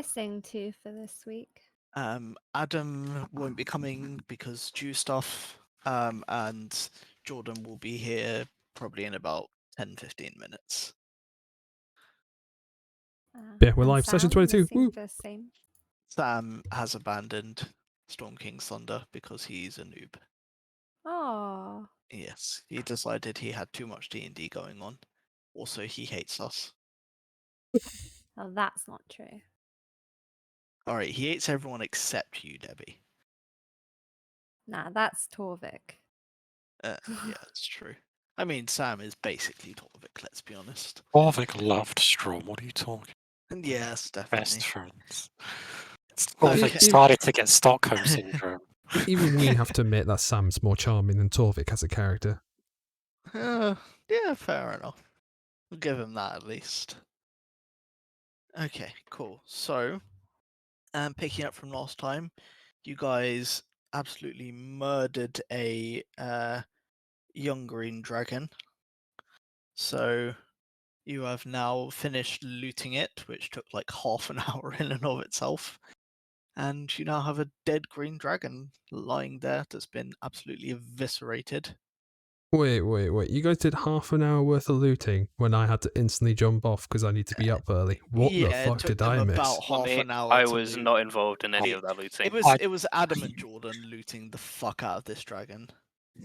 missing two for this week? Adam won't be coming because due stuff, and Jordan will be here probably in about 10-15 minutes. Yeah, we're And live. Session Sam 22. missing Woo. the same. Sam has abandoned Storm King's Thunder because he's a noob. Oh, Yes, he decided he had too much D&D going on. Also, he hates us. well, that's not true. Alright, he hates everyone except you, Debbie. Nah, that's Torvik. Yeah, it's true. I mean, Sam is basically Torvik, let's be honest. Torvik loved Strom. What are you talking? And yes, definitely. Best friends. Okay. Torvik started to get Stockholm syndrome. Even we have to admit that Sam's more charming than Torvik as a character. Yeah, fair enough. We'll give him that at least. Okay, cool. So, picking up from last time, you guys absolutely murdered a young green dragon. So, you have now finished looting it, which took like half an hour in and of itself. And you now have a dead green dragon lying there that's been absolutely eviscerated. Wait. You guys did half an hour worth of looting when I had to instantly jump off because I need to be up early. What the Yeah, it fuck took did them I miss? about half an hour. I to was loot. not involved in any It- of that looting. It was Adam and Jordan looting the fuck out of this dragon.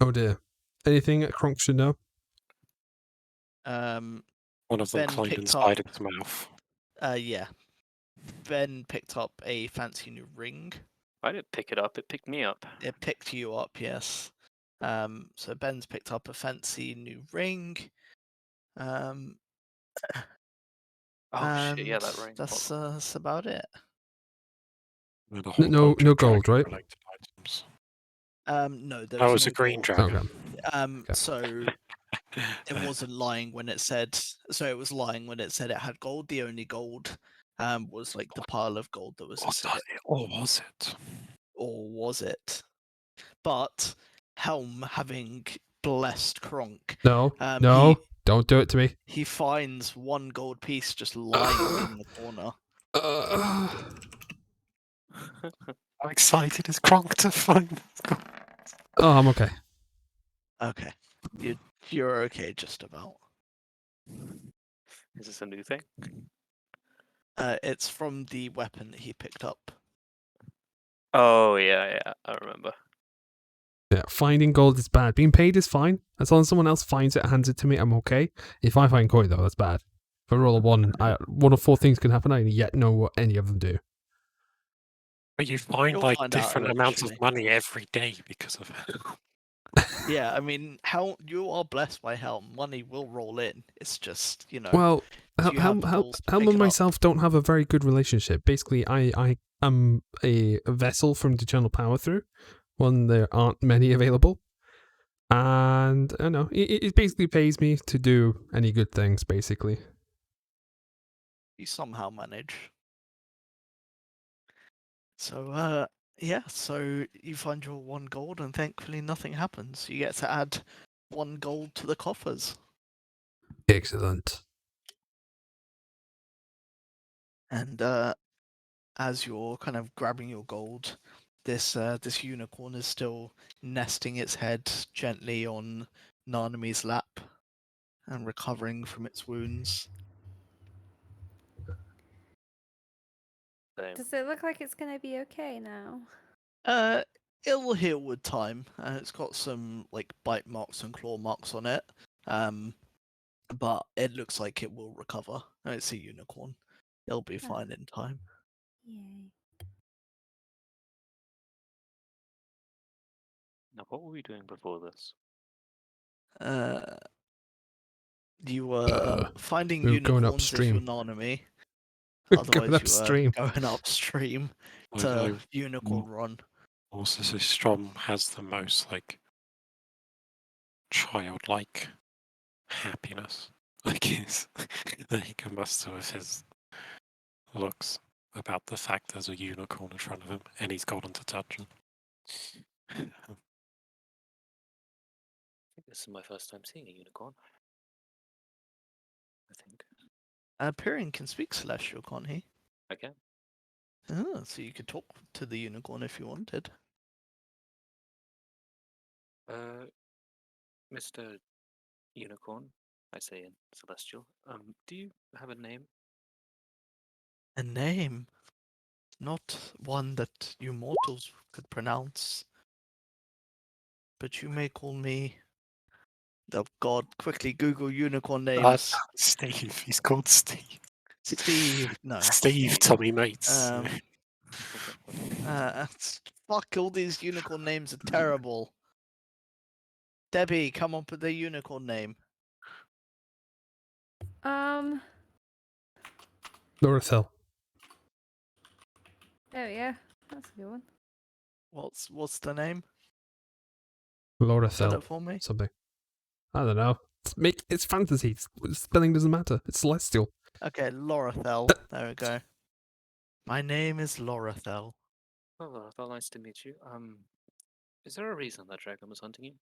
Oh dear. Anything that Kronk should know? Um, One of them Ben climbed picked inside up- its mouth. yeah. Ben picked up a fancy new ring. I didn't pick it up, it picked me up. It picked you up, yes. So Ben's picked up a fancy new ring. Oh shit, yeah, and that ring. That's about it. With a whole No- bunch no of gold, right? dragon-related items. No, there That was was no a green gold. dragon. Okay. So it wasn't lying when it said. So it was lying when it said it had gold. The only gold, was like the pile of gold that was acidic. Or was it? Or was it? But Helm, having blessed Kronk, No. he, Don't do it to me. he finds one gold piece just lying in the corner. How excited is Kronk to find? Oh, I'm okay. Okay, you're okay, just about. Is this a new thing? It's from the weapon that he picked up. Oh yeah, I remember. Yeah, finding gold is bad. Being paid is fine. As long as someone else finds it and hands it to me, I'm okay. If I find coin, though, that's bad. If I roll a 1, one of 4 things can happen. I yet know what any of them do. But you find You'll like find out different amounts of eventually. money every day because of it. Yeah, I mean, you are blessed by Helm. Money will roll in. It's just, Well, do you have the balls to Helm pick and it up? myself don't have a very good relationship. Basically, I am a vessel from to channel power through when there aren't many available. And I don't know, it basically pays me to do any good things, basically. You somehow manage. So, yeah, so you find your 1 gold, and thankfully nothing happens. You get to add 1 gold to the coffers. Excellent. And as you're kind of grabbing your gold, this unicorn is still nesting its head gently on Nanami's lap and recovering from its wounds. Same. Does it look like it's gonna be okay now? It will heal with time. It's got some like bite marks and claw marks on it, but it looks like it will recover. It's a unicorn. It'll be fine in time. Yay. Now, what were we doing before this? You were finding we were going unicorns if you're upstream. Nanami. We're Otherwise, going upstream. you were going upstream to unicorn run. Also, so Strom has the most like childlike happiness, I guess, that he can muster with his looks about the fact there's a unicorn in front of him and he's gotten to touch him. I think this is my first time seeing a unicorn. I think. Pyrian can speak Celestial, can't he? I can. Oh, so you could talk to the unicorn if you wanted. Mr. Unicorn, I say in Celestial. Do you have a name? A name, not one that you mortals could pronounce. But you may call me. Oh God! Quickly Google unicorn names. Steve. He's called Steve. Steve. No. Steve Tommy Mates. Um. Fuck! All these unicorn names are terrible. Debbie, come up with a unicorn name. Lorethel. Oh yeah, that's a good one. What's the name? Lorethel. Spell it for me. Something. I don't know. It's fantasy. Spelling doesn't matter. It's celestial. Okay, Lorethel. There we go. My name is Lorethel. Oh, well, nice to meet you. Is there a reason that dragon was hunting you?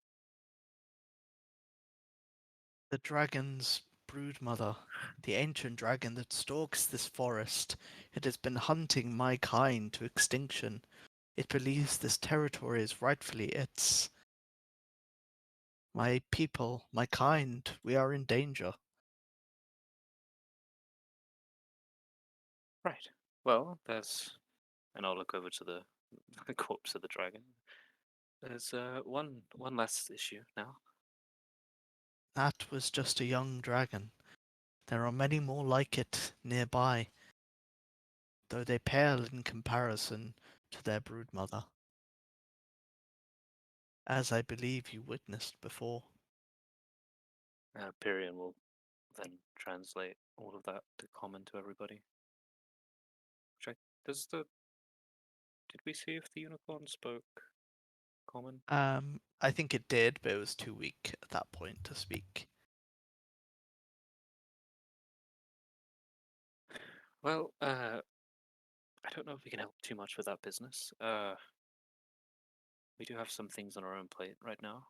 The dragon's broodmother, the ancient dragon that stalks this forest. It has been hunting my kind to extinction. It believes this territory is rightfully its. My people, my kind, we are in danger. Right. Well, and I'll look over to the corpse of the dragon. There's one last issue now. That was just a young dragon. There are many more like it nearby, though they pale in comparison to their broodmother, as I believe you witnessed before. Pyrian will then translate all of that to common to everybody. Did we see if the unicorn spoke common? I think it did, but it was too weak at that point to speak. Well, I don't know if we can help too much with that business. We do have some things on our own plate right now.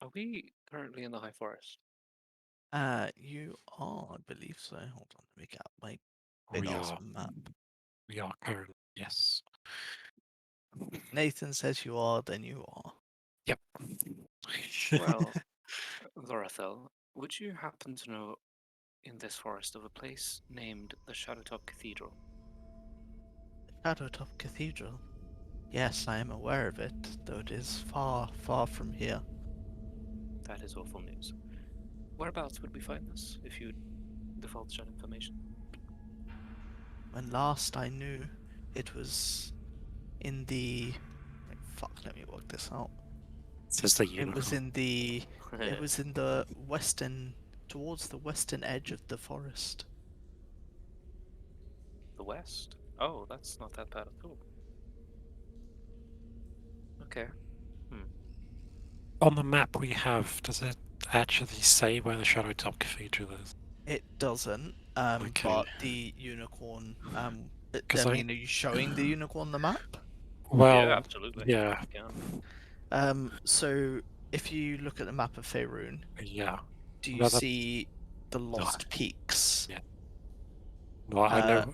Are we currently in the High Forest? You are, I believe so. Hold on, let me get out my big We ass are. map. We are currently. Yes. Nathan says you are, then you are. Yep. Well, Lorethel, would you happen to know in this forest of a place named the Shadowtop Cathedral? Shadowtop Cathedral. Yes, I am aware of it, though it is far, far from here. That is awful news. Whereabouts would we find this if you divulge that information? When last I knew, it was in the. Fuck, let me work this out. Says the It unicorn. was in the. It was in the western, towards the western edge of the forest. The west? Oh, that's not that bad at all. Okay. On the map we have, does it actually say where the Shadowtop Cathedral is? It doesn't. Okay. But the unicorn. I 'Cause I- mean, are you showing the unicorn the map? Well, yeah, absolutely. yeah, You can. So if you look at the map of Faerun, yeah. do you No, that- see the Lost Peaks? Yeah. Well, I know.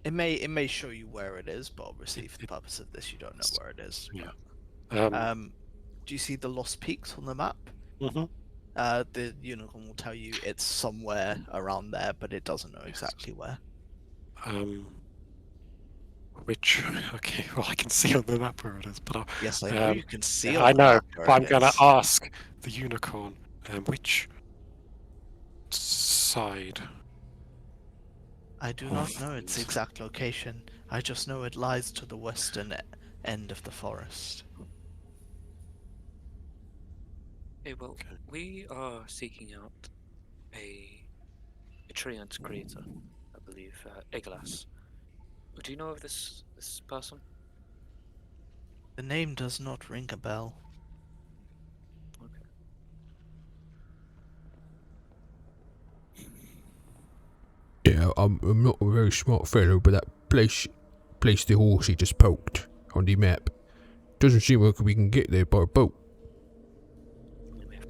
It may show you where it is, but obviously for the purpose of this, you don't know where it is. Yeah. Do you see the Lost Peaks on the map? Mhm. The unicorn will tell you it's somewhere around there, but it doesn't know exactly where. Which? Okay. Well, I can see on the map where it is, but Yes, I know you can see. I on the know, map where but I'm it gonna is. ask the unicorn. Which side? I do Oh, not know its yes. exact location. I just know it lies to the western end of the forest. Okay, well, Okay. we are seeking out a treant creator, I believe, Egalas. Do you know of this person? The name does not ring a bell. Okay. Yeah, I'm not a very smart fellow, but that place the horse he just poked on the map doesn't seem like we can get there by boat.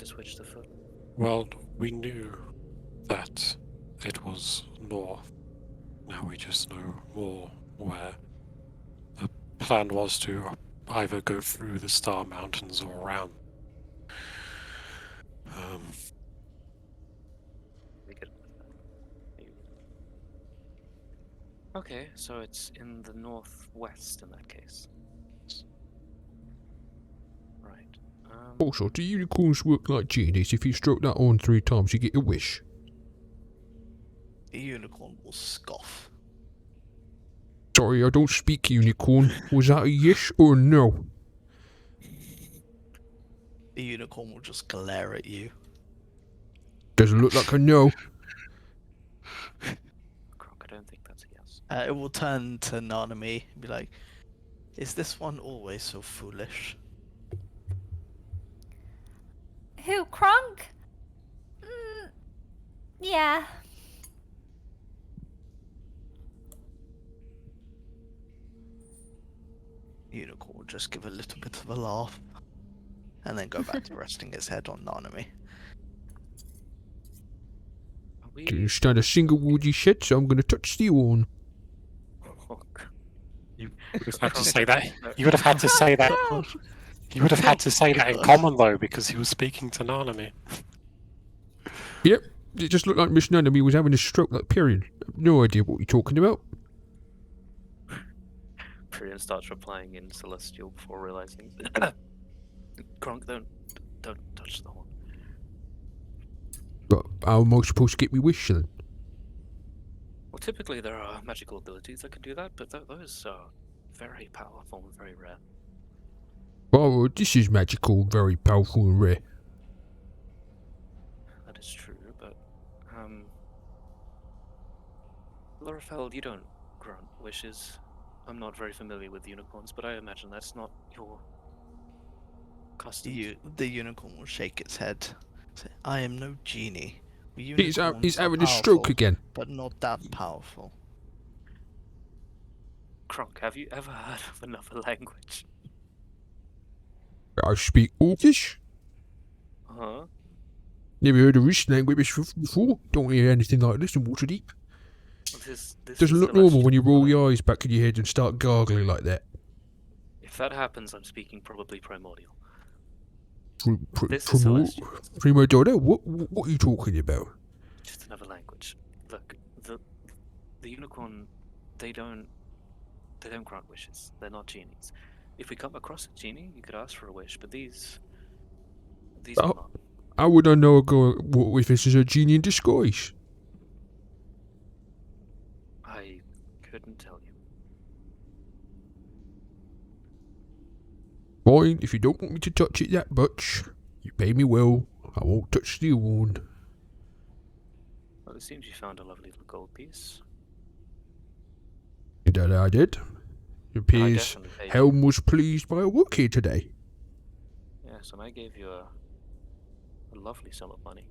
to switch the foot? Well, we knew that it was north. Now we just know more where. The plan was to either go through the Star Mountains or around. We could. Okay, so it's in the northwest in that case. Right. Also, do unicorns work like genies? If you stroke that on 3 times, you get a wish. The unicorn will scoff. Sorry, I don't speak unicorn. Was that a yes or no? The unicorn will just glare at you. Doesn't look like a no. Kronk, I don't think that's a yes. It will turn to Nanami and be like, "Is this one always so foolish?" Who, Kronk? Yeah. Unicorn will just give a little bit of a laugh, and then go back to resting its head on Nanami. Are we? Didn't stand a single word you said, so I'm gonna touch the horn. You would have had to say that. You would have had to say that. You would have had to say that in common though, because he was speaking to Nanami. Yep, it just looked like Miss Nanami was having a stroke that period. No idea what you're talking about. Priyan starts replying in Celestial before realizing. Kronk, don't touch the horn. But how am I supposed to get me wish then? Well, typically there are magical abilities that can do that, but those are very powerful and very rare. Oh, this is magical, very powerful and rare. That is true, but Lorifeld, you don't grant wishes. I'm not very familiar with unicorns, but I imagine that's not your custom. The unicorn will shake its head. Say, "I am no genie. He's Unicorns are having a stroke powerful, again. but not that powerful." Kronk, have you ever heard of another language? I speak Orcish. Huh? Never heard of this language before. Don't hear anything like this in Waterdeep. This Doesn't is look normal Celestial when you roll Fire. your eyes back in your head and start gargling like that. If that happens, I'm speaking probably primordial. Primo This is Celestial. Donna, what are you talking about? Just another language. Look, the unicorn, they don't grant wishes. They're not genies. If we come across a genie, you could ask for a wish, but these Oh. are not. How would I know if this is a genie in disguise? I couldn't tell you. Fine, if you don't want me to touch it that much, you pay me well. I won't touch the horn. Well, it seems you found a lovely little gold piece. That I did. It I appears definitely paid you. Helm was pleased by our work here today. Yes, and I gave you a lovely sum of money.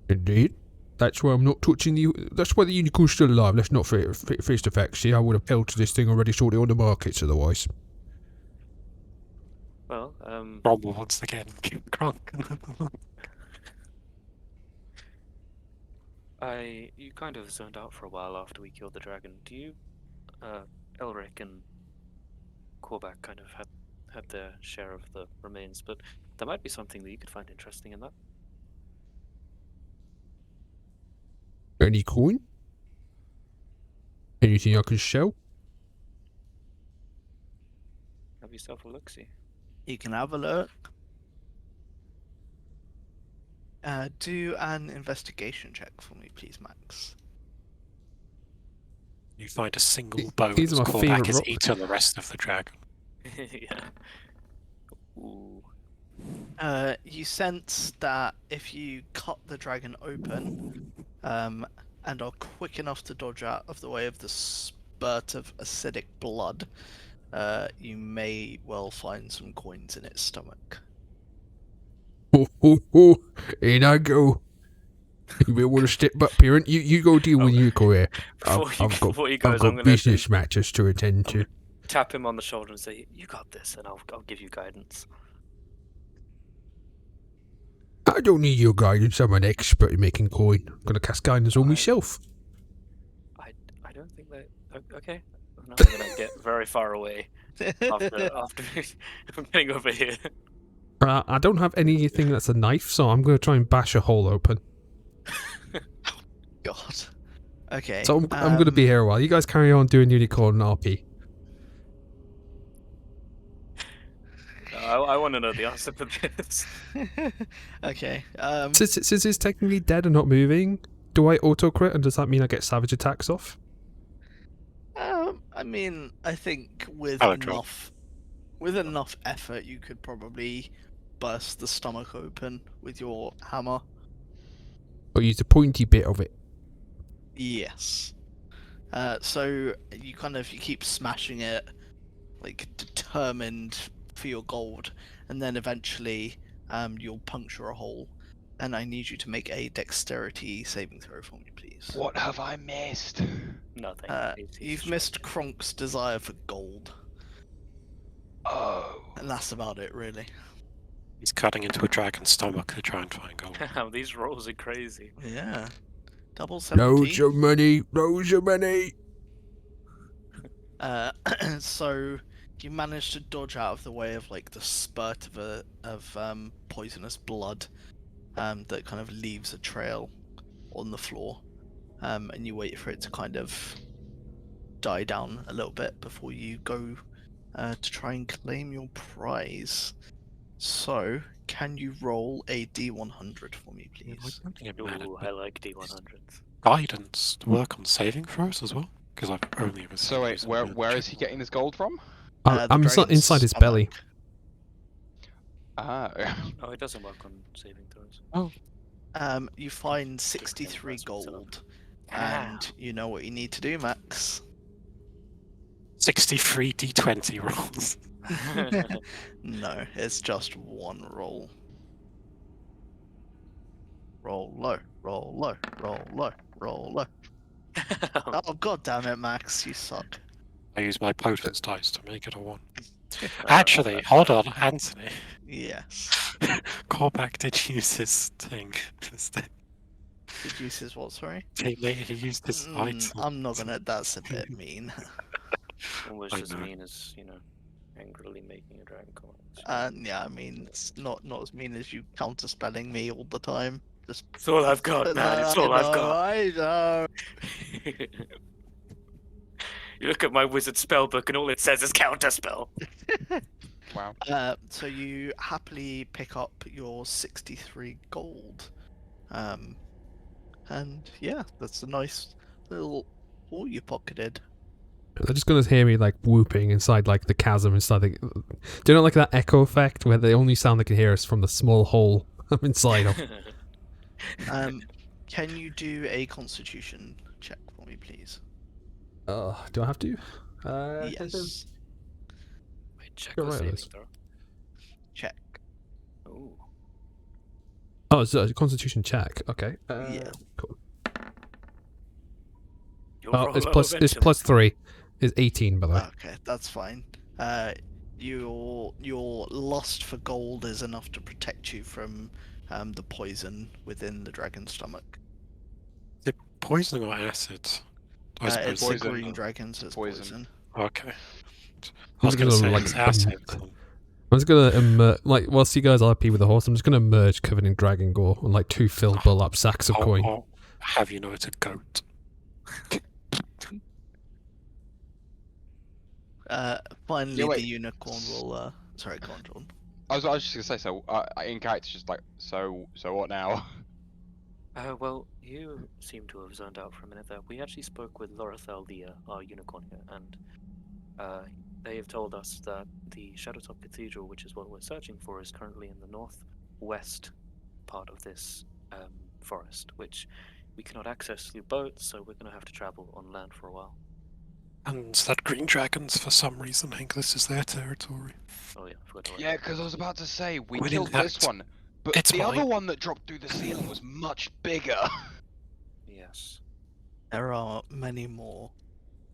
Indeed. That's why I'm not touching the... That's why the unicorn's still alive. Let's not face the facts. See, I would have held to this thing already, sold it on the markets otherwise. Well, Rob once again, Kronk. you kind of zoned out for a while after we killed the dragon. Do you, Elric and Korvac kind of had their share of the remains, but there might be something that you could find interesting in that. Any coin? Anything I can sell? Have yourself a look-see. You can have a look. Do an investigation check for me, please, Max. You find a single bone These as are my Korvac favourite has rock. eaten the rest of the dragon. Yeah. Ooh. You sense that if you cut the dragon open, and are quick enough to dodge out of the way of the spurt of acidic blood, you may well find some coins in its stomach. Ho ho ho! In I go. You may want to step back, parent. You go deal with your career. Before he goes, I've I'm got gonna business matters to attend to. tap him on the shoulder and say, "You got this," and I'll give you guidance. I don't need your guidance. I'm an expert in making coin. I'm gonna cast guidance on myself. I don't think that. Okay. I'm not gonna get very far away after I'm getting over here. I don't have anything that's a knife, so I'm gonna try and bash a hole open. God. Okay. So I'm gonna be here a while. You guys carry on doing unicorn RP. I want to know the answer to this. Okay. Since it's technically dead and not moving, do I auto crit, and does that mean I get savage attacks off? I mean, I think with Electro. enough effort, you could probably burst the stomach open with your hammer. Or use the pointy bit of it? Yes. So you keep smashing it, like determined for your gold, and then eventually, you'll puncture a hole, and I need you to make a dexterity saving throw for me, please. What have I missed? Nothing. You've missed Kronk's desire for gold, Oh. and that's about it, really. He's cutting into a dragon's stomach to try and find gold. Damn, these rolls are crazy. Yeah. Double 70. of money, loads of money. So you manage to dodge out of the way of like the spurt of poisonous blood, that kind of leaves a trail on the floor, and you wait for it to kind of die down a little bit before you go to try and claim your prize. So, can you roll a D100 for me, please? I don't think it mattered, Ooh, but I like D100s. guidance to work on saving throws as well? Because I've only ever seen So wait, using where the is he getting this gold from? The I'm dragon's inside his stomach. belly. Ah. Oh, it doesn't work on saving throws. You find 63 gold, and you know what you need to do, Max. 63 d20 rolls. No, it's just one roll. Roll low, roll low, roll low, roll low. Oh, god damn it, Max, you suck. I use my potence dice to make it a 1. Actually, hold on, Anthony. Yes. Callback did use his thing. Did you use his what, sorry? He used his item. I'm not gonna, that's a bit mean. Almost I as know. mean as, angrily making a dragon comment. Yeah, I mean, it's not as mean as you counterspelling me all the time. Just It's all I've got, man. It's all I've got. I know. You look at my wizard spellbook and all it says is counterspell. Wow. So you happily pick up your 63 gold. And yeah, that's a nice little haul you pocketed. They're just gonna hear me like whooping inside like the chasm inside the. Do you know like that echo effect where the only sound they can hear is from the small hole I'm inside of? Can you do a constitution check for me, please? Do I have to? Yes. Wait, check You're the right, saving Liz. throw. Check. Ooh. Oh, it's a constitution check. Okay. Yeah. Cool. You'll Oh, roll it's low plus. It's eventually. plus 3. It's 18, by the way. Okay, that's fine. Your lust for gold is enough to protect you from the poison within the dragon's stomach. Is it poison or acid? I suppose It's a poison. green dragon, so it's Poison. poison. Okay. I I'm was just going to say gonna, like, it's acid. I'm just gonna whilst you guys RP with the horse, I'm just gonna emerge covered in dragon gore on like 2 filled burlap sacks of coin. I'll have you know it's a goat. Finally, Yeah, wait. the unicorn will. Sorry, go on, John. I was just gonna say, so in character, just like, so what now? Well, you seem to have zoned out for a minute there. We actually spoke with Lorethel, our unicorn here, and they have told us that the Shadowtop Cathedral, which is what we're searching for, is currently in the northwest part of this forest, which we cannot access through boats, so we're going to have to travel on land for a while. And that green dragons, for some reason, think this is their territory. Oh yeah, I forgot to Yeah, because I was about to say we Well, in killed this fact, one, but it's the other mine. one that dropped through the ceiling was much bigger. Yes. There are many more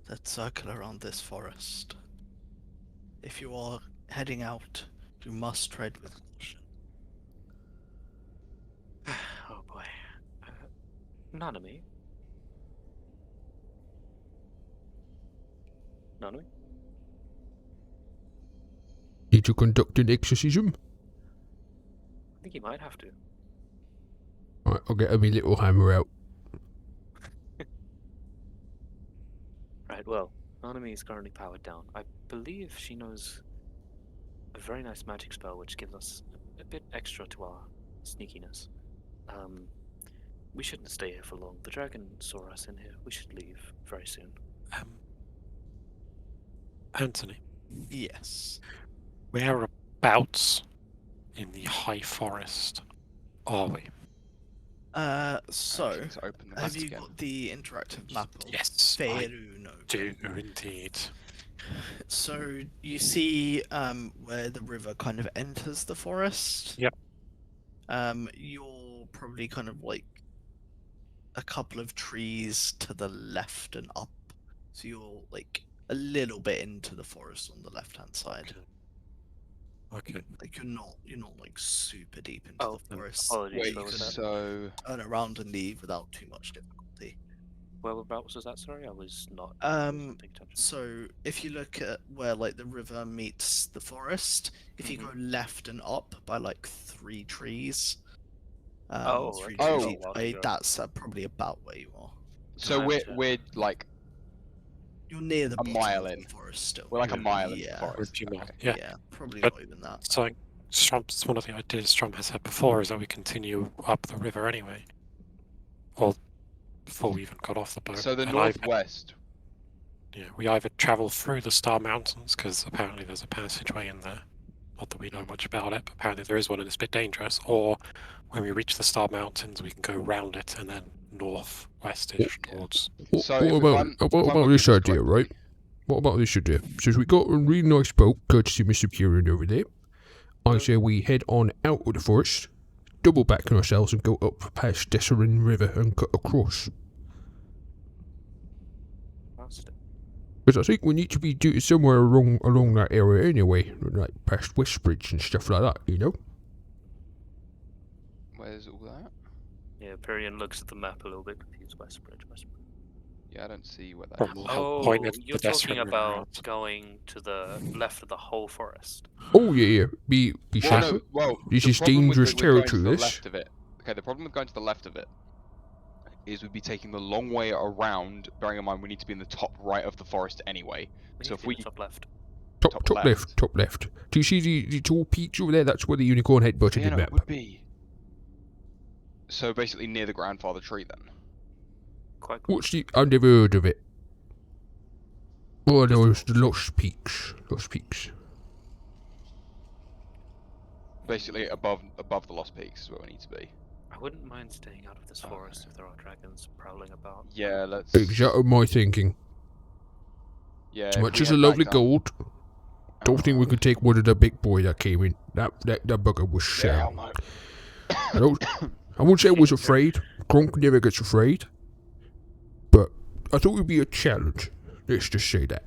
that circle around this forest. If you are heading out, you must tread with caution. Nanami? Nanami? Need to conduct an exorcism? I think you might have to. Right, I'll get my little hammer out. Right, well, Nanami is currently powered down. I believe she knows a very nice magic spell which gives us a bit extra to our sneakiness. We shouldn't stay here for long. The dragon saw us in here. We should leave very soon. Anthony, Yes. whereabouts in the high forest are we? So, Let's open the have maps you again. got the interactive map of Yes, I Faerun open? do indeed. So you see where the river kind of enters the forest. Yep. You're probably kind of like a couple of trees to the left and up. So you're like a little bit into the forest on the left hand side. Okay. Like you're not like super deep into Oh, the forest. apologies, Wait, where was that? so Turn around and leave without too much difficulty. Whereabouts was that? Sorry, I was not. Um, paying attention. So if you look at where like the river meets the forest, if you go left and up by like 3 trees, Oh, 3 okay. trees Oh. each Well, way, you're- that's probably about where you are. so Time we're to- we're like You're near the A bottom mile of in. the forest still. we're like a Yeah. mile into Yeah. the forest. Pretty much, Okay. yeah. Yeah, probably But- not even that. So, Strum's, one of the ideas Strum has had before is that we continue up the river anyway. Or before we even got off the boat. So the and northwest. we either travel through the Star Mountains, because apparently there's a passageway in there. Not that we know much about it, but apparently there is one and it's a bit dangerous. Or when we reach the Star Mountains, we can go round it and then northwestish towards. What, So what if about, I'm- what if I'm about looking this at this idea, right? correctly- What about this idea? Since we got a really nice boat, courtesy of Mr. Kieran over there, I say we head on out of the forest, double back on ourselves and go up past Desserin River and cut across. Past it. Because I think we need to be due somewhere along that area anyway, like past Westbridge and stuff like that, you know? Where's all that? Yeah, Perion looks at the map a little bit confused. Westbridge. Yeah, I don't see where that From is. the help Oh, point of you're the talking Desperate River about route. going to the left of the whole forest. Oh yeah, be Well, careful. no, well, This the is problem with dangerous going to territory, the this. left of it. Okay, the problem with going to the left of it is we'd be taking the long way around, bearing in mind we need to be in the top right of the forest anyway. We So need if to be we- in the top left. Top left, top left. Do you see the tall peaks over there? That's where the unicorn head butted Yeah, the no, map. it would be. So basically near the grandfather tree then. Quite close. What's the... I've never heard of it. Oh no, it's the Lost Peaks. Lost Peaks. Basically above the Lost Peaks is where we need to be. I wouldn't mind staying out of this forest if there are dragons prowling about. Yeah, let's. Exactly my thinking. Yeah. As if much we as a head lovely back down- gold, don't think we could take one of the big boy that came in. That bugger was Yeah, sound. no. I won't say I was afraid. Kronk never gets afraid. But I thought it would be a challenge. Let's just say that.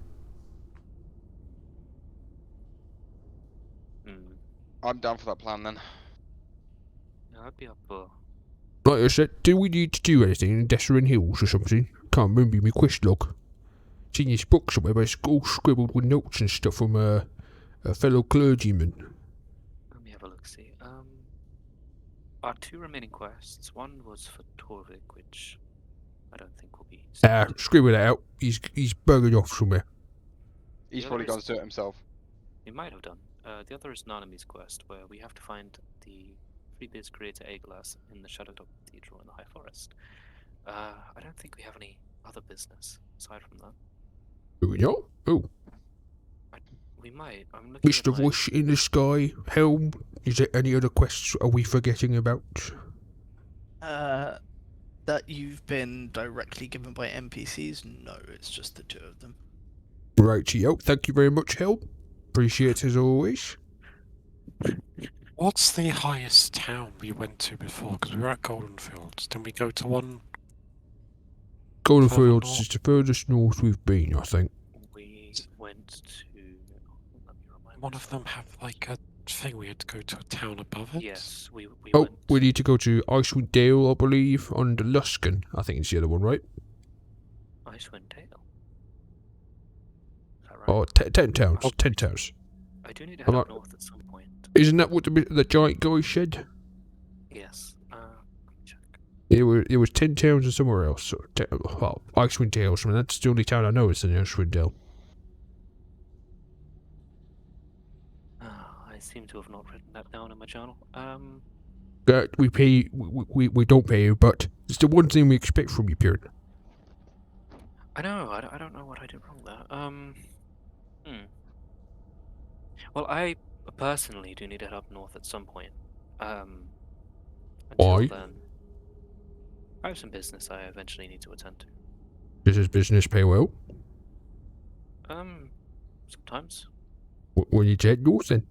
I'm down for that plan then. Yeah, I'd be up. Like I said, do we need to do anything in Desserin Hills or something? Can't remember my quest log. It's in this book somewhere, but it's all scribbled with notes and stuff from a fellow clergyman. Let me have a look. See. Our 2 remaining quests. One was for Torvik, which I don't think will be. Scribble that out. He's buggered off somewhere. He's The probably other gone is- to do it himself. He might have done. The other is Nanami's quest, where we have to find the Freebiz creator Aeglas in the Shadowtop Cathedral in the High Forest. I don't think we have any other business aside from that. Do we not? Oh, We might. I'm looking Mr. at my- Voice in the Sky, Helm. Is there any other quests are we forgetting about? That you've been directly given by NPCs? No, it's just the 2 of them. Rightio. Thank you very much, Helm. Appreciate it as always. What's the highest town we went to before? Because we were at Golden Fields. Didn't we go to one? Golden Further Fields north. is the furthest north we've been, I think. We went to. Let me remind One of them myself. have like a thing we had to go to a town above it? Yes, we Oh, went. we need to go to Icewind Dale, I believe, on the Luskin. I think it's the other one, right? Icewind Dale. Is that right? Oh, 10 towns. Oh. 10 towns. I do need to I'm head up not- north at some point. Isn't that what the giant guy said? Yes. Let me check. It was 10 towns and somewhere else. So, well, Icewind Dale or something. That's the only town I know is in Icewind Dale. I seem to have not written that down in my journal. We pay. We don't pay you, but it's the one thing we expect from you, Pierre. I know. I don't know what I did wrong there. Well, I personally do need to head up north at some point. Until Why? then, I have some business I eventually need to attend to. Does his business pay well? Sometimes. When you said north, then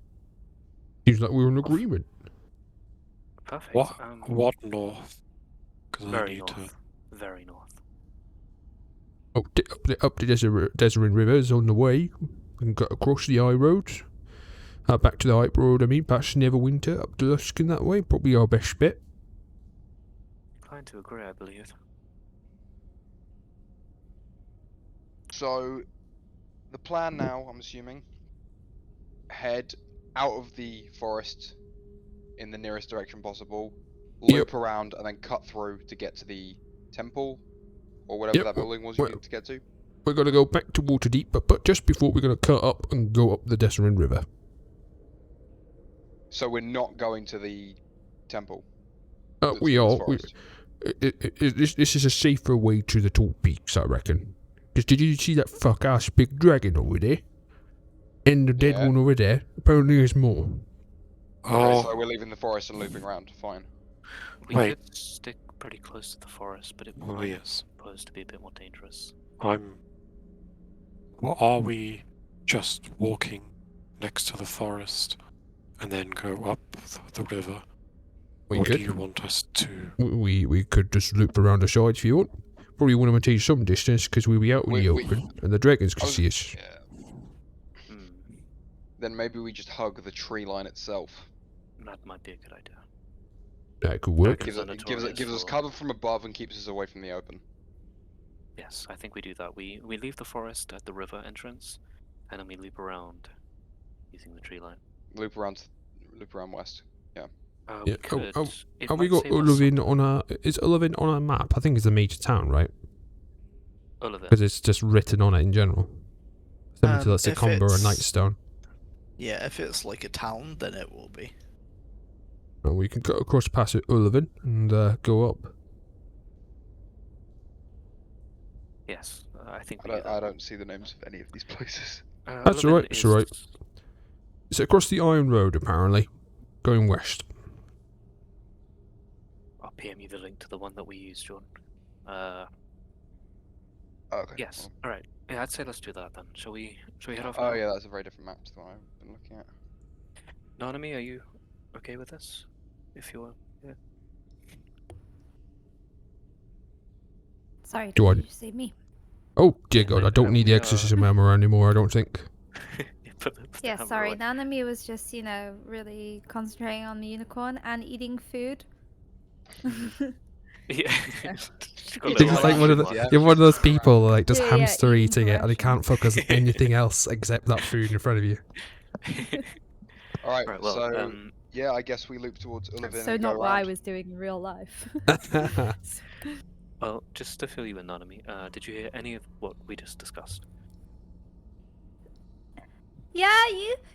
seems like we're in agreement. Perfect. What north? Because I Very need to. north. Very north. Up the Deseret River is on the way. We can go across the high road. Back to the high road, I mean, past Neverwinter, up to Luskin that way. Probably our best bet. Inclined to agree, I believe. So, the plan now, I'm assuming, head out of the forest in the nearest direction possible, loop around, and then cut through to get to the temple, or whatever Yep, that building was you well- needed to get to. We're going to go back to Waterdeep, but just before we're going to cut up and go up the Deseret River. So we're not going to the temple. that's We in this are. forest. This is a safer way to the tall peaks, I reckon. Because did you see that fuck-ass big dragon over there? And the dead Yeah. one over there? Apparently there's more. Okay, Oh, so we're leaving the forest and looping around. Fine. We Wait. could stick pretty close to the forest, but it oh might yes. pose to be a bit more dangerous. Well, are we just walking next to the forest and then go up the river? We or do could. you want us to? We could just loop around the side if you want. Probably want to maintain some distance because we'll be out in the We- open and the dragons can I was- see us. Yeah. Hmm. Then maybe we just hug the tree line itself. That might be a good idea. That could work. Dragons are Gives us notorious for- cover from above and keeps us away from the open. Yes, I think we do that. We leave the forest at the river entrance, and then we loop around using the tree line. Loop around west. Yeah, We could. It Have we might got save us Ullavin some on a... Is Ullavin on a map? I think it's a major town, right? Ullavin. Because it's just written on it in general. Similar to, let's say, If Comber or it's- Nightstone. Yeah, if it's like a town, then it will be. And we can go across past Ullavin and go up. Yes, I think I we do don't, that. I don't see the names of any of these places. That's Ullavin alright, it's alright. is- It's across the Iron Road, apparently. Going west. I'll PM you the link to the one that we used, John. Okay. Yes. All right. Yeah, I'd say let's do that then. Shall we head off? Oh now? yeah, that's a very different map to the one I've been looking at. Nanami, are you okay with this? If you are, yeah. Sorry, Do did I- you say me? Oh, dear Yeah, God, I like, don't need the we exorcism armor anymore, I don't think. Yeah, put the Yeah, hammer sorry. away. Nanami was just, really concentrating on the unicorn and eating food. Yeah. She's got a You're You're little just like one of the, hamster Yeah. one. you're one of those people like just Yeah, yeah, hamster eating eating it and they can't corrections. focus on anything else except that food in front of you. All right. Right. Well, So yeah, I guess we loop towards Ullavin That's so and go not what I around. was doing in real life. well, just to fill you in, Nanami, did you hear any of what we just discussed? Yeah,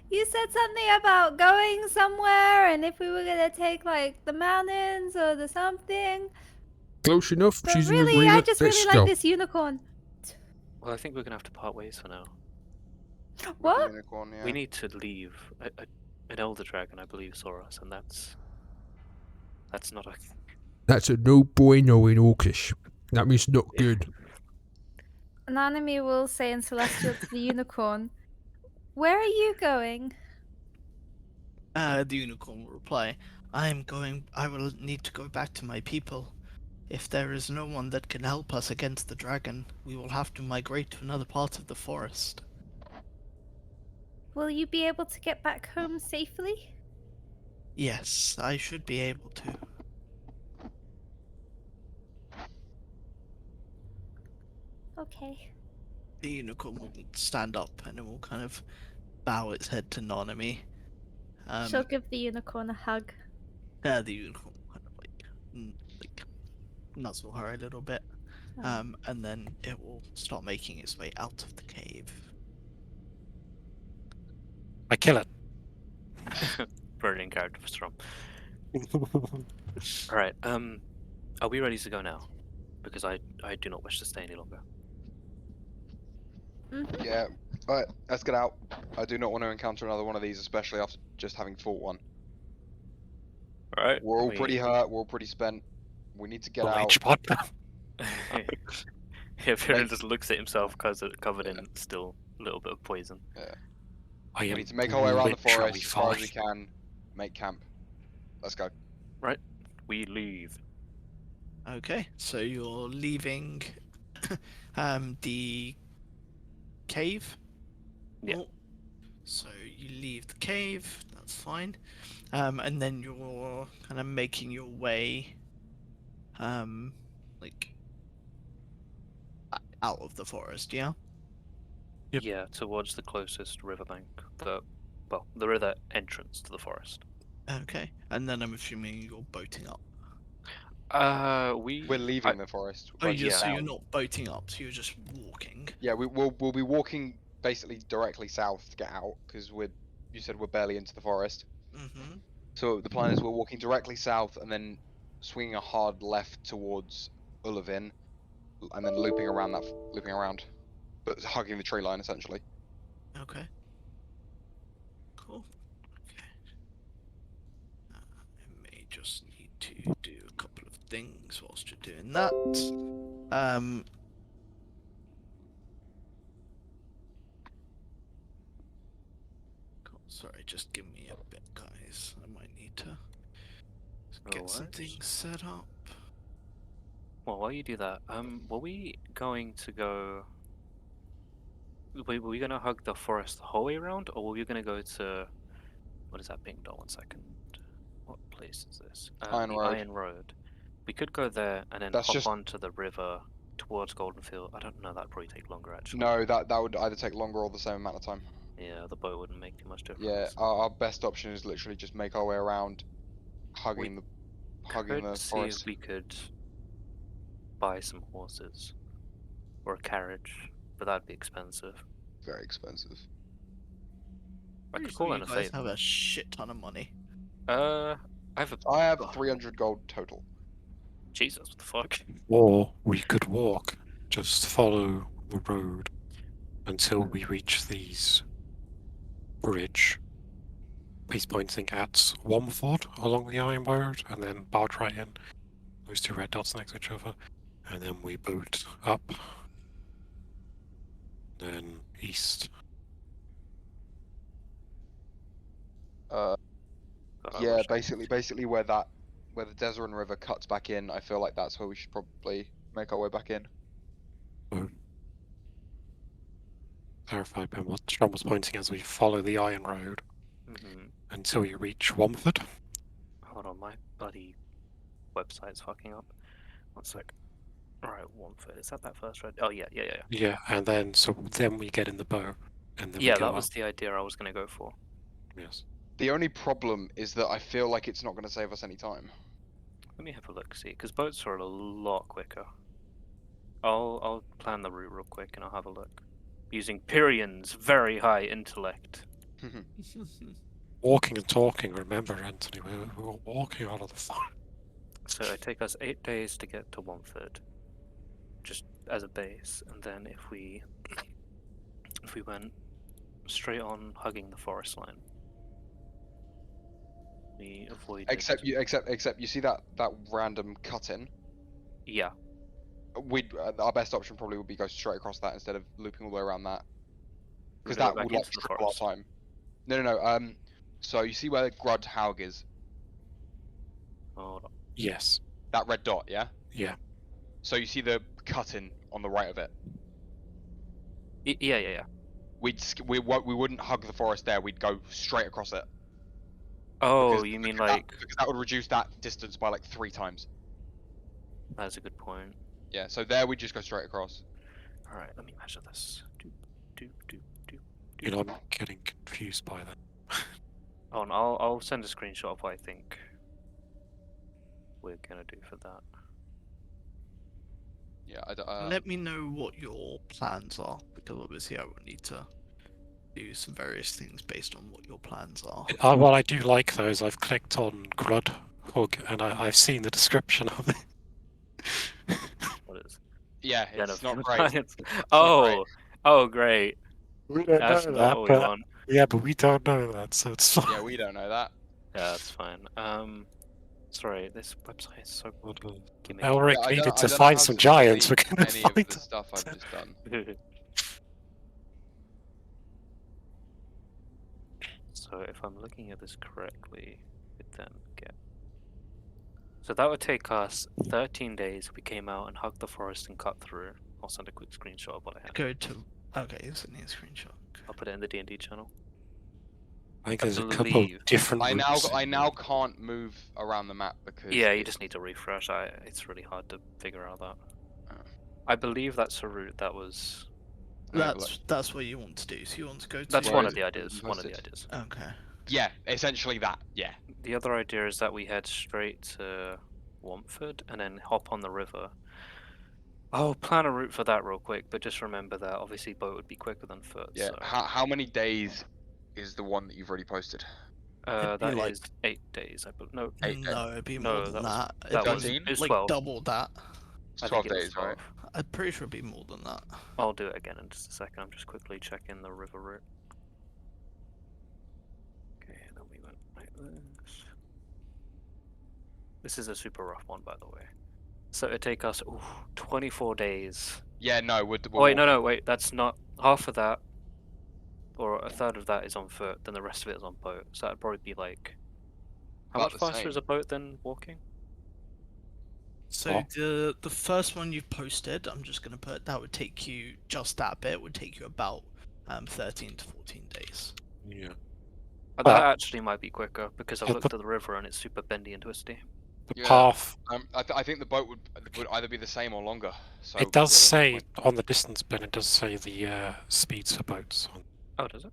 you said something about going somewhere and if we were gonna take like the mountains or the something. Close enough, But she's in really, I agreement. just Let's really go. like this unicorn. Well, I think we're gonna have to part ways for now. With the What? unicorn, yeah. We need to leave. An elder dragon, I believe, saw us, and that's not a. That's a no bueno in Orcish. That means not good. Nanami will say in Celestial to the unicorn, "Where are you going?" The unicorn will reply, I will need to go back to my people. If there is no one that can help us against the dragon, we will have to migrate to another part of the forest. Will you be able to get back home safely? Yes, I should be able to. Okay. The unicorn will stand up and it will kind of bow its head to Nanami. She'll give the unicorn a hug. The unicorn will kind of like nuzzle her a little bit. Oh. And then it will start making its way out of the cave. I kill it. Brilliant character for Strom. Alright, are we ready to go now? Because I do not wish to stay any longer. Mhm. Yeah. Alright, let's get out. I do not want to encounter another one of these, especially after just having fought one. Alright. We're all pretty hurt, we're all pretty spent. We need to get Oh, out. H-Pod. Yeah, Viren Make- just looks at himself covered in still a little bit of poison. I We am need to make our way around the literally forest as far as we fine. can. Make camp. Let's go. We leave. Okay, so you're leaving the cave? Yeah. Oh, so you leave the cave, that's fine. And then you're kind of making your way like out of the forest, yeah? Yep. Yeah, towards the closest riverbank. The river entrance to the forest. Okay. And then I'm assuming you're boating up. We're leaving the forest. Oh, We're you just so out. you're not boating up, so you're just walking. Yeah, we'll be walking basically directly south to get out because you said we're barely into the forest. Mm-hmm. So the plan is we're walking directly south and then swinging a hard left towards Ullavin, and then looping around, but hugging the tree line essentially. Okay. Cool. Okay. I may just need to do a couple of things whilst you're doing that. Cool. Sorry, just give me a bit, guys. I might need to get some Alright. things set up. Well, while you do that, were we going to go? Were we going to hug the forest the whole way around, or were we going to go to? What is that pink dot? 1 second. What place is this? Iron the Road. Iron Road. We could go there and then That's hop just- onto the river towards Goldenfield. I don't know. That'd probably take longer, actually. No, that would either take longer or the same amount of time. Yeah, the boat wouldn't make too much difference. Yeah, our best option is literally just make our way around, hugging the Could see forest. if we could buy some horses or a carriage, but that'd be expensive. Very expensive. I Pretty could call sure in you a guys favor. have a shit ton of money. I have a I have 300 gold total. Jesus. What the fuck? Or we could walk, just follow the road until we reach these bridge. He's pointing at Womford along the Iron Road, and then barge right in. Those two red dots next to each other, and then we boat up, then east. God, I Yeah, wish I- basically where the Deserin River cuts back in, I feel like that's where we should probably make our way back in. Clarify Ben what Strom was pointing as we follow the Iron Road Mhm. until you reach Womford. Hold on, my bloody website's fucking up. 1 sec. Alright, Womford. Is that first road? Oh, yeah. Yeah, and then we get in the boat, and then Yeah, we go that was up. the idea I was going to go for. Yes. The only problem is that I feel like it's not going to save us any time. Let me have a look, see, because boats are a lot quicker. I'll plan the route real quick and I'll have a look. Using Pyrion's very high intellect. Walking and talking. Remember, Anthony, we're walking out of the fire. So it take us 8 days to get to Womford, just as a base, and then if we went straight on hugging the forest line, we avoid. Except you see that random cut in. Yeah. Our best option probably would be go straight across that instead of looping all the way around that, because We're gonna that go would back like into the triple our forest. time. No. So you see where Grud Haug is? Hold on. Yes. That red dot, yeah. Yeah. So you see the cut in on the right of it. Yeah. we wouldn't hug the forest there. We'd go straight across it. Oh, Because- you mean because that- like? because that would reduce that distance by like 3 times. That's a good point. Yeah, so there we just go straight across. All right, let me measure this. Doop, doop, doop, doop, You doop. know, I'm getting confused by that. Oh, and I'll send a screenshot of what I think we're gonna do for that. Yeah, Let me know what your plans are, because obviously I will need to do some various things based on what your plans are. What I do like though is I've clicked on Grud Hug and I've seen the description of it. What is? yeah, Yeah, it's no, not great. it's- not oh, oh, great. We don't That's know not that, what we but want. yeah, but we don't know that, so it's fine. Yeah, we don't know that. Yeah, that's fine. Sorry, this website is so gimmicky. Elric Yeah, I needed don't to know find how some to giants. We're delete gonna any find of the them. stuff I've just done. So if I'm looking at this correctly, we then get. So that would take us 13 days. We came out and hugged the forest and cut through. I'll send a quick screenshot of what I have. Go to. Okay, send me a screenshot. I'll put it in the D&D channel. I think I there's a couple believe- of different I now routes. I now can't move around the map because Yeah, you it- just need to refresh. It's really hard to figure out that. Oh. I believe that's a route that was. That's what you want to do. So you want to go to. That's Where one is of the it ideas. One of the posted? ideas. Okay. yeah, essentially that. Yeah. The other idea is that we head straight to Wamford and then hop on the river. I'll plan a route for that real quick, but just remember that obviously boat would be quicker than foot. Yeah. So. How many days is the one that you've already posted? It'd be That like- is 8 days. I believe. No, 8 days. No, it'd be No, more than that was- that. that It'd was- be 13? it was like 12. double that. It's I 12 think it was days, right? 12. I'm pretty sure it'd be more than that. I'll do it again in just a second. I'm just quickly checking the river route. Okay, and then we went like this. This is a super rough one, by the way. So it'd take us 24 days. Yeah, no, Oh, wait, no, wait. That's not half of that, or a third of that is on foot. Then the rest of it is on boat. So that'd probably be like. How About much the faster is same. a boat than walking? So What? the first one you posted, I'm just gonna put that would take you just that bit would take you about 13 to 14 days. Yeah. That Well- actually might be quicker because I've Yeah, looked but- at the river and it's super bendy and twisty. The Yeah. path. I think the boat would either be the same or longer. So It does say realistically- on the distance bin. It does say the speeds for boats. Oh, does it?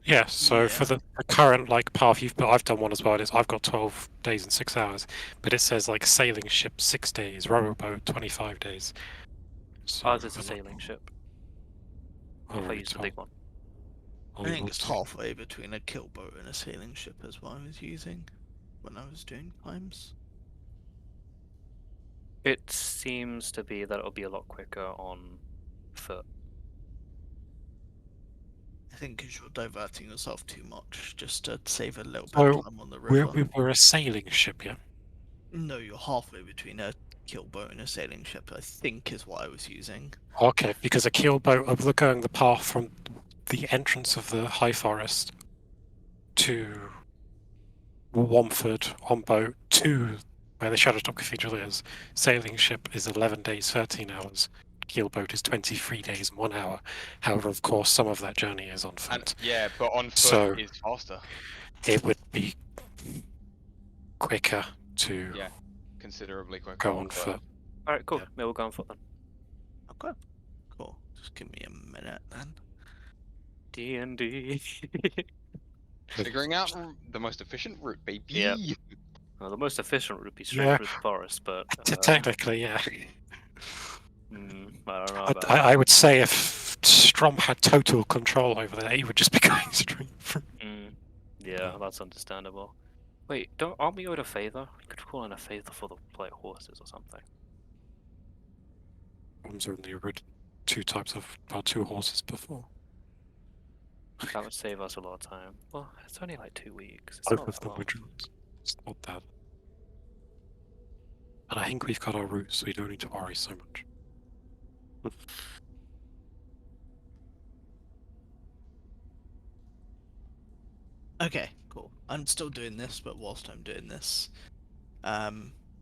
Yeah. So for Yeah. the current like path you've got, I've done one as well. I've got 12 days and 6 hours, but it says like sailing ship 6 days, rowboat 25 days. So Ours is a I'm not- sailing ship. oh, If I really use the tall. big one. Oh, I think you it's want halfway between a kill boat and a sailing ship is what I was using when I was doing times. It seems to be that it'll be a lot quicker on foot. I think because you're diverting yourself too much just to save a little bit So, of time on the We're, river. we're a sailing ship, yeah. No, you're halfway between a kill boat and a sailing ship, I think is what I was using. Okay, because a keelboat of going the path from the entrance of the High Forest to Wamford on boat to where the Shadowtop Cathedral is, sailing ship is 11 days, 13 hours. Keelboat is 23 days and 1 hour. However, of course, some of that journey is on foot. And, yeah, but on foot So- is faster, It would be quicker to Yeah. considerably quicker. go on foot. Alright, cool. Yeah. Maybe we'll go on foot then. Okay, cool. Just give me a minute then. D&D. Figuring out the most efficient route, baby. Yep. Well, the most efficient would be straight Yeah. through the forest, but Technically, yeah. I don't know about I would say if Strom had total control over that, he would just be going straight through. Yeah, that's understandable. Wait, aren't we owed a Father? We could call in a Father for the like horses or something. One's only rid 2 types of, about 2 horses before. That would save us a lot of time. Well, it's only like 2 weeks. It's Both not of that them long. were drones. It's not that. And I think we've got our route, so we don't need to worry so much. Okay, cool. I'm still doing this, but whilst I'm doing this, We're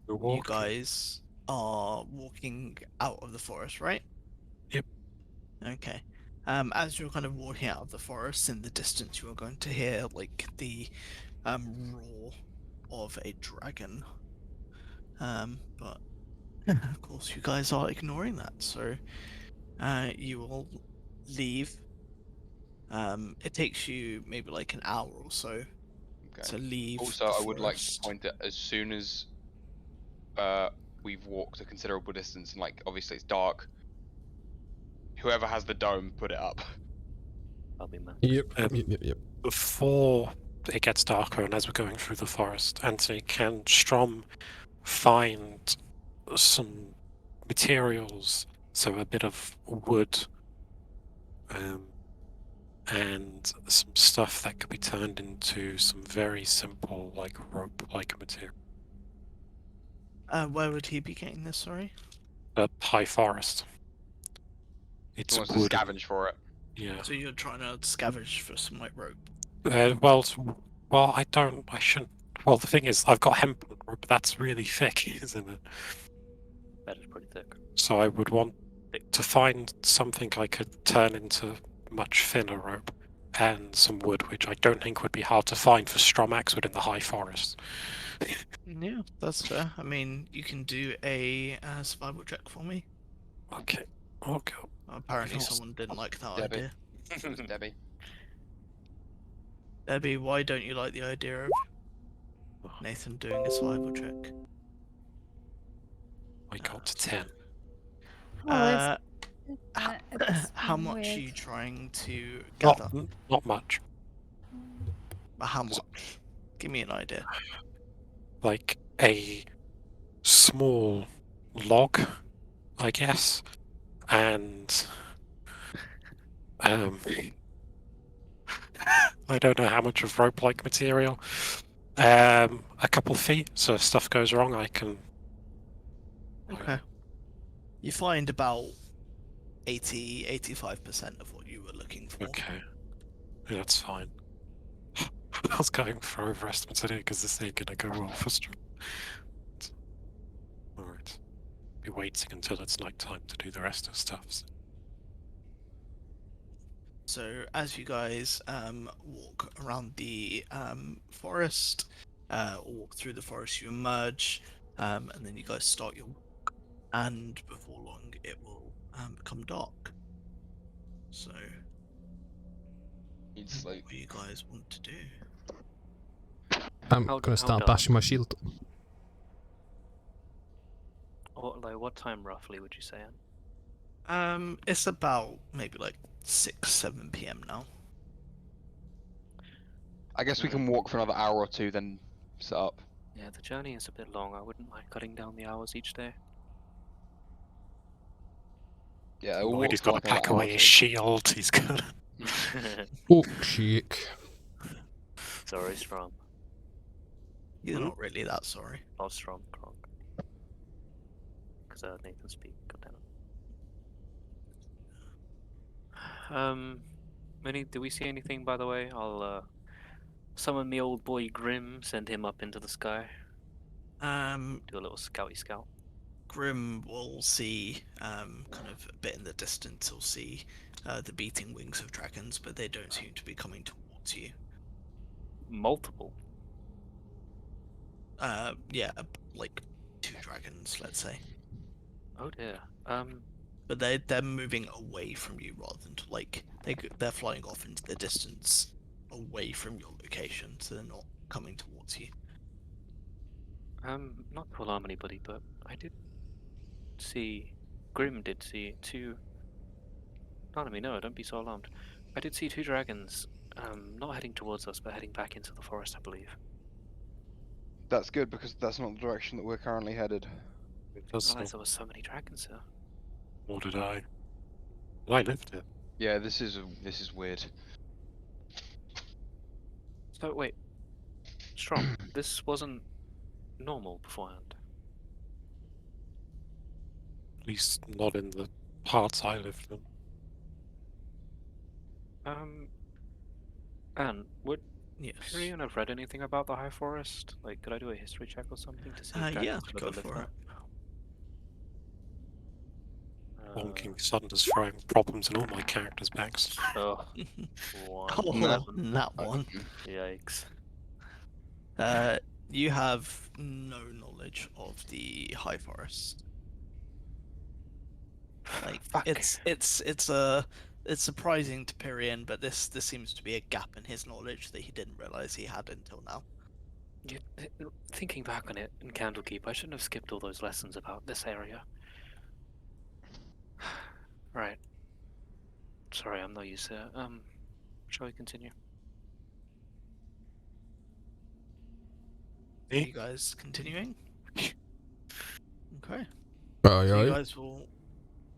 you walking. guys are walking out of the forest, right? Yep. Okay. As you're kind of walking out of the forest, in the distance, you are going to hear like the roar of a dragon. But of course, you guys are ignoring that, so you will leave. It takes you maybe like an hour or so to Okay. leave. Also, the I would like to forest. point out as soon as we've walked a considerable distance and like obviously it's dark. Whoever has the dome, put it up. I'll be Max. Yep. Um, Yep. Before it gets darker and as we're going through the forest, Anthony, can Strom find some materials, so a bit of wood, and some stuff that could be turned into some very simple, like rope-like material? Where would he be getting this? Sorry. A high forest. It's He wants to wood. scavenge for it. Yeah. So you're trying to scavenge for some like rope. Well, I don't. I shouldn't. Well, the thing is, I've got hemp rope. That's really thick, isn't it? That is pretty thick. So I would want to find something I could turn into much thinner rope and some wood, which I don't think would be hard to find for Stromax within the high forest. Yeah, that's fair. I mean, you can do a survival check for me. Okay, I'll go. Apparently, Yes. someone didn't like that Debbie. idea. Debbie. Debbie, why don't you like the idea of Nathan doing a survival check? I got to 10. Oh, How much are weird. you trying to gather? Not much. How much? Give me an idea. Like a small log, I guess, and I don't know how much of rope-like material. A couple feet, so if stuff goes wrong, I can. Okay. You find about 85% of what you were looking for. Okay, yeah, that's fine. I was going for overestimates today because this ain't gonna go well for Strom. Alright. Be waiting until it's night time to do the rest of stuff. So as you guys walk around the forest, walk through the forest, you emerge, and then you guys start your walk, and before long it will become dark. So Need sleep. what do you guys want to do? I'm How- gonna how start dark? bashing my shield. What time roughly would you say, Anne? It's about maybe like 6-7 p.m. now. I guess we can walk for another hour or two, then set up. Yeah, the journey is a bit long. I wouldn't mind cutting down the hours each day. Yeah, we'll walk Lloyd, he's for got like to another pack hour away or his two. shield. He's gonna. Oh, cheek. Sorry, Strom. You're Hmm? not really that sorry. Oh, Strom, Kronk. Because Nathan speak. God damn it. Do we see anything, by the way? I'll summon me old boy Grim, send him up into the sky, do a little scouty scout. Grim will see kind of a bit in the distance. He'll see the beating wings of dragons, but they don't seem to be coming towards you. Multiple. Yeah, like 2 dragons, let's say. Oh dear. But they're moving away from you rather than to, like they're flying off into the distance away from your location, so they're not coming towards you. Not to alarm anybody, but I did see. Grim did see 2. Not let me know. Don't be so alarmed. I did see 2 dragons. Not heading towards us, but heading back into the forest, I believe. That's good because that's not the direction that we're currently headed. I Because didn't realize there were so many dragons here. nor did I. I lived it. Yeah, this is weird. So wait, Strom, this wasn't normal beforehand. At least not in the parts I lived in. Anne, would Yes. Tyrion have read anything about the High Forest? Like, could I do a history check or something to see if Yeah, dragons have go ever lived for it. there? Wonking Thunder's throwing problems in all my characters' backs. Oh, one. Oh, No. that one. Yikes. You have no knowledge of the High Forest. Like Fuck. it's surprising to Pyrian, but this seems to be a gap in his knowledge that he didn't realize he had until now. Thinking back on it in Candlekeep, I shouldn't have skipped all those lessons about this area. Right. Sorry, I'm no use here. Shall we continue? Are you guys continuing? Okay. Aye, So you aye. guys will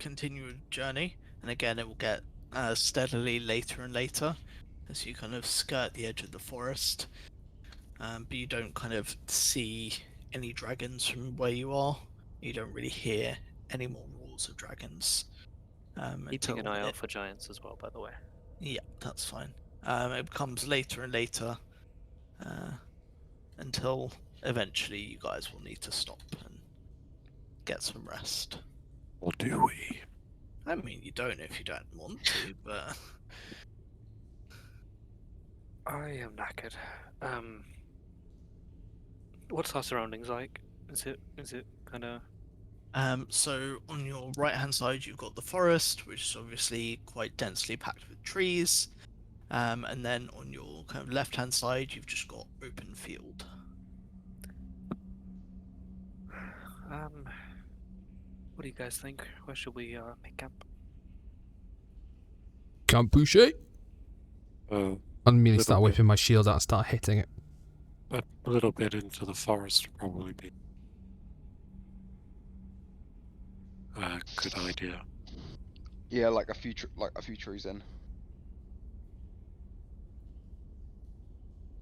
continue your journey, and again it will get steadily later and later as you kind of skirt the edge of the forest. But you don't kind of see any dragons from where you are. You don't really hear any more roars of dragons. Keeping an until eye it- out for giants as well, by the way. Yeah, that's fine. It becomes later and later until eventually you guys will need to stop and get some rest. Or do we? I mean, you don't if you don't want to, but I am knackered. What's our surroundings like? Is it kind of? so on your right hand side you've got the forest, which is obviously quite densely packed with trees. And then on your kind of left hand side you've just got open field. What do you guys think? Where should we make camp? Can't push it. Uh, I immediately Little start bit. whipping my shield out and start hitting it. a little bit into the forest would probably be a good idea. Yeah, like a few trees in.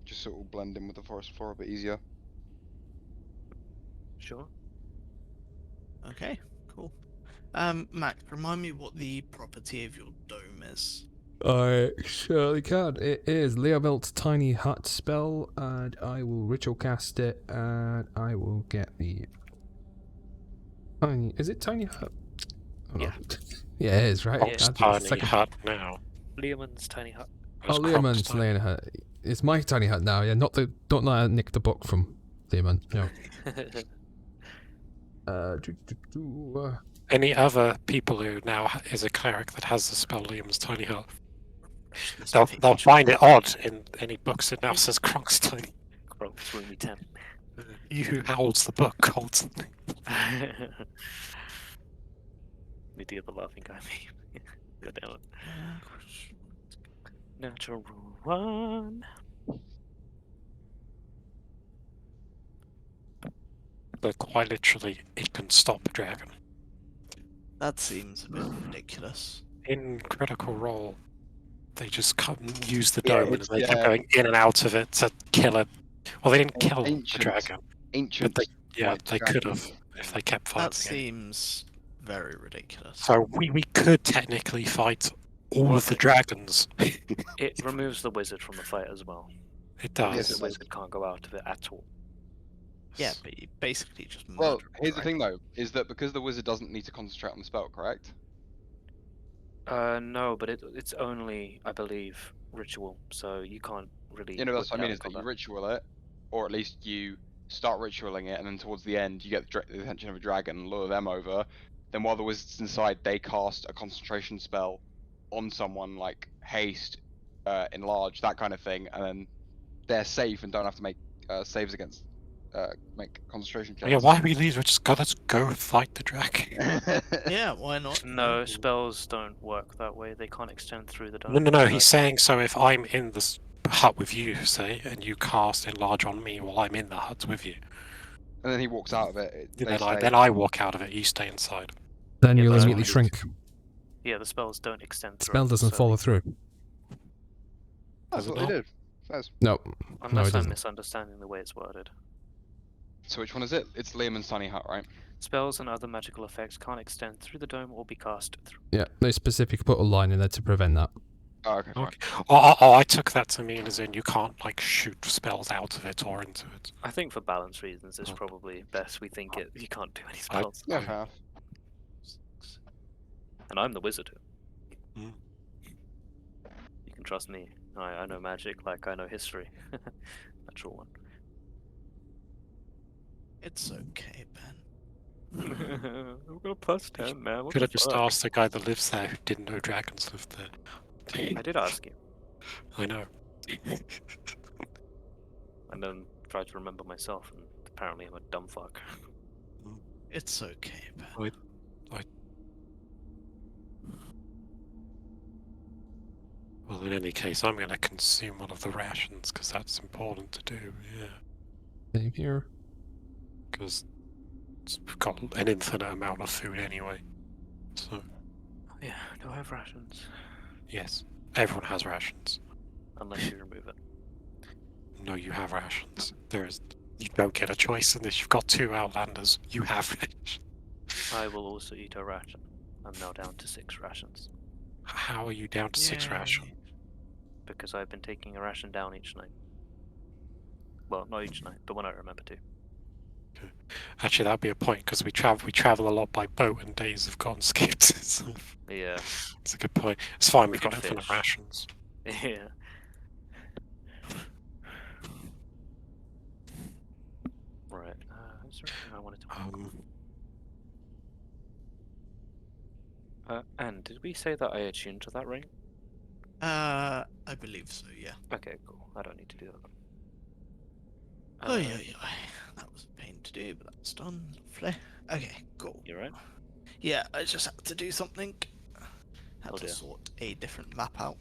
Just so it will blend in with the forest floor a bit easier. Sure. Okay, cool. Mac, remind me what the property of your dome is. I surely can. It is Leomelt's Tiny Hut spell, and I will ritual cast it, and I will get the tiny. Is it Tiny Hut? Oh, no. Yeah. Yeah, it is, right? Yeah, Crocs I'll do a tiny second- hut now. Leoman's tiny hut. Oh, That's Croc's Leoman's tiny- Tiny Hut. It's my Tiny Hut now. Yeah, not the. Don't let her nick the book from Leoman. No. Any other people who now is a cleric that has the spell Liam's Tiny Hut, they'll find it odd in any books it now says Croc's Tiny. Croc's roomy tent. You who holds the book holds the We do the laughing guy meme. God damn it. Natural one. But quite literally, it can stop a dragon. That seems a bit ridiculous. In Critical Role, they just come and use the Yeah, dome and it's- they kept yeah. going in and out of it to kill it. Well, they didn't kill the Ancient. dragon. Ancient. Yeah, white they could have dragons. if they kept That fighting it. seems very ridiculous. So we could technically fight all of the dragons. It removes the wizard from the fight as well. It Because Yes, does. the wizard can't go out of it at all. Yeah, but you basically just Well, murder a here's the dragon. thing though, is that because the wizard doesn't need to concentrate on the spell, correct? No, but it's only, I believe, ritual, so you can't really. You know, that's put what I mean, down is that you combat. ritual it, or at least you start ritualing it, and then towards the end you get the attention of a dragon and lure them over. Then while the wizard's inside, they cast a concentration spell on someone, like haste, enlarge, that kind of thing, and then they're safe and don't have to make saves against make concentration checks. Yeah, why we leave? We just let's go fight the dragon. Yeah, why not? No, spells don't work that way. They can't extend through the dome. No. so- He's saying so. If I'm in this hut with you, say, and you cast enlarge on me while I'm in the hut with you, And then he walks out of it. They stay. then I walk out of it. You stay inside. Then Yeah, you'll that's immediately what it shrink. Yeah, the spells don't extend through. Spell doesn't so- follow through. That's Does it what they not? did. Says. No. Unless I'm doesn't. misunderstanding the way it's worded. So which one is it? It's Liam's tiny hut, right? Spells and other magical effects can't extend through the dome or be cast through. Yeah, they specifically put a line in there to prevent that. Oh, okay, fine. Okay. Oh, I took that to mean as in you can't like shoot spells out of it or into it. I think for balance reasons, it's Okay. probably best we think it. You can't do any I- spells. Yeah, fair enough. And I'm the wizard. Mm. You can trust me. I know magic like I know history. Natural one. It's okay, Ben. I've got a plus 10, man. What Could the have just fuck? asked the guy that lives there who didn't know dragons lived there. I did ask you. I know. And then tried to remember myself, and apparently I'm a dumb fuck. It's okay, Ben. Well, in any case, I'm going to consume one of the rations because that's important to do. Yeah, Same here. because we've got an infinite amount of food anyway. So Yeah, do I have rations? yes, everyone has rations. Unless you remove it. No, you have rations. You don't get a choice in this. You've got 2 outlanders. You have rations. I will also eat a ration. I'm now down to 6 rations. How are you down to 6 Yay. rations? Because I've been taking a ration down each night. Well, not each night, but when I remember to. Actually, that'd be a point because we travel a lot by boat and days have gone skipped. So Yeah. it's a good point. It's fine. We We've got can infinite fish. rations. Yeah. Right. Is there anything I wanted to and did we say that I attuned to that ring? I believe so, yeah. Okay, cool. I don't need to do that. Oh, yeah. That was a pain to do, but that's done. Lovely. Okay, cool. You right? Yeah, I just had to do something. Had Oh, to dear. sort a different map out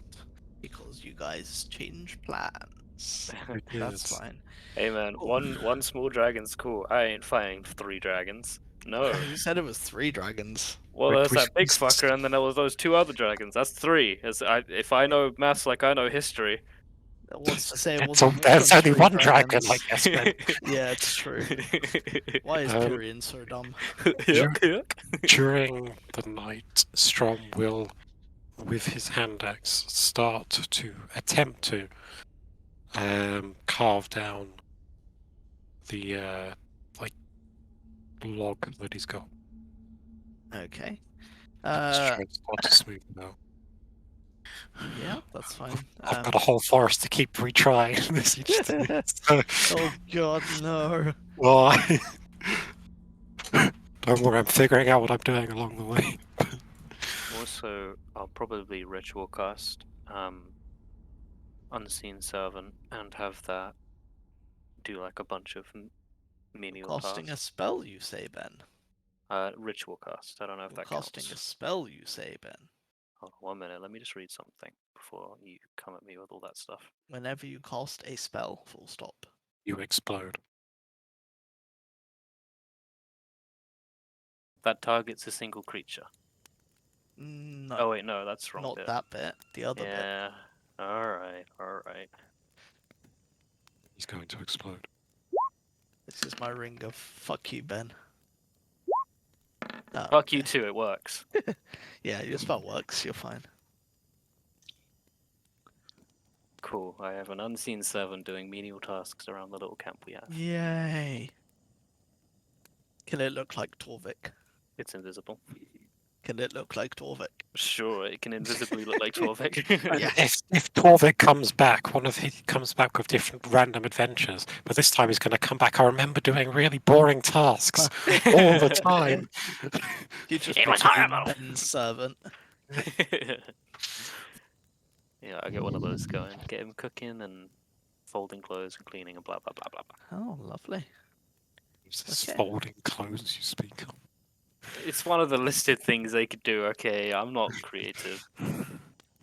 because you guys changed plans. Yes. That's fine. Hey man, Cool. one small dragon's cool. I ain't fighting 3 dragons. No. You said it was 3 dragons. Well, Wait, there's we that big s- fucker, and then there was those 2 other dragons. That's 3. If I know maths like I know history. What's to say it It's wasn't more there's than only 3 one dragon, dragons? I guess. Ben. Yeah, it's true. Why is Um, Tyrion so dumb? Yuck, yuck. During the night, Strom will, with his hand axe, start to attempt to carve down the log that he's got. Okay. Just try to start to smooth it out. Yeah, that's fine. I've got a whole forest to keep retrying this each day. So, Oh god, no. well, don't worry, I'm figuring out what I'm doing along the way. Also, I'll probably ritual cast Unseen Servant and have that do like a bunch of menial Casting a tasks. spell, you say, Ben? Ritual cast. I don't know if that Casting counts. a spell, you say, Ben? Hold on 1 minute. Let me just read something before you come at me with all that stuff. Whenever you cast a spell, full stop. You explode. That targets a single creature. No, Oh wait, no, that's wrong. not bit. that bit. The other bit. Yeah. Alright, alright. He's going to explode. This is my ring of fuck you, Ben. Oh, Fuck you okay. too, it works. Yeah, your spell works. You're fine. Cool. I have an unseen servant doing menial tasks around the little camp we have. Yay. Can it look like Torvik? It's invisible. Can it look like Torvik? Sure, it can invisibly look like Torvik. Yeah. If Torvik comes back, he comes back with different random adventures, but this time he's going to come back. I remember doing really boring tasks all the time. You just It was became horrible. Ben's servant. Yeah, I get one of those going. Get him cooking and folding clothes and cleaning and blah blah blah blah blah. Oh, lovely. It's this Okay. folding clothes you speak of. It's one of the listed things they could do. Okay, I'm not creative.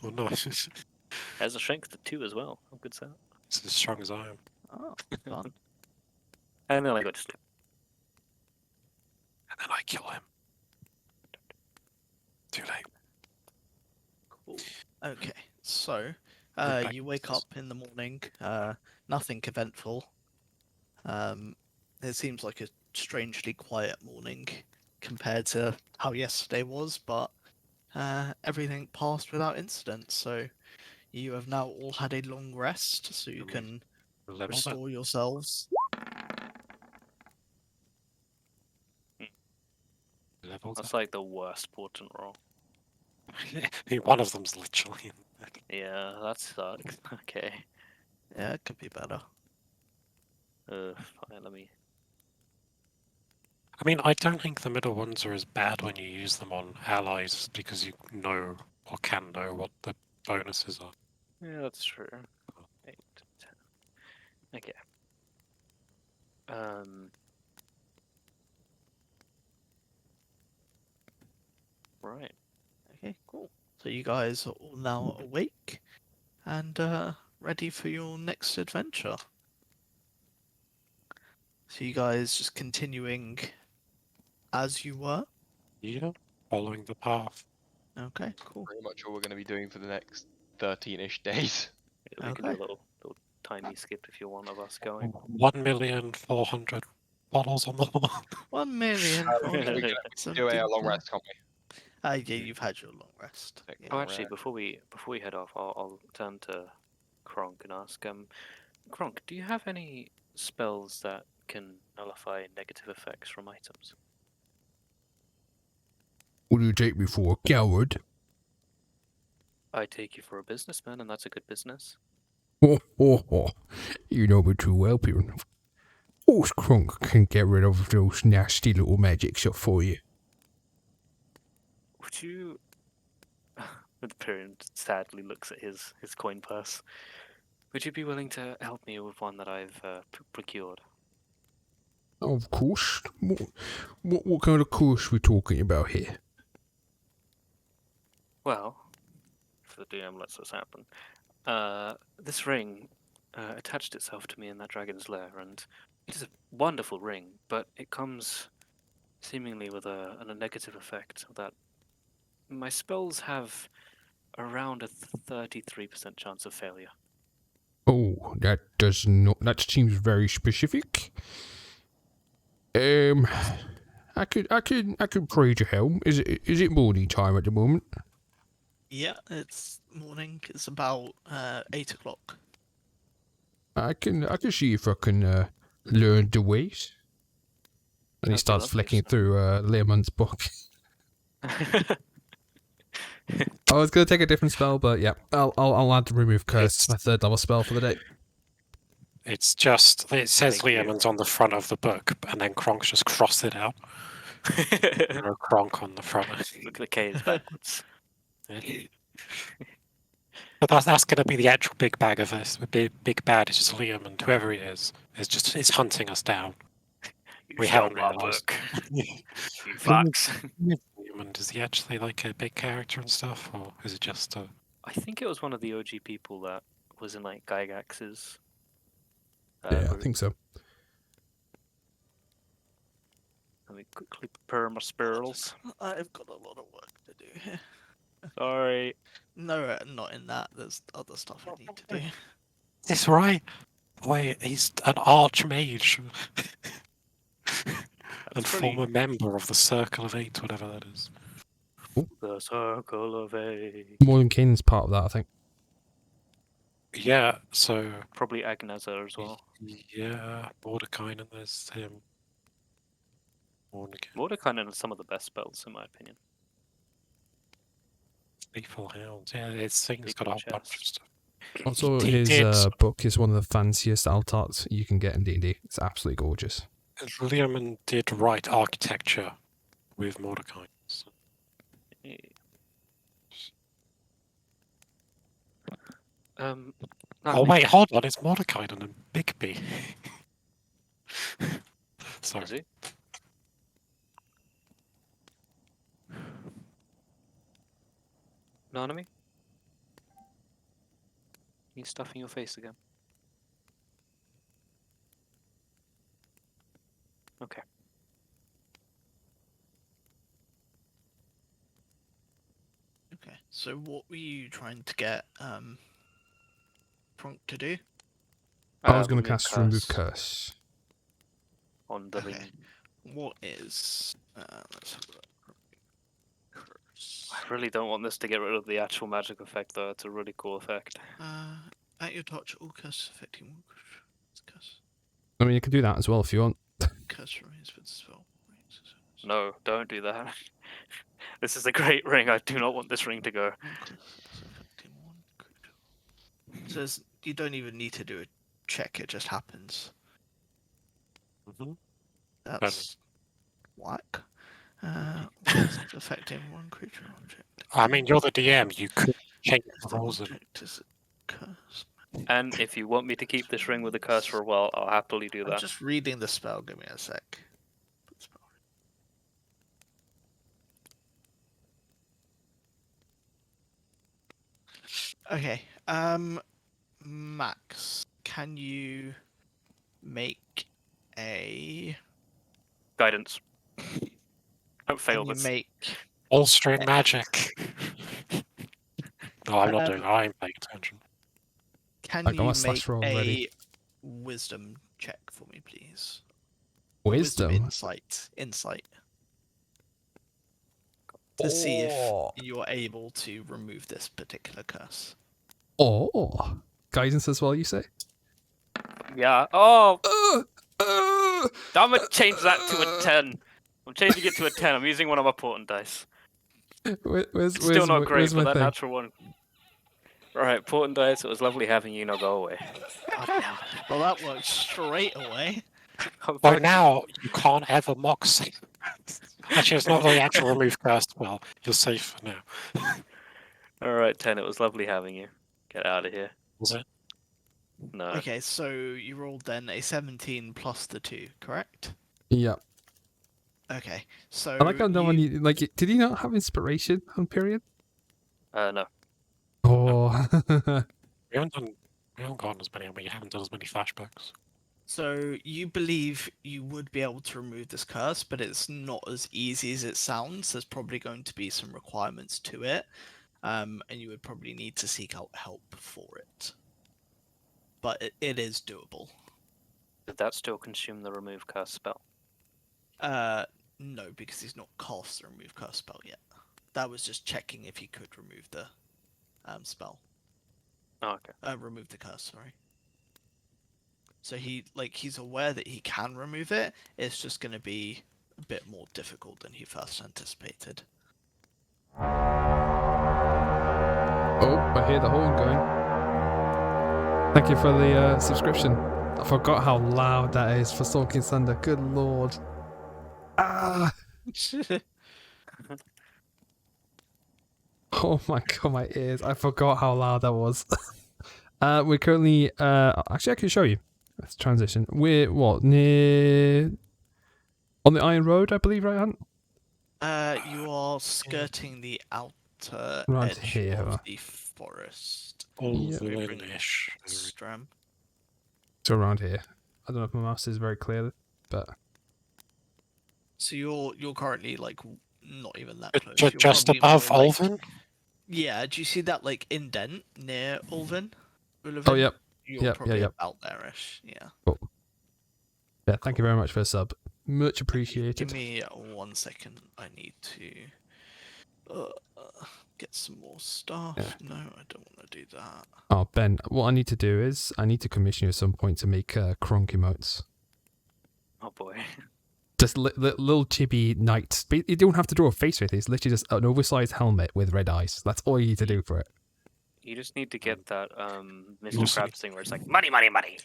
Well, no, Has a strength of 2 as well. I'm good set. it's as strong as I am. Oh, fun. And then I go to sleep. And then I kill him. Too late. Cool. Okay, so back you to wake this. up in the morning. Nothing eventful. It seems like a strangely quiet morning compared to how yesterday was, but everything passed without incident. So you have now all had a long rest, so you can Level that. restore yourselves. Level That's that. like the worst portent roll. One of them's literally. Yeah, that sucks. Okay. Yeah, it could be better. Fine, let me. I mean, I don't think the middle ones are as bad when you use them on allies because you know or can know what the bonuses are. Yeah, that's true. 8, 10. Okay. Right. Okay, cool. So you guys are all now awake and ready for your next adventure. So you guys just continuing as you were? Yeah, following the path. Okay, cool. Pretty much all we're going to be doing for the next 13-ish days. Yeah, we can do a Okay. little tiny skip if you're one of us going. 1,400,000 bottles on the wall. 1,000,000. We can do a long rest, can't we? Yeah, you've had your long rest. Take Yeah. Oh, long actually, rest. before we head off, I'll turn to Kronk and ask, Kronk, do you have any spells that can nullify negative effects from items? What do you take me for, a coward? I take you for a businessman, and that's a good business. Ho, ho, ho. You know me too well, Piran. Of course Kronk can get rid of those nasty little magic stuff for you. Would you? The parent sadly looks at his coin purse. Would you be willing to help me with one that I've procured? Of course. What kind of course we talking about here? Well, if the DM lets this happen, this ring attached itself to me in that dragon's lair, and it is a wonderful ring, but it comes seemingly with a negative effect that my spells have around a 33% chance of failure. Oh, that does not. That seems very specific. I could pray to help. Is it morning time at the moment? Yeah, it's morning. It's about 8 o'clock. I can see if I can learn the ways. And he That'd be starts lovely, flicking sir. through Learmon's book. I was gonna take a different spell, but yeah, I'll add remove curse, It's- my third level spell for the day. It's just, it says Thank you. Leomund's on the front of the book, and then Kronk's just crossed it out. No Kronk on the front. Look at the K's backwards. Yeah. But that's going to be the actual big bag of this. The big bad is just Liam, and whoever he is is hunting us down. You We stole haven't my realised. book, you fox. Liam, is he actually like a big character and stuff, or is it just a? I think it was one of the OG people that was in like Gygax's. Yeah, I group. think so. Let me quickly prepare my spirals. I've got a lot of work to do here. Sorry. No, not in that. There's other stuff I need to do. Is this right? Wait, he's an archmage. And That's pretty- former member of the Circle of Eight, whatever that is. The Circle of Eight. Morning King's part of that, I think. Yeah, so Probably Agnazar as well. yeah, Mordecai, and there's him. Mordecai, Mordekainen has some of the best spells, in my opinion. Lethal Hounds. Yeah, this thing's got a Lethal whole bunch of Chest. stuff. Also, He his did. book is one of the fanciest altarts you can get in D&D. It's absolutely gorgeous. Leomund did write architecture with Mordecai. So. Yeah. Oh Natalie, wait, hold on, it's Mordecai and Bigby. Sorry. is he? Nanami? You stuffing your face again? Okay. Okay, so what were you trying to get Kronk to do? I was going to Remove cast Remove Curse. on the Okay. ring. What is... let's have a look. Curse. I really don't want this to get rid of the actual magic effect, though. It's a really cool effect. At your touch, all curse affecting curse. I mean, you can do that as well if you want. Curse remains with the spell. No, don't do that. This is a great ring. I do not want this ring to go. So you don't even need to do a check; it just happens. Mhm. That's whack. It's affecting one creature object. I mean, you're the DM. You could change the The rules. And object is a curse. And if you want me to keep this ring with a curse for a while, I'll happily do I'm that. just reading the spell. Give me a sec. Okay. Max, can you make a? Guidance. Don't fail Can you this. make? all string magic. No, I'm not doing. Um, I'm paying attention. Can I got you my make slash roll a ready. wisdom check for me, please? Wisdom. Insight. To see if Oh. you're able to remove this particular curse. Oh. Guidance as well, you say? Yeah. Oh, Uh, I'm gonna change that to a 10. I'm changing it to a 10. I'm using one of my portent dice. where's Still not great where's for my that thing? natural one. Alright, portent dice. It was lovely having you. Now go away. Well, that worked straight away. By now, you can't ever mock save. Actually, it's not the actual remove curse spell. You're safe for now. Alright, 10. It was lovely having you. Get out of here. Was it? No. Okay, so you rolled then a 17 plus the 2, correct? Yeah. Okay, so I like how no one like. Did he not have inspiration on period? No. Oh. We haven't gotten as many, and we haven't done as many flashbacks. So you believe you would be able to remove this curse, but it's not as easy as it sounds. There's probably going to be some requirements to it, and you would probably need to seek out help for it. But it is doable. Did that still consume the remove curse spell? No, because he's not cast the remove curse spell yet. That was just checking if he could remove the spell. Oh, okay. Remove the curse, sorry. So he's aware that he can remove it. It's just going to be a bit more difficult than he first anticipated. Oh, I hear the horn going. Thank you for the subscription. I forgot how loud that is for Stalking Thunder. Good lord. Ah! Oh my god, my ears. I forgot how loud that was. We're currently... actually, I can show you. Let's transition. We're, what, near... on the Iron Road, I believe, right, Hunt? You are skirting the outer Right edge here. of the forest. All Yeah. the ish. Stram. So around here. I don't know if my mouse is very clear, but... So you're currently like not even that close. Just, You're just probably above more, like- Ulven? Yeah, do you see that like indent near Ulven? Oh, yep. You're yep, probably yep. about there-ish, yeah. Yeah, thank you very much for the sub. Much Give appreciated. me 1 second. I need to get some more stuff. Yeah. No, I don't want to do that. Oh, Ben, what I need to do is I need to commission you at some point to make Kronk emotes. Oh boy. Just little chibi knights. But you don't have to draw a face or anything. It's literally just an oversized helmet with red eyes. That's all you need to do for it. You just need to get that Mr. Also- Krabs thing where it's like money, money, money.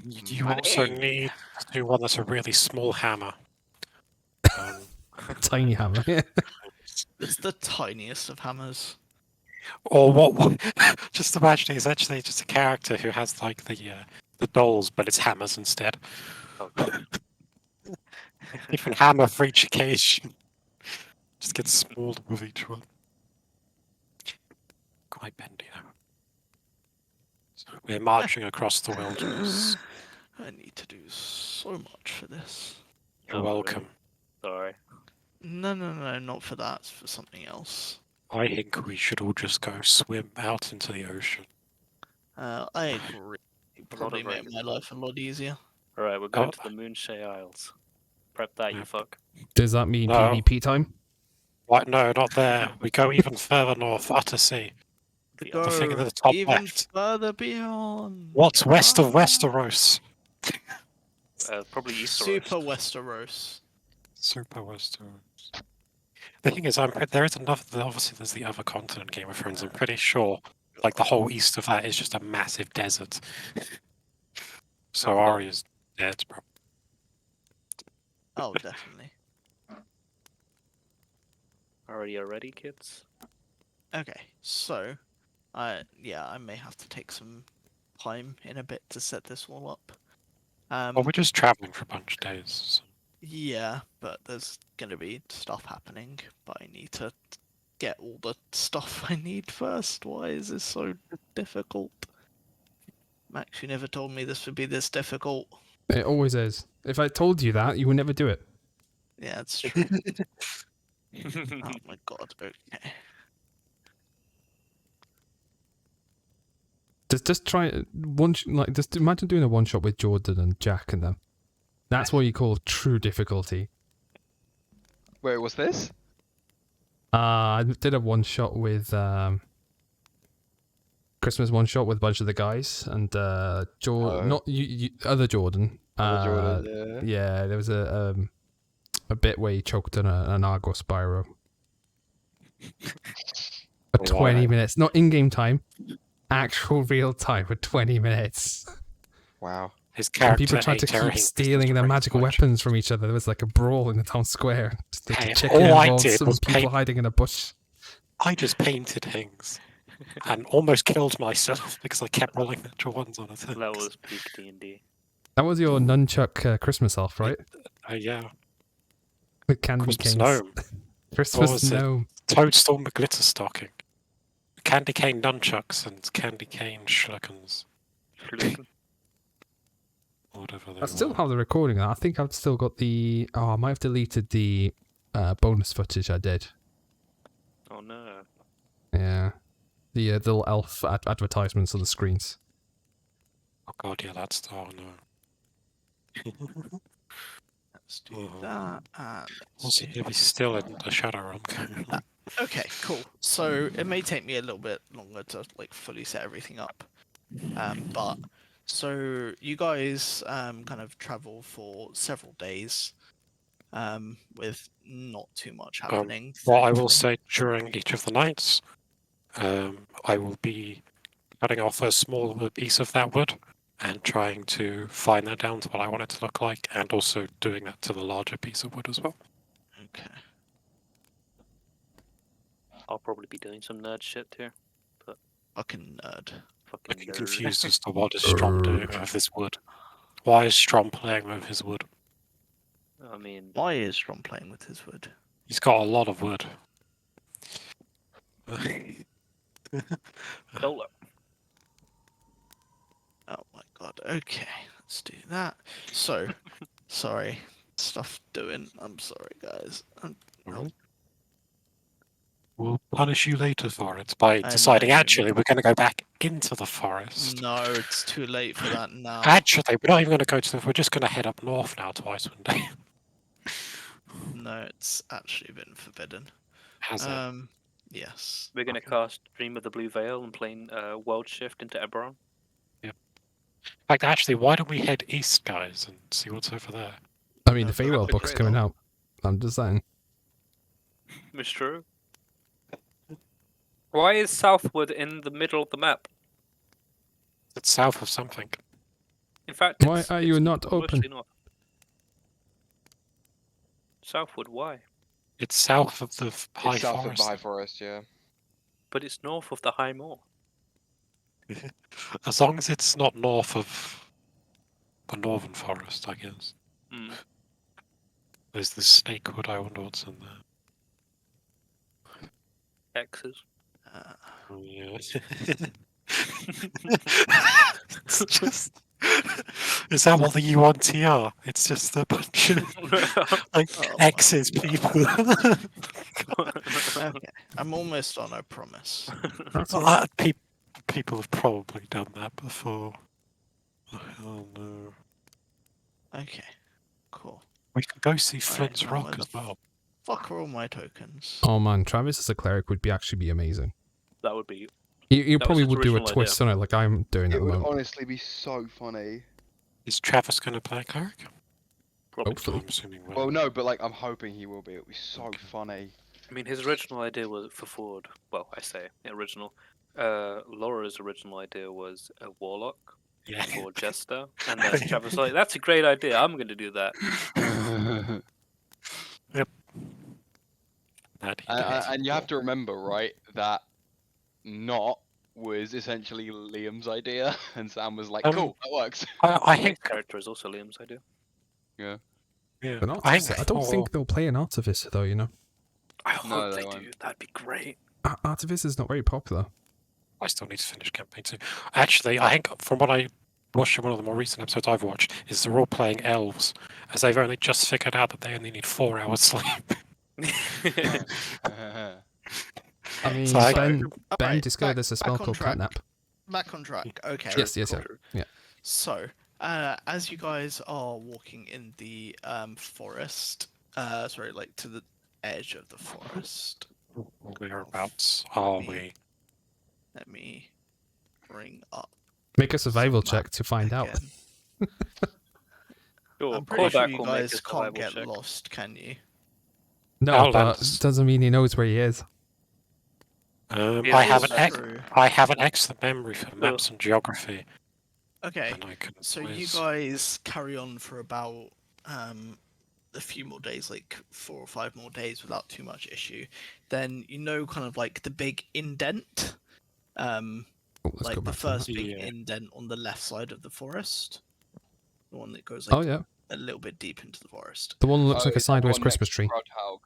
You also need to do one that's a really small hammer. Tiny hammer. It's the tiniest of hammers. Or what? Just imagine he's actually just a character who has like the dolls, but it's hammers instead. Oh, God. Different hammer for each occasion. Just gets smaller with each one. Quite bendy though. So we're marching across the wilderness. I need to do so much for this. You're Oh, really? welcome. Sorry. No, not for that. It's for something else. I think we should all just go swim out into the ocean. I agree. Probably of make rain. my life a lot easier. Alright, we're going Oh. to the Moonshay Isles. Prep that, you Yeah. fuck. Does that mean No. PvP time? What? No, not there. We go even further north, Utter Sea. The Go The thing at the top even left. further beyond. What's west of Ah. Westeros? Probably Easter Super Westeros. Super Westeros. The thing is, there is another. Obviously, there's the other continent Game of Thrones. I'm pretty sure, like the whole east of that is just a massive desert. So Oh, God. Arya's dead, bro. Oh, definitely. Are you ready, kids? Okay, so, yeah, I may have to take some time in a bit to set this all up. Well, we're just traveling for a bunch of days. So. Yeah, but there's gonna be stuff happening, but I need to get all the stuff I need first. Why is this so difficult? Max, you never told me this would be this difficult. It always is. If I told you that, you would never do it. Yeah, it's true. Oh my god, okay. Just try just imagine doing a one shot with Jordan and Jack and them. That's what you call true difficulty. Wait, what's this? I did a one shot with Christmas one shot with a bunch of the guys and Jordan, not you, other Jordan. Jordan, Yeah, there was a bit where he choked on an Argos Spyro. For 20 minutes, not in-game time, actual real time for 20 minutes. Wow. His And character people tried to ate everything keep just stealing to their bring magical much. weapons from each other. There was like a brawl in the town square. Just the Hey, chicken all I involved did some was people paint- hiding in a bush. I just painted things and almost killed myself because I kept rolling natural ones on it. That was peak D&D. That was your nunchuck Christmas elf, right? Yeah. With Candy Christmas Canes. gnome. Christmas was it? gnome. Toadstool McGlitter stocking. Candy cane nunchucks and candy cane shurikens. Whatever they I still were. have the recording. I think I've still got the. Oh, I might have deleted the bonus footage I did. Oh no. Yeah. The little elf advertisements on the screens. Oh god, yeah, that's oh no. Let's do that. And let's Also, do- yeah, he's still in the shadow realm. Okay, cool. So it may take me a little bit longer to like fully set everything up. But so you guys kind of travel for several days with not too much happening. Well, I will thankfully. say during each of the nights, I will be cutting off a small piece of that wood and trying to fine that down to what I want it to look like, and also doing that to the larger piece of wood as well. Okay. I'll probably be doing some nerd shit here. Fucking nerd. Fucking Looking nerd. confused as to what is Strom doing with his wood. Why is Strom playing with his wood? I mean, Why is Ron playing with his wood? He's got a lot of wood. Dolo. Oh my god. Okay, let's do that. So, sorry. Stuff doing. I'm sorry, guys. We'll punish you later for it by I deciding know. actually we're going to go back into the forest. No, it's too late for that now. Actually, we're not even going to go to the. We're just going to head up north now to Icewind Dale. No, it's actually been forbidden. Has it? Yes. We're gonna Okay. cast Dream of the Blue Veil and play World Shift into Eberron. In fact, actually, why don't we head east, guys, and see what's over there? I mean, the No, Feywild but book's great coming though. out. I'm just saying. It's true. Why is Southwood in the middle of the map? It's south of something. In fact, Why are you not mostly open? north. Southwood, why? It's south of the high It's south forest. of the High Forest, yeah. But it's north of the High Moor. As long as it's not north of the northern forest, I guess. Hmm. There's the Snakewood. I wonder what's in there. X's. Oh, yeah. It's just. Is that what the UNT are? It's just a bunch of like Oh my X's God. people. Okay. I'm almost on, I promise. That's all right. People have probably done that before. Oh no. Okay. Cool. We can go see Alright, Flint's now Rock where as the well. Fuck are all my tokens? Oh man, Travis as a cleric would actually be amazing. That would be. You That was probably his would do a original twist on it like I'm doing at It the would moment. honestly be so funny. Is Travis going to play a cleric? Probably. Hopefully. I'm assuming. Well, no, but like I'm hoping he will be. It'll be so funny. I mean, his original idea was for Ford. Well, I say original. Laura's original idea was a warlock Yeah. or jester, and then Travis was like, "That's a great idea. I'm going to do that." That he and, did. and you have to remember, right, that not was essentially Liam's idea, and Sam was like, "Cool, that works." I His think. character is also Liam's idea. Yeah. Yeah. An artificer. I don't think they'll play an artificer though. You know, I hope No, they they won't. do. That'd be great. artificer's not very popular. I still need to finish campaign 2. Actually, I think from what I watched in one of the more recent episodes I've watched, is they're all playing elves, as they've only just figured out that they only need 4 hours sleep. I mean, So I- Ben Alright, discovered there's a spell back on called track. catnap. Back on track. Okay. Yes, cool. yeah. So, as you guys are walking in the forest, sorry, like to the edge of the forest. Whereabouts are we? Let me bring up. Make a survival some map check to find out. again. Sure, I'm pretty sure callback you will make a guys can't survival get check. lost, can you? No, Outlands. but doesn't mean he knows where he is. Yeah, I have that's an true. I have an excellent memory for maps and geography, Okay, and I can. so you always- guys carry on for about a few more days, like 4 or 5 more days without too much issue. Then you know kind of like the big indent. Oh, let's Like go the back to that. first big Yeah. indent on the left side of the forest. The one that goes like Oh yeah, a little bit deep into the forest. the one that looks Oh, like a is that the sideways one Christmas next to tree. Groundhog?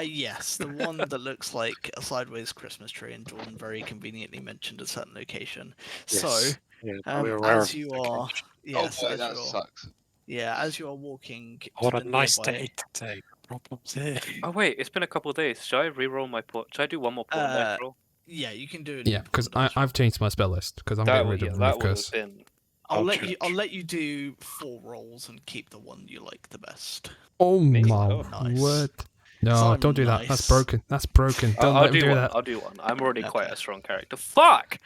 Yes, the one that looks like a sideways Christmas tree, and Jordan very convenently mentioned a certain location. Yes. So, Yeah, we're aware as of you the are, location. yes, Oh boy, as that you are, sucks. yeah, as you are walking What to a the nice nearby, day today. Problems here. Oh wait, it's been a couple of days. Should I re-roll my port? Should I do one more port dice roll? yeah, you can do it. Yeah, because I've changed my spell list because I'm getting rid of that Remove would Curse. have been. I'll let change. you do 4 rolls and keep the one you like the best. Oh Me? my Oh, nice. word! No, Simon, don't do that. That's nice. broken. That's broken. Don't I'll let him do do one. that. I'll do one. I'm already quite Okay. a strong character. Fuck!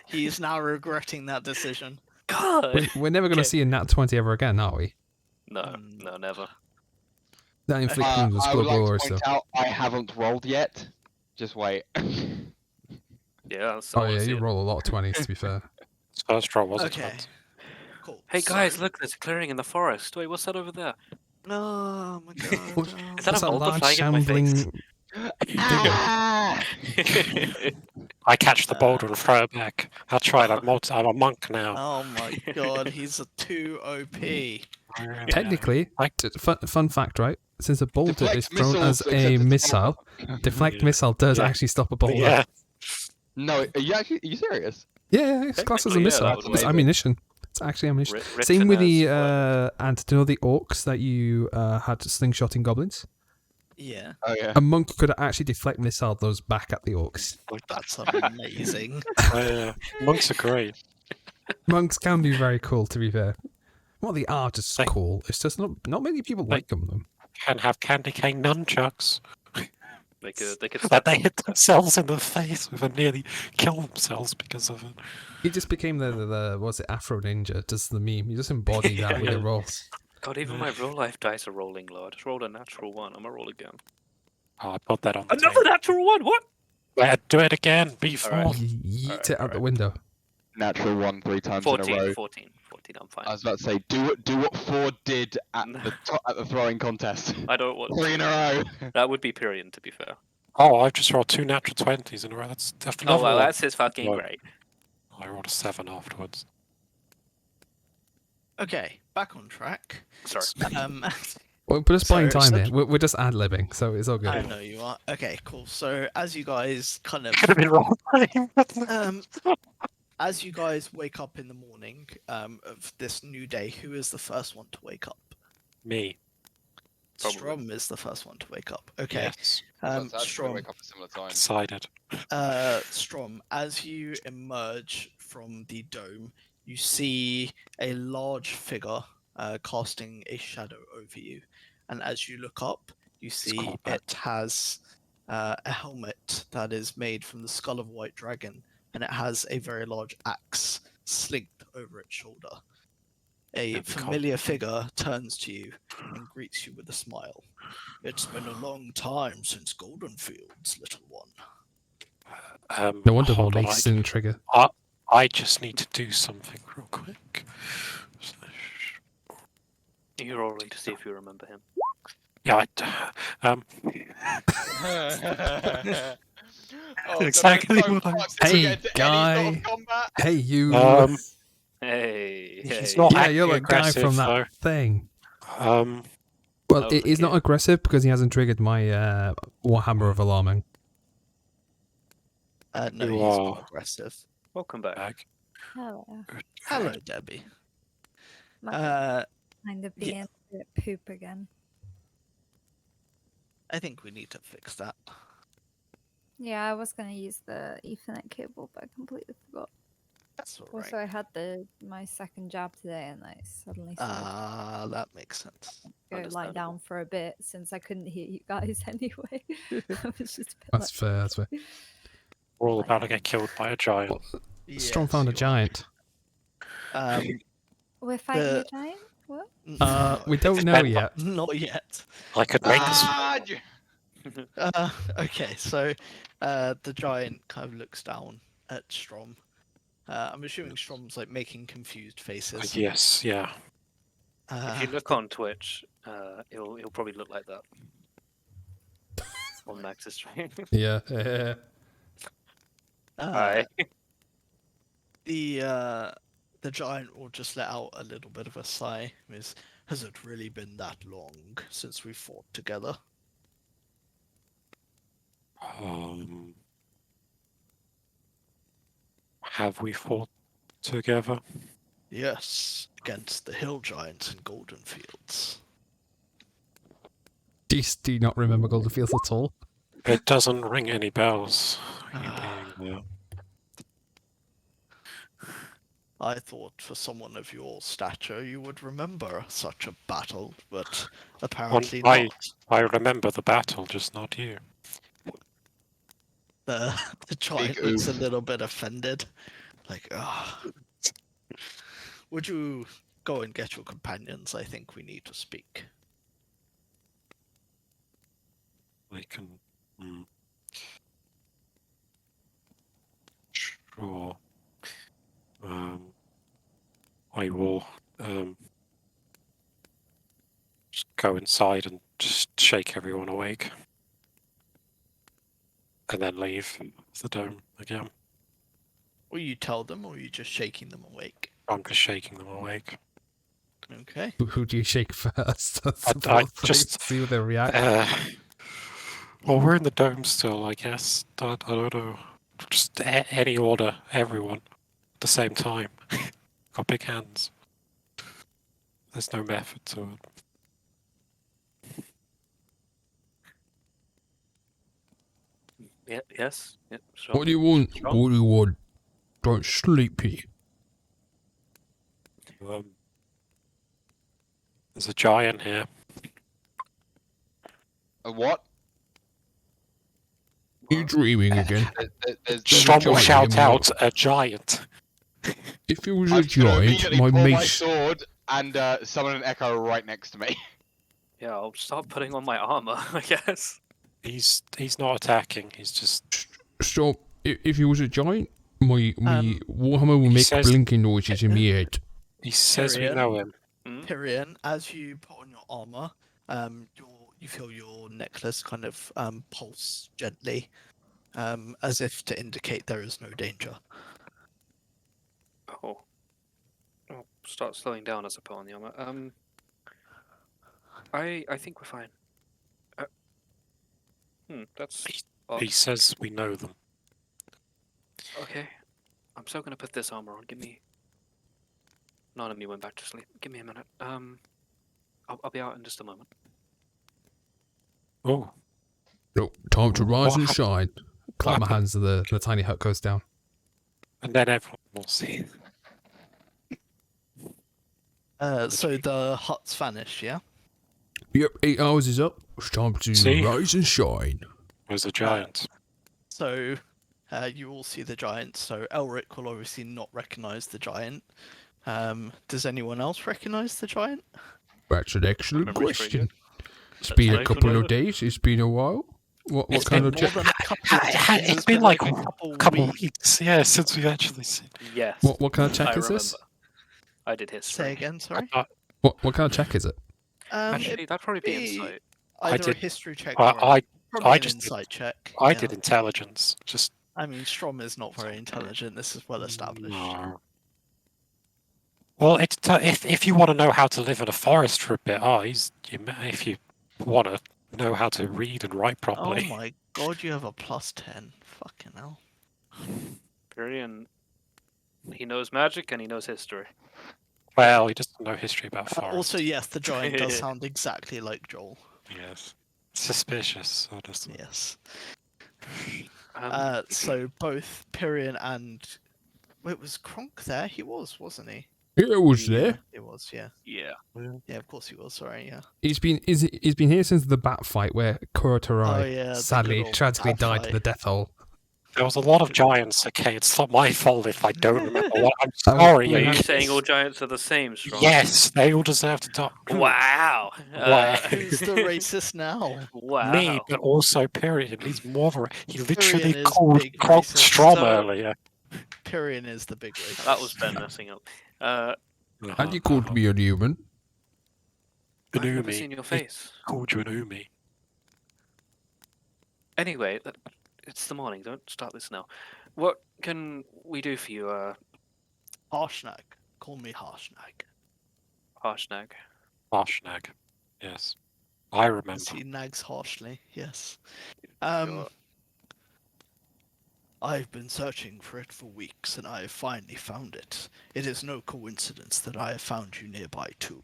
He is now regretting that decision. God. We're never going to Okay. see a nat 20 ever again, are we? No, no, never. That inflict wounds was I slow would like blowers, to though. point out I haven't rolled yet. Just wait. Yeah. That's, Oh yeah, you roll a lot of 20s to be fair. His first roll was a Okay. 20. Cool. Hey guys, So- look! There's a clearing in the forest. Wait, what's that over there? Oh my god. What- oh. Is that That's a a boulder large flying in my face? shambling. Ah! I catch the boulder and throw it back. I'll try that multi. I'm a monk now. Oh my god, he's a 2 OP. Yeah. Technically, fun fact, right? Since a boulder Deflect is thrown missiles, as except a it's missile, deflect Yeah. missile does Yeah. actually stop a boulder. Yeah. No, are you serious? Yeah, it's classed as a Technically, yeah, missile. that would It's work. ammunition. It's actually ammunition. Written Same with as the what? and do you know the orcs that you had slingshotting goblins? Yeah, Oh yeah. A monk could actually deflect missile those back at the orcs. that's amazing. Monks are great. Monks can be very cool, to be fair. Well, they are just Like- cool. It's just not many people like them, though. Can have candy cane nunchucks They could that slap they hit themselves in the face with and nearly kill themselves because of it. He just became the what's it, Afro Ninja, just the meme. You just embody that with your rolls. God, even my real life dice are rolling low. I just rolled a natural 1. I'm gonna roll again. Oh, I put that on the Another table. natural 1. What? Do it again. B4. Alright. Yeet Alright, it out the alright. window. Natural 1 3 times in a 14. row. 14. I'm fine. I was about to say, do what Ford did at the throwing contest. I don't want. 3 in a row. That would be Pyrian, to be fair. Oh, I've just rolled 2 natural 20s in a row. That's definitely. Oh well, that's his fucking Right. great. I rolled a 7 afterwards. Okay, back on track. Sorry. We're just buying So, time so- here. We're just ad libbing, so it's all good. I know you are. Okay, cool. So as you guys kind of Could have been wrong. um as you guys wake up in the morning of this new day, who is the first one to wake up? Me. Probably. Strom is the first one to wake up. Okay. Yes. Strom, wake up at similar time. Decided. Strom, as you emerge from the dome, you see a large figure casting a shadow over you. And as you look up, you see called that. it has a helmet that is made from the skull of a white dragon, and it has a very large axe slinked over its shoulder. A Yeah, because- familiar figure turns to you and greets you with a smile. It's been a long time since Goldenfields, little one. No wonder hold on, Mace didn't trigger. I just need to do something real quick. You're rolling to see if you remember him. Yeah, Oh, Exactly so what I'm fucked if we saying. get into Hey, any sort of guy. combat. Hey, you. Hey, He's hey. not yeah, acting you're that guy aggressive, from that though. thing. Um, Well, How's the he's not kid? aggressive because he hasn't triggered my Warhammer of Alarming. No, You he's are- not aggressive. Welcome back. back. Hello. Hello, Debbie. My kind of yeah. being a bit poop again. I think we need to fix that. Yeah, I was gonna use the Ethernet cable, but I completely forgot. That's all Also, right. I had my second jab today, and I suddenly said That makes sense. go lie understandable. down for a bit since I couldn't hear you guys anyway. I was just a bit That's like, fair. That's fair. We're all about to get killed by a giant. Strong Yes, found a you are. giant. we're fighting the- a giant. What? We don't know Depend- yet. Not yet. I could make this. Ah, Okay, so the giant kind of looks down at Strom. I'm assuming Strom's like making confused faces. Yes, yeah. If you look on Twitch, he'll probably look like that. On Max's stream. Yeah. Hi. The giant will just let out a little bit of a sigh. Has it really been that long since we fought together? Have we fought together? Yes, against the hill giants in Goldenfields. Do you not remember Goldenfields at all? It doesn't ring any bells. You Ah. being there. I thought for someone of your stature you would remember such a battle, but apparently I- not. I remember the battle, just not you. The giant Big looks a oof. little bit offended. Like, would you go and get your companions? I think we need to speak. I can. Sure. I will just go inside and just shake everyone awake. And then leave the dome again. Will you tell them, or are you just shaking them awake? I'm just shaking them awake. Okay. Who do you shake first? That's I the fourth thing, just- see how they react. Well, we're in the dome still, I guess. I don't know. Just any order, everyone, at the same time. Got big hands. There's no method to it. Yeah, yes. Yep, sure. What do you want? Strong. What do you want? Don't sleep here. There's a giant here. A what? You dreaming again? There's Strong Strong will giant shout in out a giant. If it was I'm a just gonna giant, immediately my pull my mace. sword and summon an echo right next to me. Yeah, I'll start putting on my armor, I guess. He's not attacking. He's just Stop. If it was a giant, my Warhammer will he make says- blinking noises in my head. he says we Tyrion? know him. Tyrion, as you put on your armor, you feel your necklace kind of pulse gently, as if to indicate there is no danger. Oh. I'll start slowing down as I put on the armor. I think we're fine. That's odd. He says we know them. Okay. I'm still gonna put this armor on. Give me. None of me went back to sleep. Give me a minute. I'll be out in just a moment. Oh, No, time to rise What and hap- shine. Clap my happened? hands, and the tiny hut goes down. and then everyone will see. So the huts vanish, yeah? Yep, 8 hours is up. It's time to See? rise and shine. There's a giant. So you all see the giant. So Elric will obviously not recognize the giant. Does anyone else recognize the giant? That's an excellent memory's pretty question. good. It's That's been how a you couple know of it. days. It's been a while. What It's kind been of More giant? than a couple of days. It's been like a couple a couple weeks. weeks, yeah, since we've actually seen. Yes. What kind of check I is this? remember. I did history. Say again, sorry. What kind of check is it? Actually, It'd that'd probably be be insight. either did- a history check I- or I- probably I an just did- insight check. I yeah. did intelligence. Just I mean, Strom is not very intelligent. This is well established. No. Well, if you want to know how to live in a forest for a bit, if you want to know how to read and write Oh properly. my god, you have a +10. Fucking hell. Period. He knows magic and he knows history. Well, he doesn't know history about forests. Also, yes, the giant does sound exactly like Joel. Yes. Suspicious, honestly. Yes. Um, So both Pyrian and wait, was Kronk there? He was, wasn't he? It was Yeah, there. He was, yeah. yeah. Yeah, of course he was. Sorry, yeah. He's been here since the bat fight where Kurotarai Oh, yeah, the sadly good old tragically bat died fight. in the death hole. There was a lot of giants, okay? It's not my fault if I don't remember what. I'm sorry. Are you Yeah. saying all giants are the same, Strong? Yes, they all deserve to die. Wow. Wow. Who's the racist now? Wow. Me, but also Period. He's more of a. He literally is called big Kronk racist. Strom So- earlier. Pyrian is the big racist. That was Ben messing up. And you called me a human. I've never Umi. seen your He face. called you an Umi. Anyway, it's the morning. Don't start this now. What can we do for you, Harshnag. Call me Harshnag. Harshnag? Harshnag. Yes. I remember. As he nags harshly, yes. Sure. I've been searching for it for weeks, and I have finally found it. It is no coincidence that I have found you nearby too.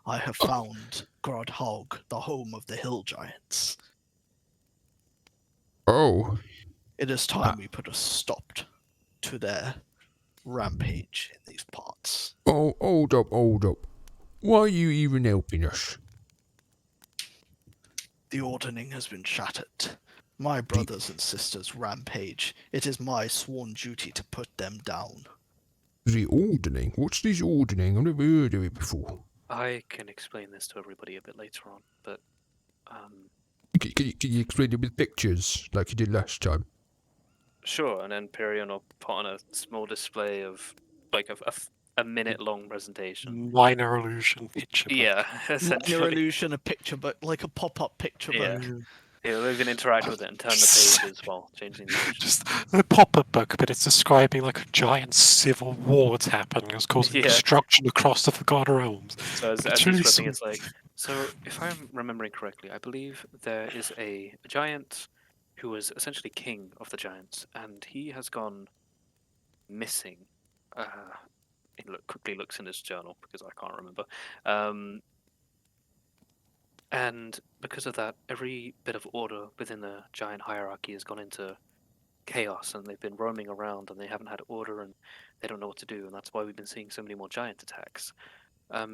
I have found Grodhaug, the home of the hill giants. Oh, It is time we put a stop to their rampage in these parts. hold up. Why are you even helping us? The ordering has been shattered. My brothers and sisters rampage. It is my sworn duty to put them down. The ordering? What's this ordering? I've never heard of it before. I can explain this to everybody a bit later on, but Can you explain it with pictures like you did last time? sure. And then Perion will put on a small display of like a minute-long presentation. Minor illusion picture. book. Yeah, Your essentially. illusion, a picture book, like a pop-up picture Yeah. book. He'll even interact with it and turn the pages while changing the image. Just the pop-up book, but it's describing like a giant civil war that's happening. It's causing Yeah. destruction across the Forgotten Realms. So as It's he's really flipping, it's like, so if I'm remembering correctly, I believe there is a giant who was essentially king of the giants, and he has gone missing. He quickly looks in his journal because I can't remember. And because of that, every bit of order within the giant hierarchy has gone into chaos, and they've been roaming around, and they haven't had order, and they don't know what to do, and that's why we've been seeing so many more giant attacks. I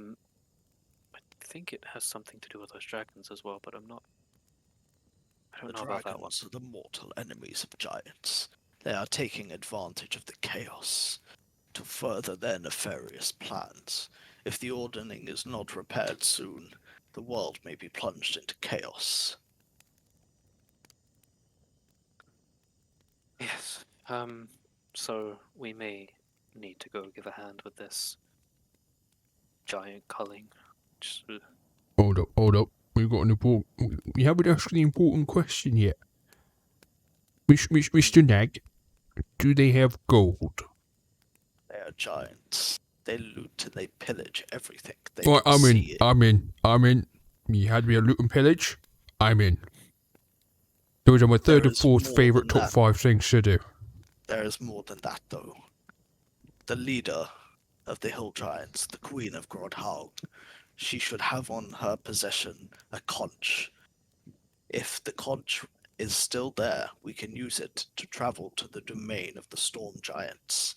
think it has something to do with those dragons as well, but I don't The know about that one. dragons are the mortal enemies of giants. They are taking advantage of the chaos to further their nefarious plans. If the ordering is not repaired soon, the world may be plunged into chaos. Yes. So we may need to go give a hand with this giant culling. Just, Hold up. We haven't asked the important question yet. Mr. Nag, do they have gold? They are giants. They loot and they pillage everything. They Right, can see it. I'm in. You had me a loot and pillage? I'm in. Those are my third There and is fourth more favourite than top that. 5 things to do. There is more than that, though. The leader of the hill giants, the Queen of Grodhaug, she should have on her possession a conch. If the conch is still there, we can use it to travel to the domain of the storm giants.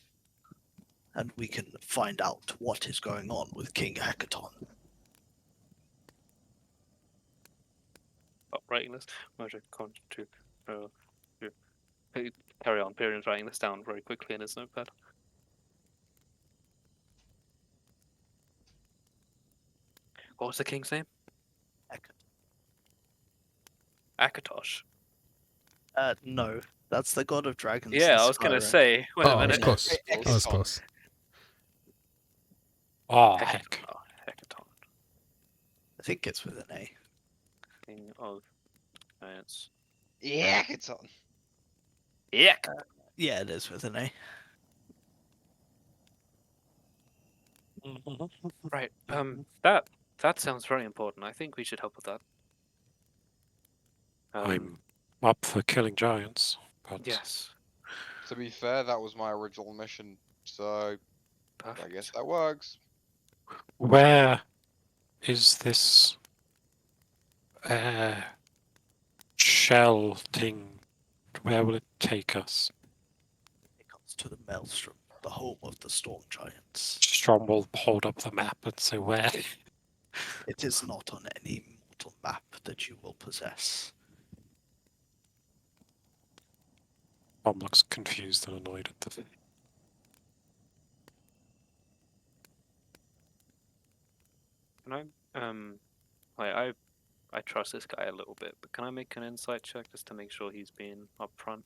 And we can find out what is going on with King Hecaton. writing this. Magic conch to carry on. Perion's writing this down very quickly in his notepad. What was the king's name? Heck. Akatosh. No, that's the god of dragons. in Yeah, I was gonna Skyrim. say. Wait a Oh, minute. of course. Hey, I was Exxon. close. Oh, heck. Oh, Hecaton. I think it's with an A. King of Giants. Yeah, it's on. Yuck. Yeah, it is with an A. Right. That sounds very important. I think we should help with that. I'm up for killing giants, but Yes. To be fair, that was my original mission, so Perfect. I guess that works. where is this shell thing? Where will it take us? It comes to the Maelstrom, the home of the storm giants. Strom will hold up the map and say where. It is not on any mortal map that you will possess. Strom looks confused and annoyed at the. Can I trust this guy a little bit, but can I make an insight check just to make sure he's being upfront?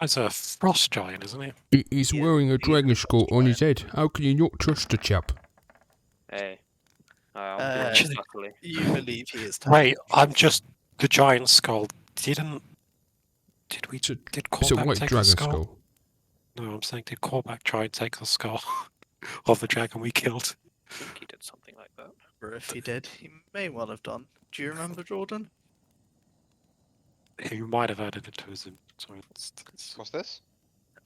That's a frost giant, isn't he? He's Yeah, wearing a he's dragon a skull frost on his head. How can you not trust the chap? Hey. I'm Uh, doing it subtly. You believe he is. Wait, I'm just the giant skull. Did we? It's a, Did it's a Corback white take dragon the skull? skull. No, I'm saying did Corback try and take the skull of the dragon we killed? I think he did something like that. Or if he did, he may well have done. Do you remember, Jordan? He might have added it to his inventory. What's this?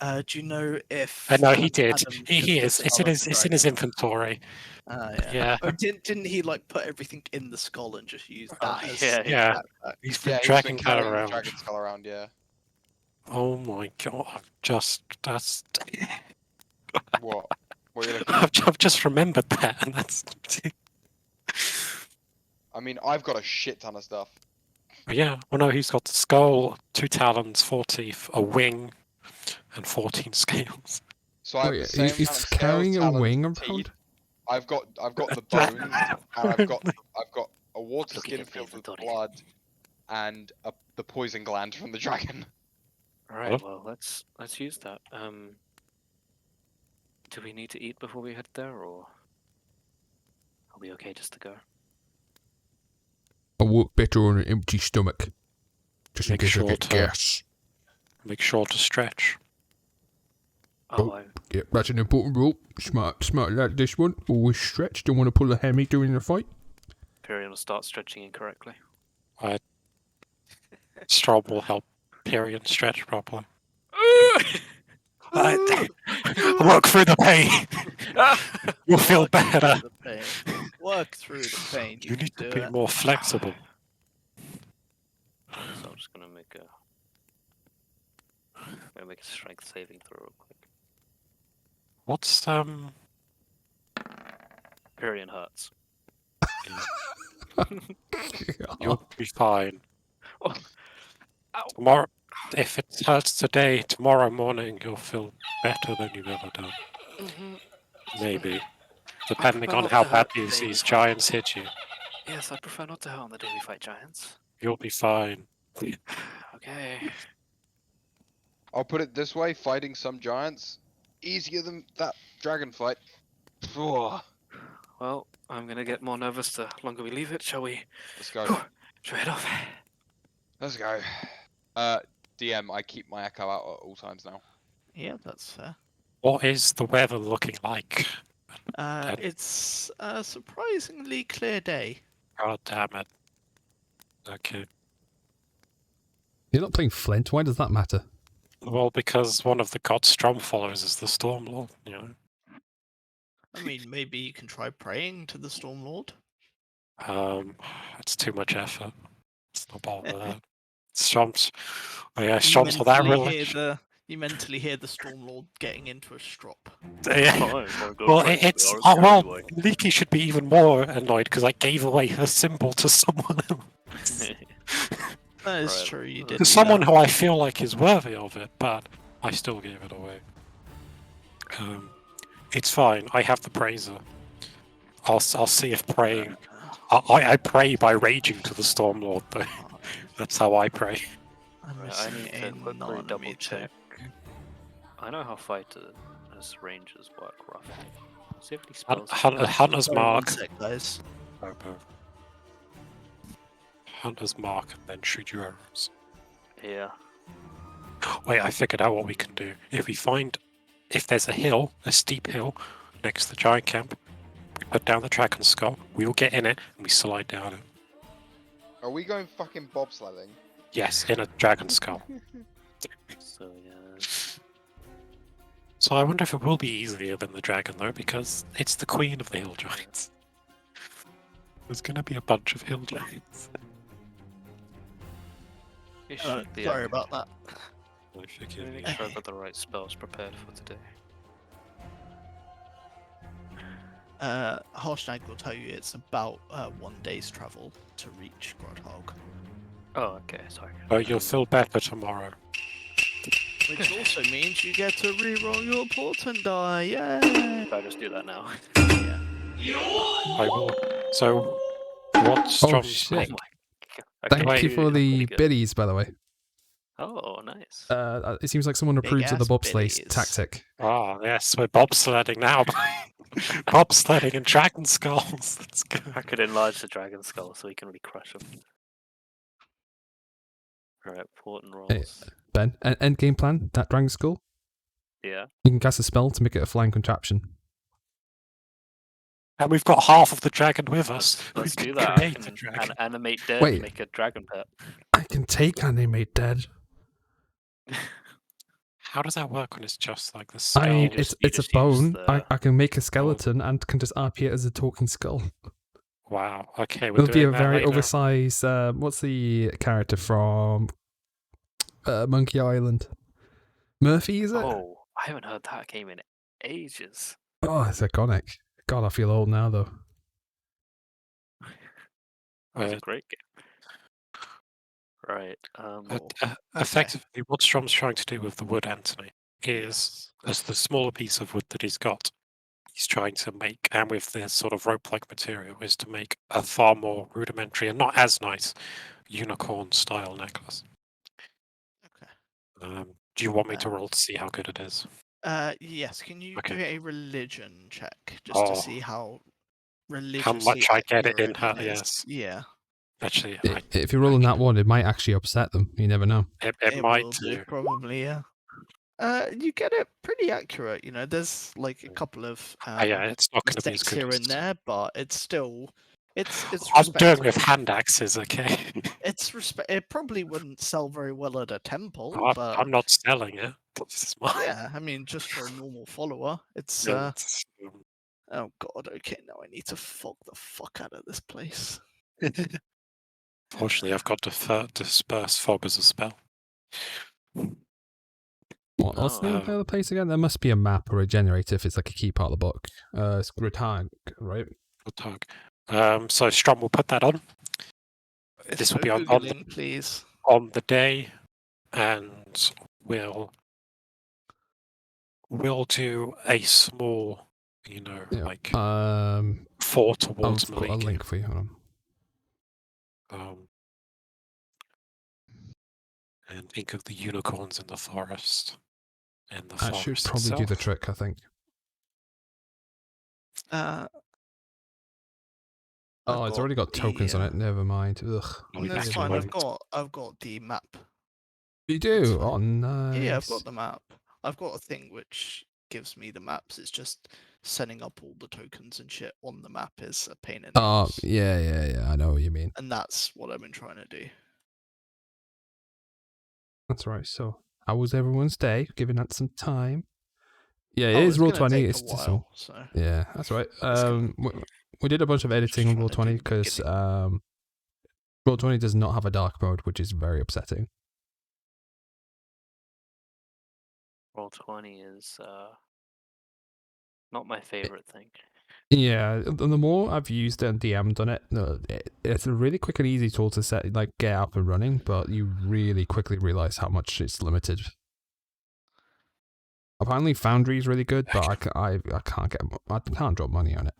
Do you know if? No, he did. Adam He took the is. It's skull in of his. the It's in his dragon? inventory. Yeah. Yeah. Or didn't he like put everything in the skull and just use that? As yeah, his yeah. backpack? He's been Yeah, he's dragging been that carrying the around. dragon skull around. Yeah. Oh my god! That's. What? What are you looking? I've just remembered that, and that's. I mean, I've got a shit ton of stuff. Yeah. Well, no, he's got the skull, 2 talons, 4 teeth, a wing, and 14 scales. So I have Wait, the same amount he's of scales, carrying a talons, wing and around? teeth. I've got the bones, and I've got a water Looking skin at the filled with inventory. blood, and the poison gland from the dragon. Alright, well let's use that. Do we need to eat before we head there, or are we okay just to go? I work better on an empty stomach. Just in Make case I sure get to- gas. Make sure to stretch. Oh. I Yeah, that's an important rule. Smart like this one. Always stretch. Don't want to pull a hammy during the fight. Period will start stretching incorrectly. Strom will help Pyrian stretch properly. Work through the pain. You'll feel Work through better. the pain. Work through the pain. You need can to do be it. more flexible. So I'm just gonna make a strength saving throw real quick. What's Period hurts. You'll be fine. Oh. Ow. Tomorrow, if it hurts today, tomorrow morning you'll feel better than you've ever done. Maybe, depending prefer on not how to hurt badly today these before- giants hit you. Yes, I prefer not to hurt on the day we fight giants. You'll be fine. Okay. I'll put it this way: fighting some giants easier than that dragon fight. Ugh. Well, I'm gonna get more nervous the longer we leave it. Shall we? Let's go. Shall we head off? Let's go. DM, I keep my echo out at all times now. Yeah, that's fair. What is the weather looking like? It's a surprisingly clear day. God damn it. Okay. You're not playing Flint. Why does that matter? Well, because one of the god Strom followers is the Stormlord, you know. I mean, maybe you can try praying to the Stormlord. It's too much effort. It's not bother with that. Strom's, oh yeah, You Strom's for that mentally hear religion. you mentally hear the Stormlord getting into a strop. Yeah. Well, it's well, Leaky should be even more annoyed because I gave away her symbol to someone else. That is Right, true. You did. To do someone that. who I feel like is worthy of it, but I still gave it away. It's fine. I have the praiser. I'll see if praying. I pray by raging to the Stormlord, though. That's how I pray. I'm Right, I missing need a to quickly non-enemy double token. check. I know how fighters ranges work roughly. See if any spells. Hunter's Sorry, one Mark. sec, guys. Hunter's Mark, and then shoot your arrows. Yeah. Wait, I figured out what we can do. If there's a hill, a steep hill, next to the giant camp, we put down the dragon skull, we all get in it, and we slide down it. Are we going fucking bobsledding? Yes, in a dragon skull. So yeah. So I wonder if it will be easier than the dragon, though, because it's the queen of the hill giants. There's gonna be a bunch of hill giants. It should be. Sorry okay. about that. I Let figured, me make sure I've got the right spells prepared for today. Harshnag will tell you it's about 1 day's travel to reach Grodhog. Oh, okay, sorry. Oh, you'll feel better tomorrow. Which also means you get to reroll your portent die. Yay! If I just do that now. Yeah. I will. So, what's Strom's shit. Oh make? my god. Thank wait, you for the biddies, by the way. Oh, nice. It seems like someone approves of the ass bobsleigh biddies. tactic. Ah, yes, we're bobsledding now. Bobsledding and dragon skulls. Let's go. I could enlarge the dragon skull so we can really crush him. Alright, port and rolls. Ben, end game plan, that dragon skull, Yeah. you can cast a spell to make it a flying contraption. And we've got half of the dragon with us. Let's we do can that. I create can a dragon. animate dead Wait. and make a dragon pet. I can take animate dead. How does that work when it's just like the I skull? mean, just- it's you a just use bone. the- I can make a skeleton and can just RP it as a talking skull. Wow. Okay, we're It'll be a doing that very later. oversized. What's the character from Monkey Island? Murphy, is it? Oh, I haven't heard that game in ages. Oh, it's iconic. God, I feel old now though. It's Uh, a great game. Right. Effectively, what Strom's trying to do with the wood, Anthony, is as the smaller piece of wood that he's got, he's trying to make, and with this sort of rope-like material, is to make a far more rudimentary and not as nice unicorn-style necklace. Okay. Do you want me to roll to see how good it is? Yes. Can you Okay. do a religion check just to Oh. see how religious? How much I get it in her? Yes. Yeah. Actually, If you're rolling that one, it might actually upset them. You never know. it might will do. probably. Yeah. You get it pretty accurate. You know, there's like a couple of Yeah, it's not going to be as mistakes good here as... and there, but it's still it's I'm doing with respectable. hand axes, okay? It's It probably wouldn't sell very well at a temple, but I'm not selling it. This is mine. yeah, I mean, just for a normal follower, it's It's, oh god. Okay, now I need to fog the fuck out of this place. Fortunately, I've got disperse fog as a spell. What's the name of Oh. the place again? There must be a map or a generator if it's like a key part of the book. It's Gridhag, right? Good talk. So Strom will put that on This will be on- Googling, please. on the day, and we'll do a small, Yeah. like I'll fort towards put a Maliki. link for you. Hold on. And think of the unicorns in the forest. And the That forest should probably do the itself. trick, I think. Oh, it's already got tokens on it. Never mind. Ugh. I'll be That's back fine. in a I've moment. got the map. You That's do? fine. Oh, nice. Yeah, I've got the map. I've got a thing which gives me the maps. It's just setting up all the tokens and shit on the map is a pain in the Oh, ass. yeah. I know what you mean. And that's what I've been trying to do. That's right. So, how was everyone's day? Giving that some time. Yeah, it Oh, is it's roll gonna 20. take It's a just while, so yeah, that's right. gonna- We did a bunch of editing on trying roll to 20 do the because beginning. roll 20 does not have a dark mode, which is very upsetting. Roll 20 is not my favorite thing. Yeah, the more I've used it and DM'd on it, it's a really quick and easy tool to set, like, get up and running, but you really quickly realize how much it's limited. Apparently, Foundry is really good, but I can't drop money on it.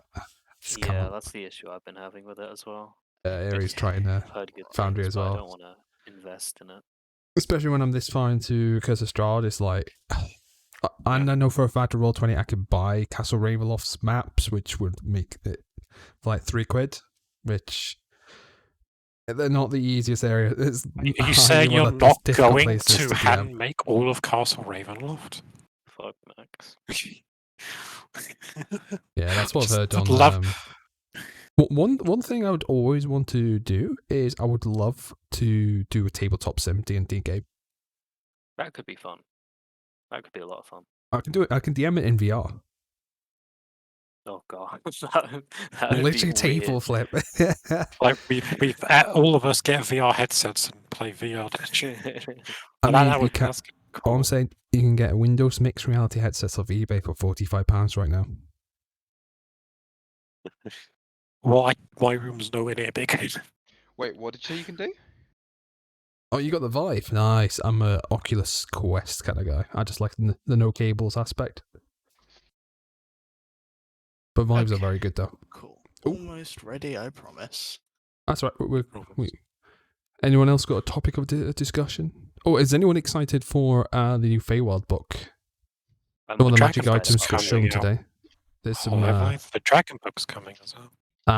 Come Yeah, on. that's the issue I've been having with it as well. Ares trying to I've heard good Foundry things, as but I well. don't want to invest in it. Especially when I'm this far into Curse of Strahd, it's like, and I know for a fact at Roll20 I could buy Castle Ravenloft's maps, which would make it for like £3, which they're not the easiest area. It's Are you highly saying one you're of the most not difficult going places to DM. hand make all of Castle Ravenloft? Fuck Max. Yeah, that's what I've Just heard would on. love- One thing I would always want to do is I would love to do a tabletop sim D&D game. That could be fun. That could be a lot of fun. I can do it. I can DM it in VR. Oh god, that would Literally be table weird. flip. Like we've all of us get VR headsets and play VR. I mean, you can. that's All cool. I'm saying, you can get a Windows mixed reality headsets off eBay for £45 right now. Well, my room's nowhere near big. Wait, what did you say you can do? Oh, you got the Vive. Nice. I'm a Oculus Quest kind of guy. I just like the no cables aspect. But Vives are Okay. very good though. Cool. Ooh. Almost ready, I promise. That's right. Anyone else got a topic of discussion? Oh, is anyone excited for the new Feywild book? I'm The one the Dragon magic Book's items got coming shown out. today. There's Oh, some. have I? The Dragon Book's coming as well.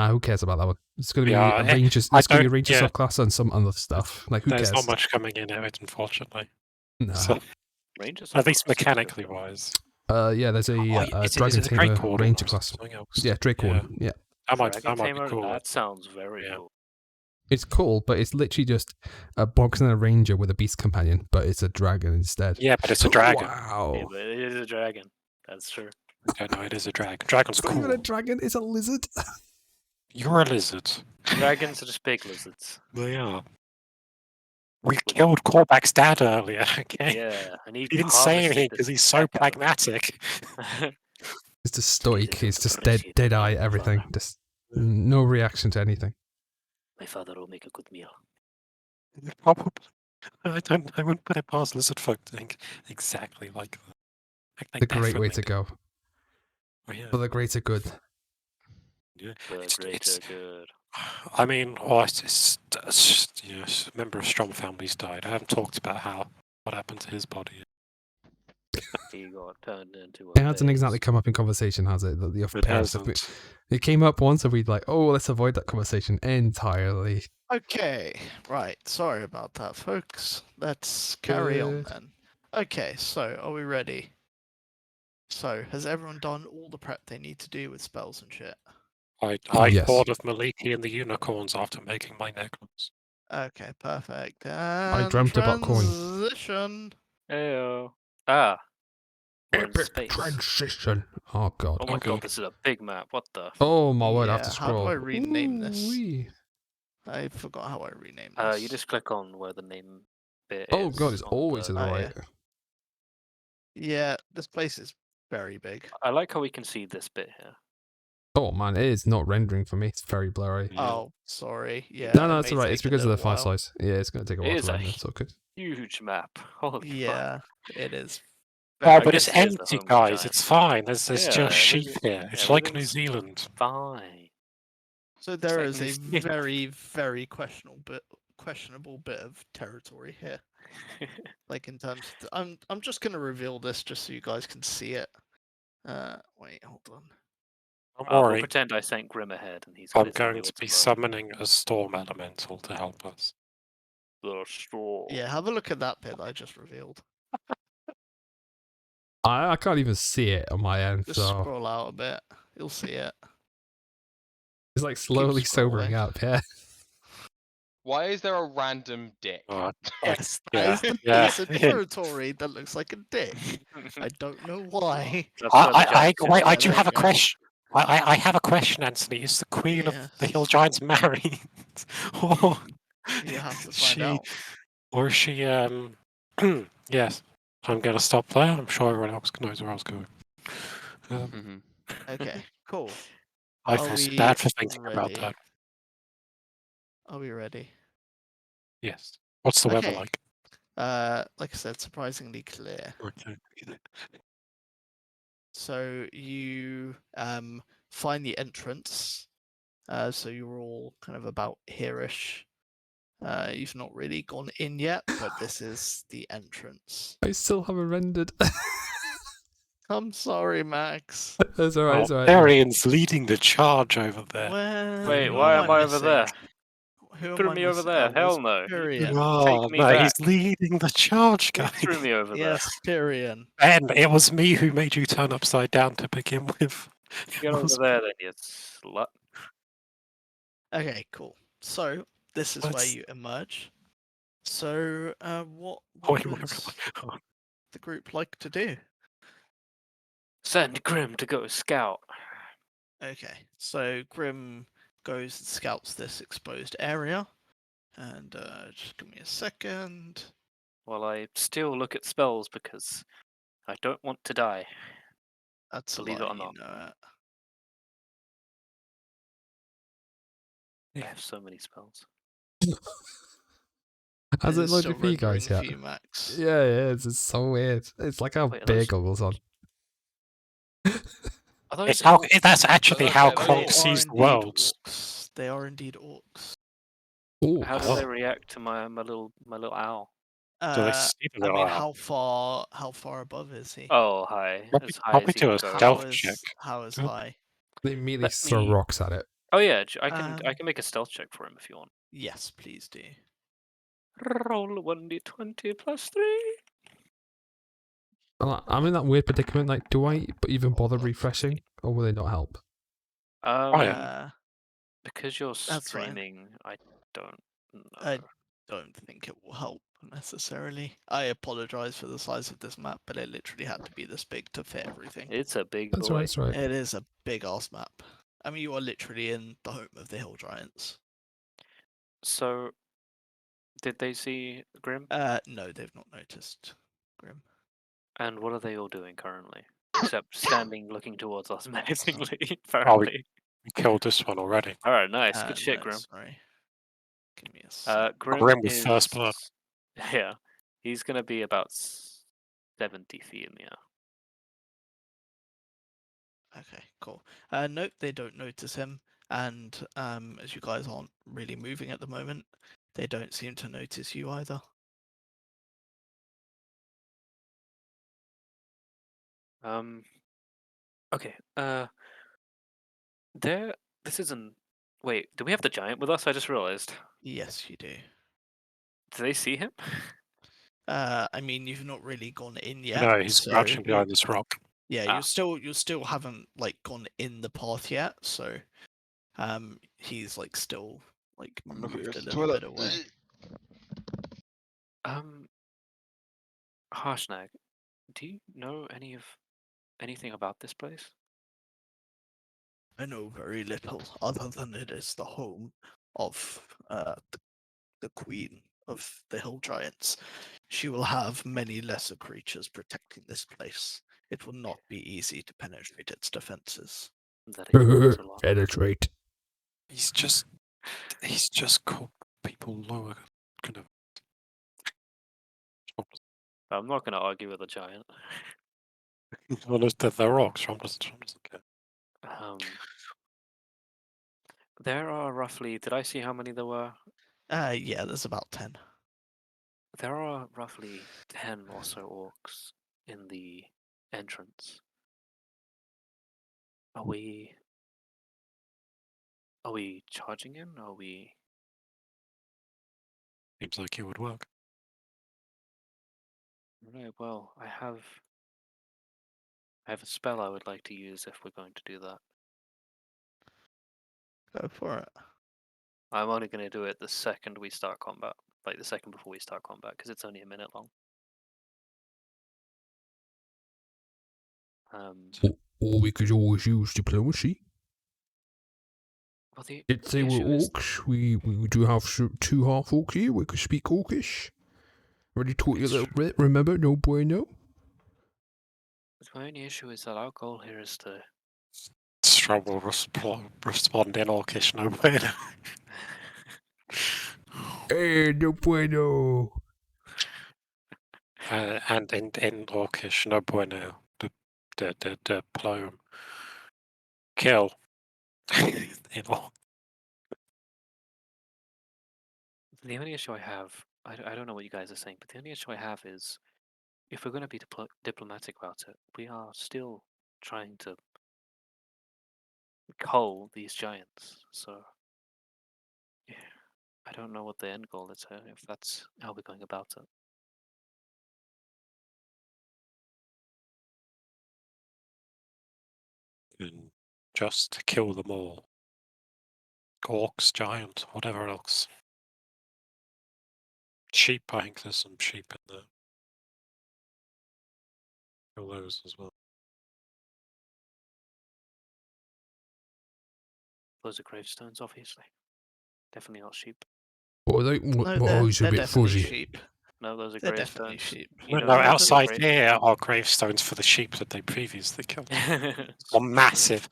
Who cares about that one? It's going to be Yeah, a Rangers. I It's going to be a don't- Rangers yeah. subclass and some other stuff. Like who There's cares? not much coming in it, unfortunately. No. So, Rangers. at least are super mechanically good. wise. Yeah, there's a Is Dragon it a Drake Tamer Warden Ranger or class. something else? Yeah, Drake Warden. Yeah. That might Dragon be Tamer, cool. that sounds very Yeah. cool. It's cool, but it's literally just a box and a ranger with a beast companion, but it's a dragon instead. Yeah, but it's a dragon. Wow. Yeah, but it is a dragon. That's true. I know it is a dragon. Dragon's It's not cool. even a dragon, it's a lizard. You're a lizard. Dragons are just big lizards. They are. We killed Korvax's dad earlier, okay? Yeah, and He didn't say anything because he's so pragmatic. It's just stoic, don't it's just appreciate dead it, eye, my everything. father. Just no reaction to anything. My father will make a good meal. Probably. I wouldn't put it past lizard folk to think exactly like that. Like, they The great way definitely to do. go. Oh, yeah. For the greater good. Yeah. The It's- greater it's- good. I mean, it's you know, a member of Strong Families died. I haven't talked about what happened to his body. He got turned into a It hasn't vase. exactly come up in conversation, has it? The It parents of hasn't. it came up once and we'd like, oh, let's avoid that conversation entirely. Okay, right. Sorry about that, folks. Let's carry on Good. then. Okay, so are we ready? So, has everyone done all the prep they need to do with spells and shit? I Yes. thought of Maliki and the unicorns after making my necklace. Okay, perfect. And dreamt about coin. transition. Heyo. Ah. We're in space. Transition. Oh god. Oh my God. god, this is a big map. What the? Oh my word, I have to Yeah, how scroll. do I rename this? Ooh-wee. I forgot how I renamed this. You just click on where the name bit Oh is. god, it's on always to the Oh, yeah. right. Yeah, this place is very big. I like how we can see this bit here. Oh man, it is not rendering for me. It's very blurry. Yeah. Oh, sorry. Yeah. No, it it's may alright. It's take a because of the little file while. size. Yeah, it's going to take a It while is to a render. It's all good. Huge map. Holy fuck. Yeah, it is. Oh, I but guess it's it is the empty, home of guys. giants. It's fine. There's Yeah, just sheep everything- here. It's like New everything's Zealand. Fine. So there like is a New Zealand. very, very questionable bit of territory here. Like in terms, I'm just gonna reveal this just so you guys can see it. Wait, hold on. Don't We'll worry. pretend I sent Grim ahead and he's I'm busy going with to be some summoning a storm elemental to help us. little straw. Yeah, have a look at that bit that I just revealed. I can't even see it on my end, Just so scroll out a bit. You'll see it. it's like slowly sobering scrolling. up. Yeah. Why is there a random dick? Oh, Yes, yeah, that is the yeah. piece of territory that looks like a dick. I don't know why. That's where the giants wait, I is. do there have you a go. question. I have a question, Anthony. Is the Queen of the Hill Yes. Giants married? or You have to find she, out. or is she, yes. I'm going to stop there. I'm sure everyone else knows where I was going. Mhm. Okay, cool. I Are feel so we bad for thinking about ready? that. Are we ready? Yes. What's the weather Okay. like? Like I said, surprisingly clear. Okay. So you find the entrance. So you're all kind of about here-ish. You've not really gone in yet, but this is the entrance. I still haven't rendered. I'm sorry, Max. That's alright. Oh, It's alright. Arian's leading the charge over there. Where? Wait, who why am am I over missing? there? Who Threw am I me over missing? there. Oh, Hell it's no. Pyrian. Oh, me no, he's back. leading the charge, Who guys. threw me over there? Yes, Pyrian. And it was me who made you turn upside down to begin with. Get It over was- there then, you slut. Okay, cool. So this is where Let's- you emerge. So, what Wait, would the group like to do? Send Grim to go scout. Okay, so Grim goes and scouts this exposed area, and just give me a second. While I still look at spells because I don't want to die. That's a Believe it lie, or not. you know it. I have so many spells. Has it is loaded still for you guys rendering yet? for you, Max. Yeah, it's so weird. It's like a Wait, are beer those- goggles on. Are those It's how, orcs? that's actually Okay, how those Cronk are sees the indeed worlds. orcs. They are indeed orcs. Oh, How do Oh. they react to my little owl? Do they Uh, see the I mean, little owl? how far above is he? Oh, hi. Probably- As high probably as you do can a go. stealth check. How is Oh. high? they immediately Let throw me- rocks at it. Oh yeah, I Um, can make a stealth check for him if you want. Yes, please do. Roll a 1d20 plus 3. Well, I'm in that weird predicament. Like, do I even bother refreshing, or will they not help? yeah. Uh, Because you're That's fine. streaming, I don't know. I don't think it will help necessarily. I apologize for the size of this map, but it literally had to be this big to fit everything. It's a big That's boy. right. That's right. It is a big ass map. I mean, you are literally in the home of the Hill Giants. So, did they see Grim? No, they've not noticed Grim. And what are they all doing currently? Except standing, looking towards us menacingly, Oh, apparently. We killed this one already. Alright, nice. Good shit, No, Grim. Sorry. Give me a sec. Grim with first is... blood. Yeah. He's going to be about 70 feet in the air. Okay, cool. Nope, they don't notice him, and as you guys aren't really moving at the moment, they don't seem to notice you either. Okay. This isn't... Wait, do we have the giant with us? I just realized. Yes, you do. Do they see him? I mean, you've not really gone in yet. No, he's so crouching you- behind this rock. Yeah, Ah. you still haven't like gone in the path yet, so he's like still like I'm gonna moved go a to the little toilet. bit away. Harshnag, do you know anything about this place? I know very little, other than it is the home of the queen of the Hill Giants. She will have many lesser creatures protecting this place. It will not be easy to penetrate its defenses. That explains a lot. Penetrate. He's just called people lower kind of. I'm not going to argue with a giant. Well, they're rocks. Rom doesn't care. There are roughly... Did I see how many there were? Yeah, there's about 10. There are roughly 10 or so orcs in the entrance. Are we charging in? Are we... Seems like it would work. Right, well, I have a spell I would like to use if we're going to do that. Go for it. I'm only going to do it the second we start combat. Like the second before we start combat, because it's only a minute long. Or we could always use diplomacy. Well, the If they were issue is- orcs, we do have two half orcs here. We could speak orcish. Already taught you a little bit. Remember, no bueno. My only issue is that our goal here is to... Struggle respond in orcish, no bueno. Hey, no bueno. And in orcish, no bueno. The poem. Kill. In all. The only issue I have, I don't know what you guys are saying, but the only issue I have is if we're going to be diplomatic about it, we are still trying to cull these giants. So, yeah, I don't know what the end goal is here, if that's how we're going about it. And just kill them all. Orcs, giant, whatever else. Sheep, I think there's some sheep in there. Kill those as well. Those are gravestones, obviously. Definitely not sheep. Well, my No, eyes are a they're bit definitely fuzzy. sheep. No, those are They're definitely gravestones. sheep. You No, don't know those are outside grave- here are gravestones for the sheep that they previously killed. It's Or true. massive.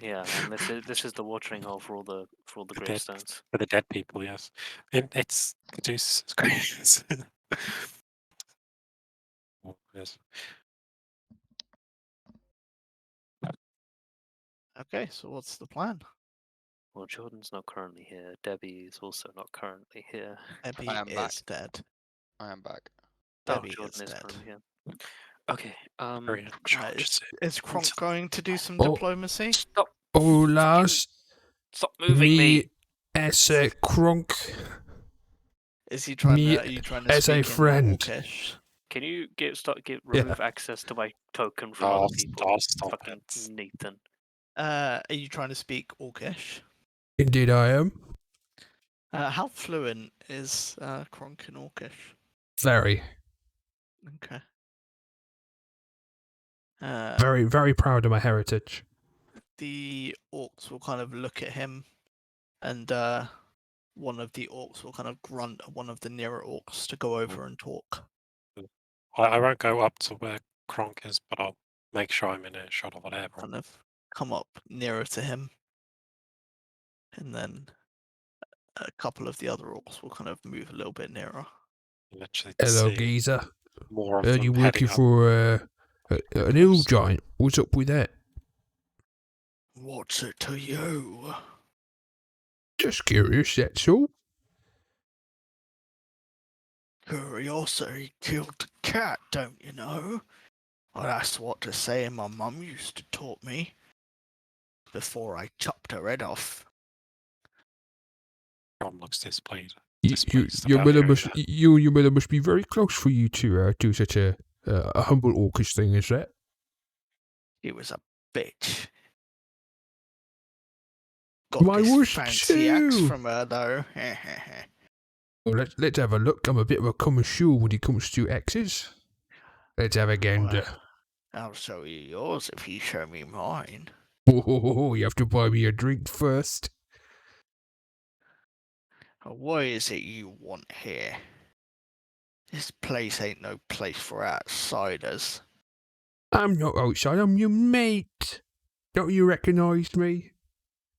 Yeah, and this is the watering hole for all the The dead. gravestones. For the dead people, yes. It's Caduceus. It's great. Oh, yes. Okay, so what's the plan? Well, Jordan's not currently here. Debbie is also not currently here. Debbie I am back. is dead. I am back. Debbie Jordan is is dead. currently here. Okay. Very in Right, charge. is Kronk going to do some Oh. diplomacy? Stop! Oh, Lars, Stop moving me! as a Kronk, Is he trying Me to? Are you trying to as speak a in friend. Orcish? Can you Yeah. remove access to my token from Oh, other people? stop Fucking it. Nathan. Are you trying to speak Orcish? Indeed, I am. How fluent is Kronk in Orcish? Very, Okay. very, very proud of my heritage. The orcs will kind of look at him, and one of the orcs will kind of grunt at one of the nearer orcs to go over and talk. I won't go up to where Kronk is, but I'll make sure I'm in a shot or whatever. Kind of come up nearer to him, and then a couple of the other orcs will kind of move a little bit nearer. Literally Hello, see geezer. more of Heard them you heading working up. for an ill giant. What's up with that? What's it to you? Just curious, that's all. Curiosity killed the cat, don't you know? Well, that's what the saying my mum used to taught me before I chopped her head off. John looks displeased. Your mother must your mother must be very close for you to do such a humble orcish thing as that. He was a bitch. My this worst fancy axe too. from her though. Well, let's have a look. I'm a bit of a connoisseur when it comes to axes. Let's have a gander. I'll show you yours if you show me mine. Oh, you have to buy me a drink first. What is it you want here? This place ain't no place for outsiders. I'm not outside. I'm your mate. Don't you recognise me?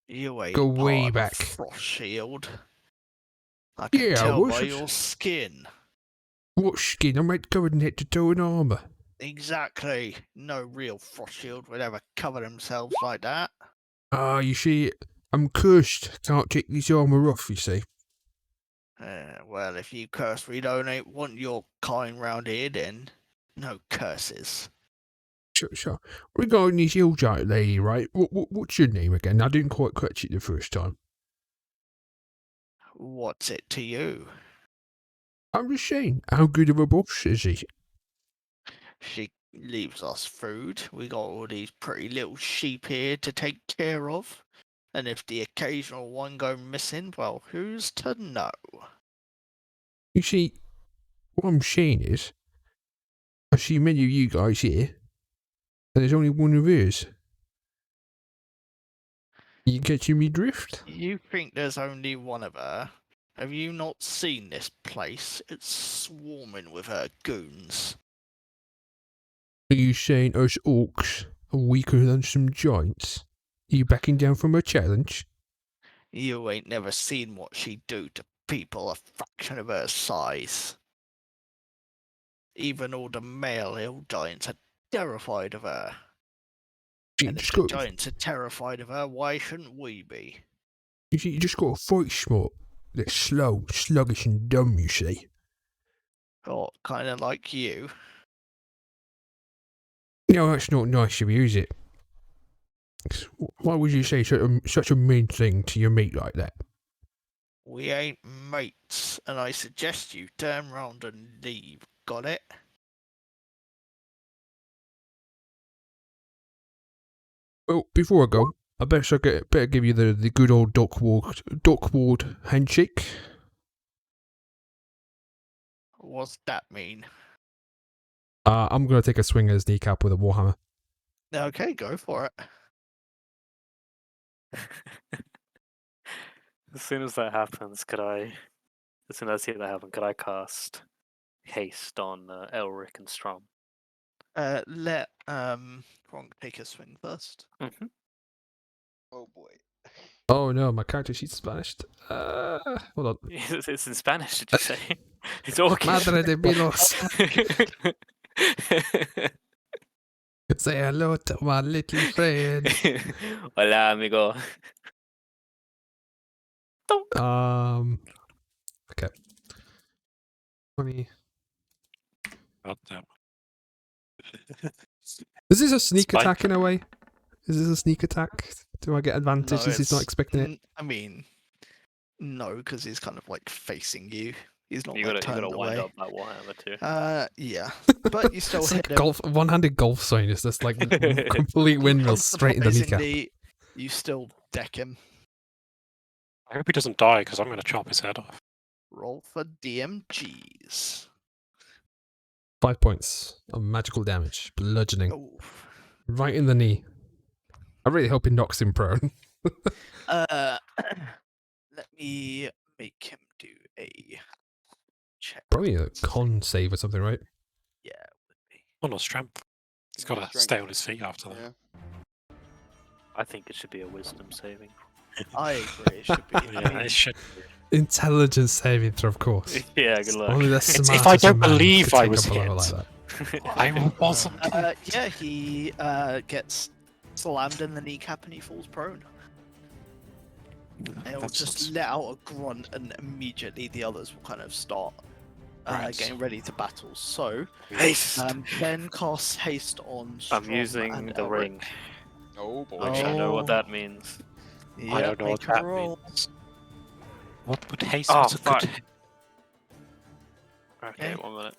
You ain't Go part way of the back. Frost Shield. I can Yeah, tell what's by it? your skin. What skin? I'm made covered in head to toe in armour. Exactly. No real Frost Shield would ever cover themselves like that. Ah, you see, I'm cursed. Can't take this armour off, you see. Well, if you curse, we don't want your kind round here then. No curses. So, regarding this ill giant lady, right? What's your name again? I didn't quite catch it the first time. What's it to you? I'm just saying, how good of a boss is he? She leaves us food. We got all these pretty little sheep here to take care of. And if the occasional one go missing, well, who's to know? You see, what I'm saying is, I see many of you guys here, and there's only one of us. You catching me drift? You think there's only one of her? Have you not seen this place? It's swarming with her goons. Are you saying us orcs are weaker than some giants? Are you backing down from a challenge? You ain't never seen what she do to people a fraction of her size. Even all the male hill giants are terrified of her. You And if just the got, giants are terrified of her, why shouldn't we be? you just got to fight smart. They're slow, sluggish, and dumb, you see. Or kind of like you. No, that's not nice of you, is it? Why would you say such a mean thing to your mate like that? We ain't mates, and I suggest you turn round and leave. Got it? Well, before I go, I better give you the good old Dockward handshake. What's that mean? I'm gonna take a swing at his kneecap with a warhammer. Okay, go for it. As soon as that happens, as soon as I see that happen, could I cast haste on Elric and Strom? Let Kronk take a swing first. Mm-hmm. Oh boy. Oh no, my character sheet's splashed. Hold on. It's in Spanish, did you say? It's Orcish. Madre de Bilos. Say hello to my little friend. Hola, amigo. Okay. 20. God damn. Is this a sneak Spike. attack in a way? Is this a sneak attack? Do I get advantage No, as he's not it's- expecting it? I mean, no, because he's kind of like facing you. He's not You like gotta turned wind away. up that Warhammer too. Yeah, but you still It's hit like him. a one-handed golf swing. It's just like complete windmill straight in the kneecap. Surprisingly, you still deck him. I hope he doesn't die because I'm going to chop his head off. Roll for DMGs. 5 points of magical damage, bludgeoning, Oh. right in the knee. I really hope he knocks him prone. Let me make him do a check. Probably a con save or something, right? Yeah, it would be. Oh, no strength. He's got to Strength. stay on his feet after that. Yeah. I think it should be a wisdom saving. I agree. It should be. I Yeah, mean, it should. Intelligence saving throw, of course. Yeah, good luck. Only the If I smartest don't man believe could I take was a blow hit. like that. I wasn't. yeah, he gets slammed in the kneecap and he falls prone. He'll That's just not- let out a grunt and immediately the others will kind of start Right. getting ready to battle. So, Haste! Ben casts haste on I'm Strom using and the Elric. ring, Oh boy. which I know Oh. what that means. Yeah, don't know what make a that roll. means. What would haste Oh, was a fuck. good... Okay, Okay. 1 minute.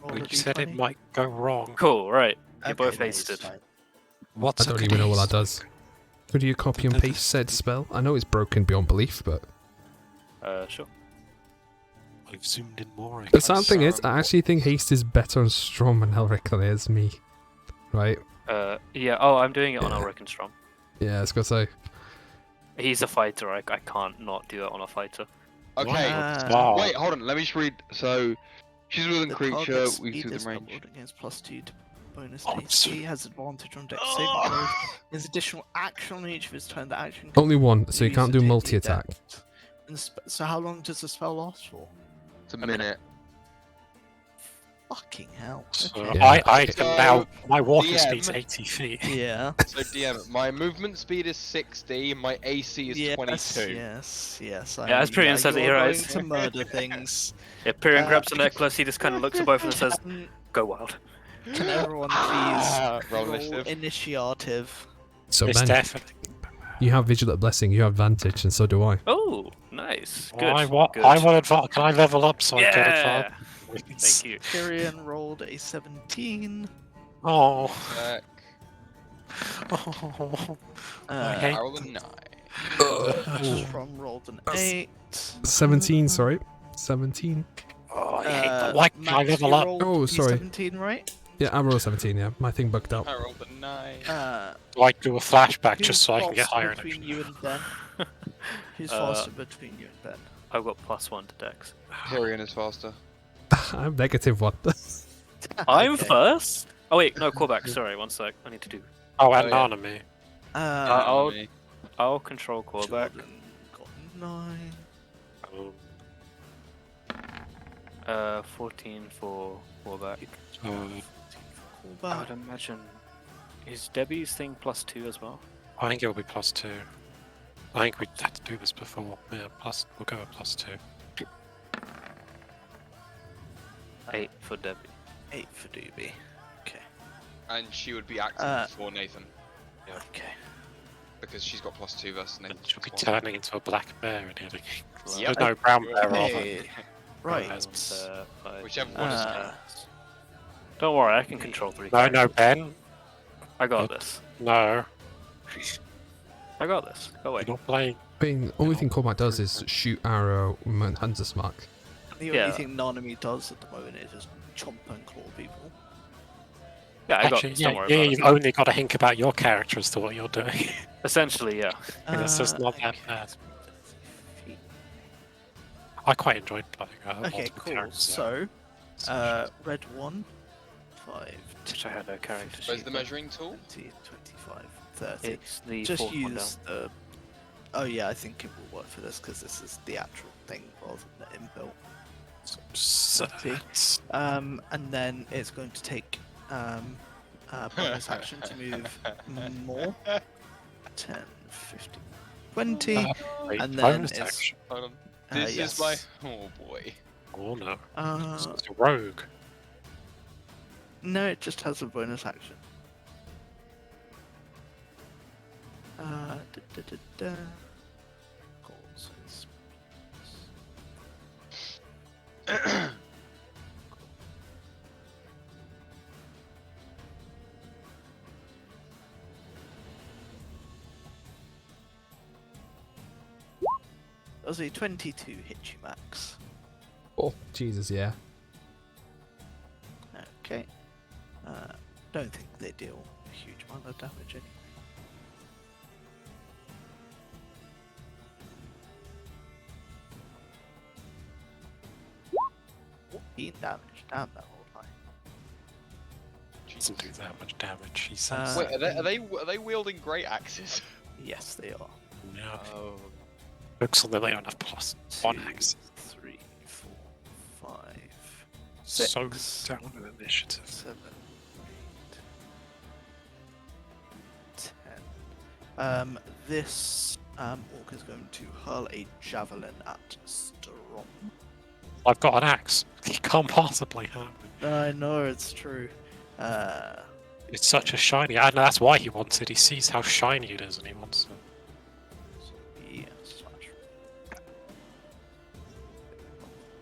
Roll We a said it D20. might go wrong. Cool, right. You're Okay, both no, it's hasted. fine. What's I a don't good even know what haste? that does. Could you copy and paste said spell? I know it's broken beyond belief, but Sure. I've zoomed in more. I the can't sad thing see. is, I actually think haste is better on Strom and Elric than it is me. Right? Yeah, oh, I'm doing it on Yeah. Elric and Strom. Yeah, I was gonna say. He's a fighter, I can't not do that on a fighter. Okay. Wow. Wait, hold on. Let me just read. So, she's a within The creature. target's We speed do is the range. doubled against +2 to bonus Oh, AC. Has advantage on dex saving Oh. throws. His additional action on each of his turn. The action. Only one, so you use can't to do take the multi-attack. adept. And so how long does the spell last for? It's a minute. minute. Fucking hell. So Okay. Yeah. I So, can now. My walking DM. speed's 80 feet. Yeah. So DM, my movement speed is 60. My AC is 22. Yes. I Yeah, as mean, Priyan says it you're here, going it's- to murder things. Yeah, Pyrian Uh, grabs the necklace, he just kind of looks at both of them and says, Can, go wild. can everyone please Ah, roll roll initiative. initiative? So It's Ben, definitely. you have Vigilant Blessing, you have advantage, and so do I. Oh, nice. Good. I want. good. I want advantage. Can I level up so I get Yeah! advantage? Thank you. Tyrion rolled a 17. Oh. Back. Oh. Uh, hate I rolled a 9. Strom rolled an 8. 17, sorry. 17. Oh, I hate Uh, the white. Can I Max, level you up? rolled Oh, a sorry. 17, right? Yeah, I rolled 17, yeah. My thing bugged out. I rolled a 9. Do I do a flashback Who's just so I can get faster higher in between action? you and Ben? Who's Uh, faster between you and Ben? I've got +1 to dex. Tyrion is faster. I'm negative one. I'm Okay. first? Oh wait, no, call back. Sorry, 1 sec. I need to do. Oh, and yeah. enemy. I'll- Enemy. I'll control call back. Jordan got 9. 14 for call back. Uh, Call I would back. imagine Is Debbie's thing +2 as well? I think it'll be +2. I think we had to do this before. Yeah, we'll go with +2. 8 for Debbie. 8 for Doobie. Okay. And she would be active before Nathan Okay. because she's got +2 versus Nathan. She'll be turning into a black bear and hitting. Yep. No, brown bear rather. Okay. Right. Whichever one is Don't worry, I can control 3 No, characters. Ben. I got this. No, I got this. Go away. you're not playing. The only thing Cormac does is shoot arrow and Hunter's Mark. The Yeah. only thing Nanami does at the moment is just chomp and claw people. Yeah, I got Actually, this. yeah, Don't worry about you've it. only got to think about your character as to what you're doing. Essentially, yeah. It's just not that okay. bad. I quite enjoyed playing Okay, multiple cool. characters. So, red 1, 5, Which I had a character Where's sheet, the but measuring tool? 20, 25, 30. It's the Just fourth one down. use the. Oh yeah, I think it will work for this because this is the actual thing rather than the inbuilt. And then it's going to take a bonus action to move more. 10, 15, 20. And then bonus it's- action. Hold on. This yes. is my. Oh boy. Oh no, Uh, it's a rogue. no, it just has a bonus action. Da, da, da, da. Calls is- Does a 22 hit you, Max? Oh, Jesus, yeah. Okay. Don't think they deal a huge amount of damage anyway. Damage. Damn that whole time. Doesn't do that much damage. He says. Wait, are they wielding great axes? Yes, they are. No. Oh. Looks like they don't have +1 axe. 3, 4, 5, So 6, down with initiative. 7, 8, 10. This orc is going to hurl a javelin at Storm. I've got an axe. He can't possibly have it. I know it's true. It's such a shiny. And that's why he wants it. He sees how shiny it is and he wants it. Yeah, slash.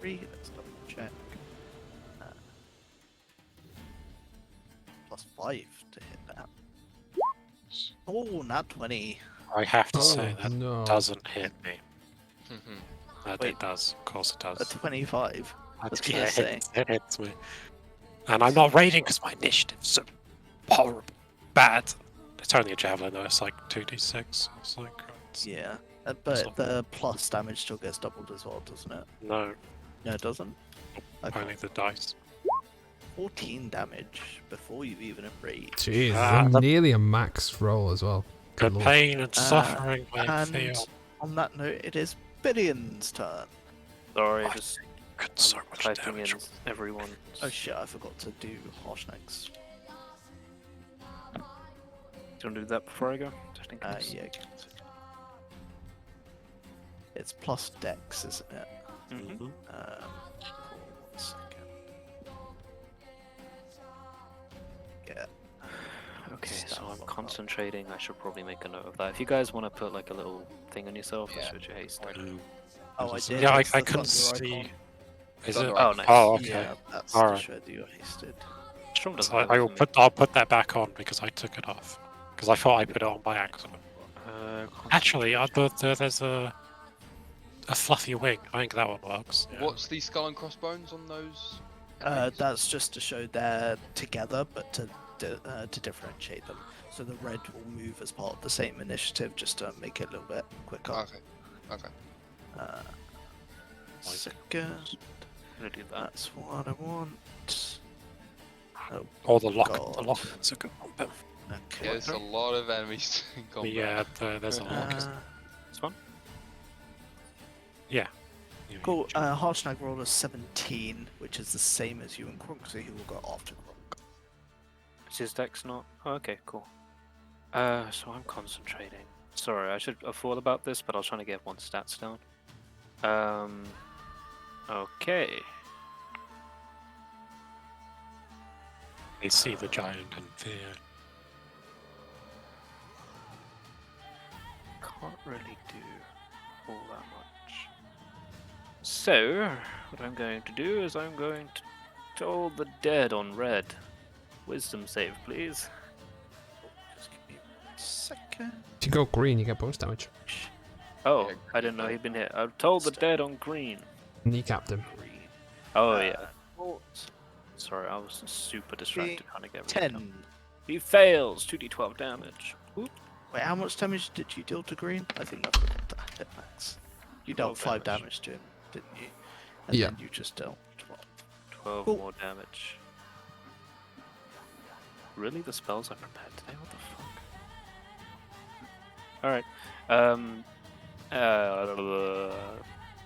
3, let's double check. +5 to hit that. Oh, not 20. I have to Oh, say that no. doesn't hit me. Wait. It does. Of course it A does. 25. That's what I say. it hits me. And I'm not raiding because my initiative's so horrible. Bad. It's only a javelin though, it's like 2d6. It's like. Yeah. It's But not- the plus damage still gets doubled as well, doesn't it? No, No, it doesn't. Okay. only the dice. 14 damage before you even raid. Jeez, Ah, I'm that- nearly a max roll as well. The Good lord. pain and suffering I And feel. on that note, it is Billion's turn. Sorry, I just Could so I'm much typing damage. in everyone. Oh shit, I forgot to do Harshnag's. Do you want to do that before I go? Just in case. Yeah. It's plus dex, isn't it? Mhm. Cool, 1 second. Yeah. Okay, so Stuff I'm like that. concentrating. I should probably make a note of that. If you guys want to put like a little thing on yourself, Yeah. switch your haste. Oh, I did. Yeah, I it's the couldn't thunder see. icon. Is Thunder it? icon. Oh, nice. Oh, okay. Yeah, that's All to right. show that you're hasted. Strom doesn't So have I it will for me. I'll put that back on because I took it off. Because I thought I put it on by accident. Actually, there's a fluffy wing. I think that one works. Yeah. What's the skull and crossbones on those? That's just to show they're together, but to differentiate them. So the red will move as part of the same initiative, just to make it a little bit quicker. Okay. Okay. Second, I'm gonna do that. that's what I want. Oh, Or the lock. God. The lock's a good one. But okay. Yeah, there's a lot of enemies in combat. yeah, there's a lock. This one? Yeah. Cool. Harshnag rolled a 17, which is the same as you and Krunk, so he will go after Krunk. Is his dex not? Oh, okay, cool. So I'm concentrating. Sorry, I should have thought about this, but I was trying to get one stats down. Okay. They see the giant and fear. Can't really do all that much. So, what I'm going to do is I'm going to toll the dead on red. Wisdom save, please. Just give me 1 second. If you go green, you get bonus damage. Oh, Yeah, I didn't know he'd been hit. I've told the dead on green. Kneecapped him. Green. Oh, yeah. What? Sorry, I was super distracted trying to get rid of 10. him. He fails! 2d12 damage. Whoop. Wait, how much damage did you deal to Green? I think I forgot to hit max. You dealt 12 5 damage to him, didn't you? And Yeah. then you just dealt 12. 12 Cool. more damage. Really? The spells I prepared today? What the fuck? Alright.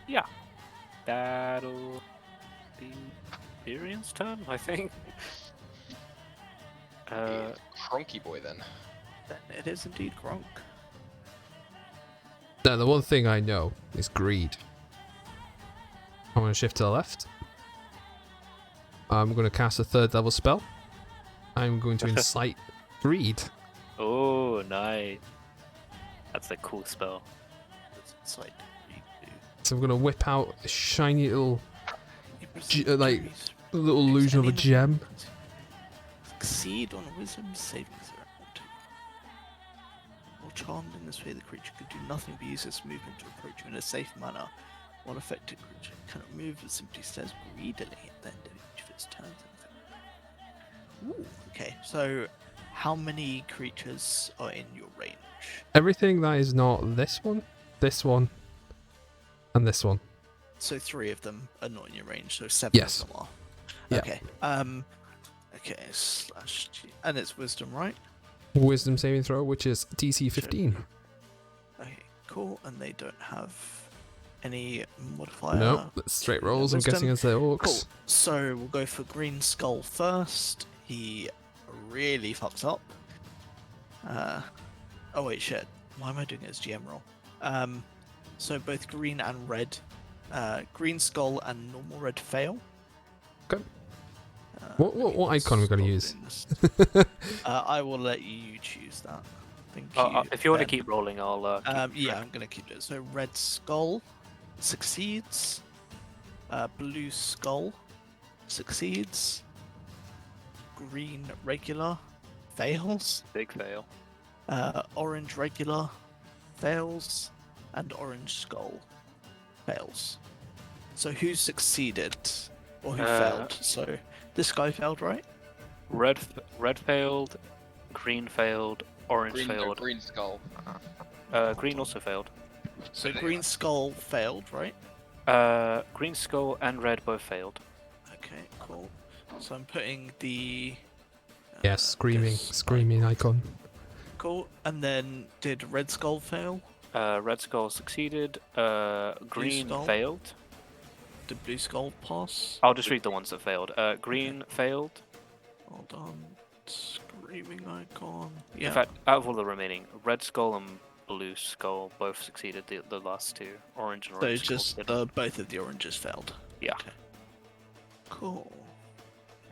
Yeah. That'll be Tyrion's turn, I think. Cronky boy then. Then it is indeed Gronk. Now, the one thing I know is greed. I'm going to shift to the left. I'm going to cast a 3rd level spell. I'm going to incite greed. Oh, nice. That's a cool spell. It's like So I'm going to whip out a shiny little redo. like, little illusion of a gem. Succeed on a wisdom saving throw. While charmed in this way, the creature could do nothing but use its movement to approach you in a safe manner. One affected creature cannot move but simply stares greedily at the end of each of its turns. Ooh, okay, so how many creatures are in your range? Everything that is not this one, and this one. So 3 of them are not in your range, so 7 Yes. of them are. Yeah. Okay. Okay, slash G. And it's wisdom, right? Wisdom saving throw, which is DC 15. Okay, cool. And they don't have any modifier. No, that's straight rolls. I'm Wisdom. guessing as the orcs. Cool. So we'll go for Green Skull first. He really fucks up. Oh wait, shit. Why am I doing it as GM roll? So both green and red, Green Skull and normal red fail. Okay. What icon are we going to use? I will let you choose that. Thank If you want to Ben. keep rolling, I'll. Yeah, I'm gonna keep it. So Red Skull succeeds. Blue Skull succeeds. Green Regular fails. Big fail. Orange Regular fails, and Orange Skull fails. So who succeeded or who failed? So this guy failed, right? Red failed. Green failed. Orange Green, failed. green skull. Green also failed. So Green Skull failed, right? Green Skull and Red both failed. Okay, cool. So I'm putting the Yes, screaming icon. Cool. And then did Red Skull fail? Red Skull succeeded. Green Skull? failed. Did Blue Skull pass? I'll just read the ones that failed. Green failed. Hold on. Screaming icon. Yeah. In fact, out of all the remaining, Red Skull and Blue Skull both succeeded. The last two, Orange and so Orange. just didn't. both of the oranges failed. Yeah. Okay. Cool.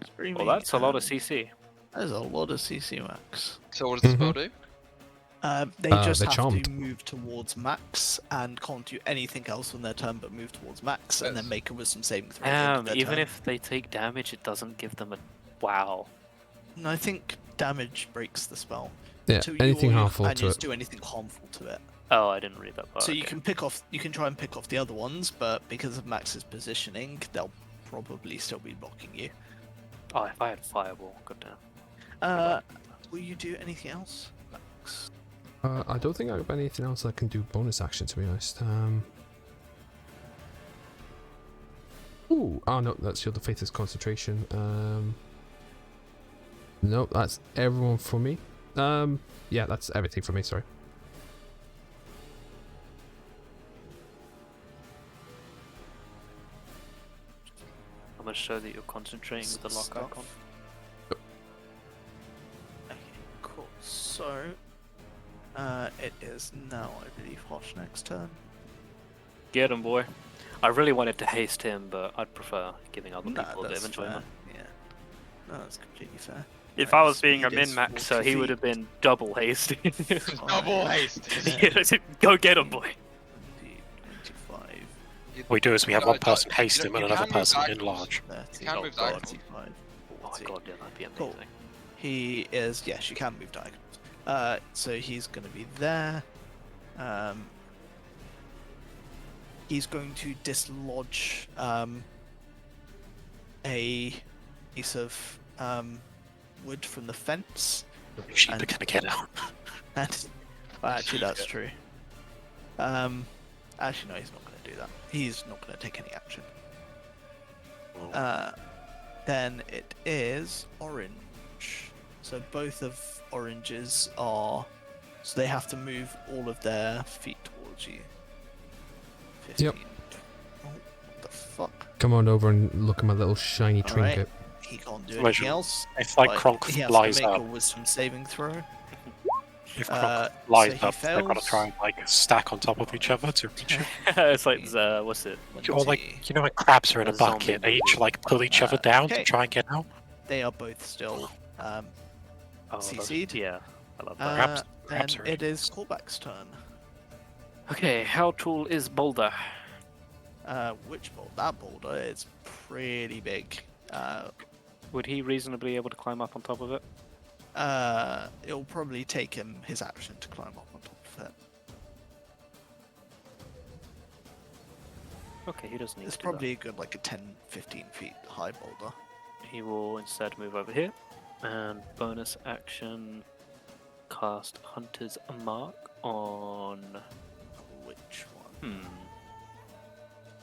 Screaming Well, that's a lot of and- CC. There's a lot of CC max. So what does the spell do? They just they're have charmed. to move towards max and can't do anything else on their turn but move towards max and then Yes. make a wisdom saving throw. at the end of their Even turn. if they take damage, it doesn't give them a wow. No, I think damage breaks the spell. Yeah, So anything your harmful to companions it. do anything harmful to it. Oh, I didn't read that part. So you okay. can try and pick off the other ones, but because of Max's positioning, they'll probably still be blocking you. Oh, if I had Fireball, goddamn. Will you do anything else, Max? I don't think I have anything else that can do bonus action, to be honest. Ooh, oh no, that's Shield of Faith's concentration. Nope, that's everyone for me. Yeah, that's everything for me, sorry. I'm gonna show that you're concentrating with the lock Stuff. icon. So, it is now, I believe, Hoshneck's turn. Get him, boy. I really wanted to haste him, but I'd prefer giving other Nah, people a bit of that's fair. enjoyment. Yeah. No, that's completely fair. If Right, I was being a speed is min-maxer, 40 he would have been double hasted. Double haste. Yeah, go get him, boy. 20, 25, What we do is we have No, one no, person you haste don't- him and you another can move person diagonals. enlarge. 30, can move diagonals. 35, Oh 40. god, yeah, that'd be amazing. Cool. He is, yes, you can move diagonals. So he's going to be there. He's going to dislodge a piece of wood from the fence. Sheep are And- gonna get out. And, well, actually, that's true. Actually, no, he's not going to do that. He's not going to take any action. Then it is orange. So both of oranges are. So they have to move all of their feet towards you. 15. Yep. Oh, what the fuck? Come on over and look at my little shiny Alright. trinket. He can't do Imagine anything else. If like but Kronk he has flies to make up, a wisdom saving throw. if uh, Kronk flies so he up, they're gonna fails. try and like stack on top of each other to reach it. It's like, what's it? Or 20. like, you know, when crabs are in a A zombie bucket, they each movie. like pull each other down okay. to try and get out. They are both still Oh, those- CC'd? Yeah, I love that. Uh, Perhaps then are it is Callback's turn. Okay, how tall is Boulder? Which boulder? That boulder is pretty big. Would he reasonably able to climb up on top of it? It'll probably take him his action to climb up on top of it. Okay, he doesn't need It's to do that. probably a good, like a 10, 15 feet high boulder. He will instead move over here and bonus action cast Hunter's Mark on. Which one? Hmm.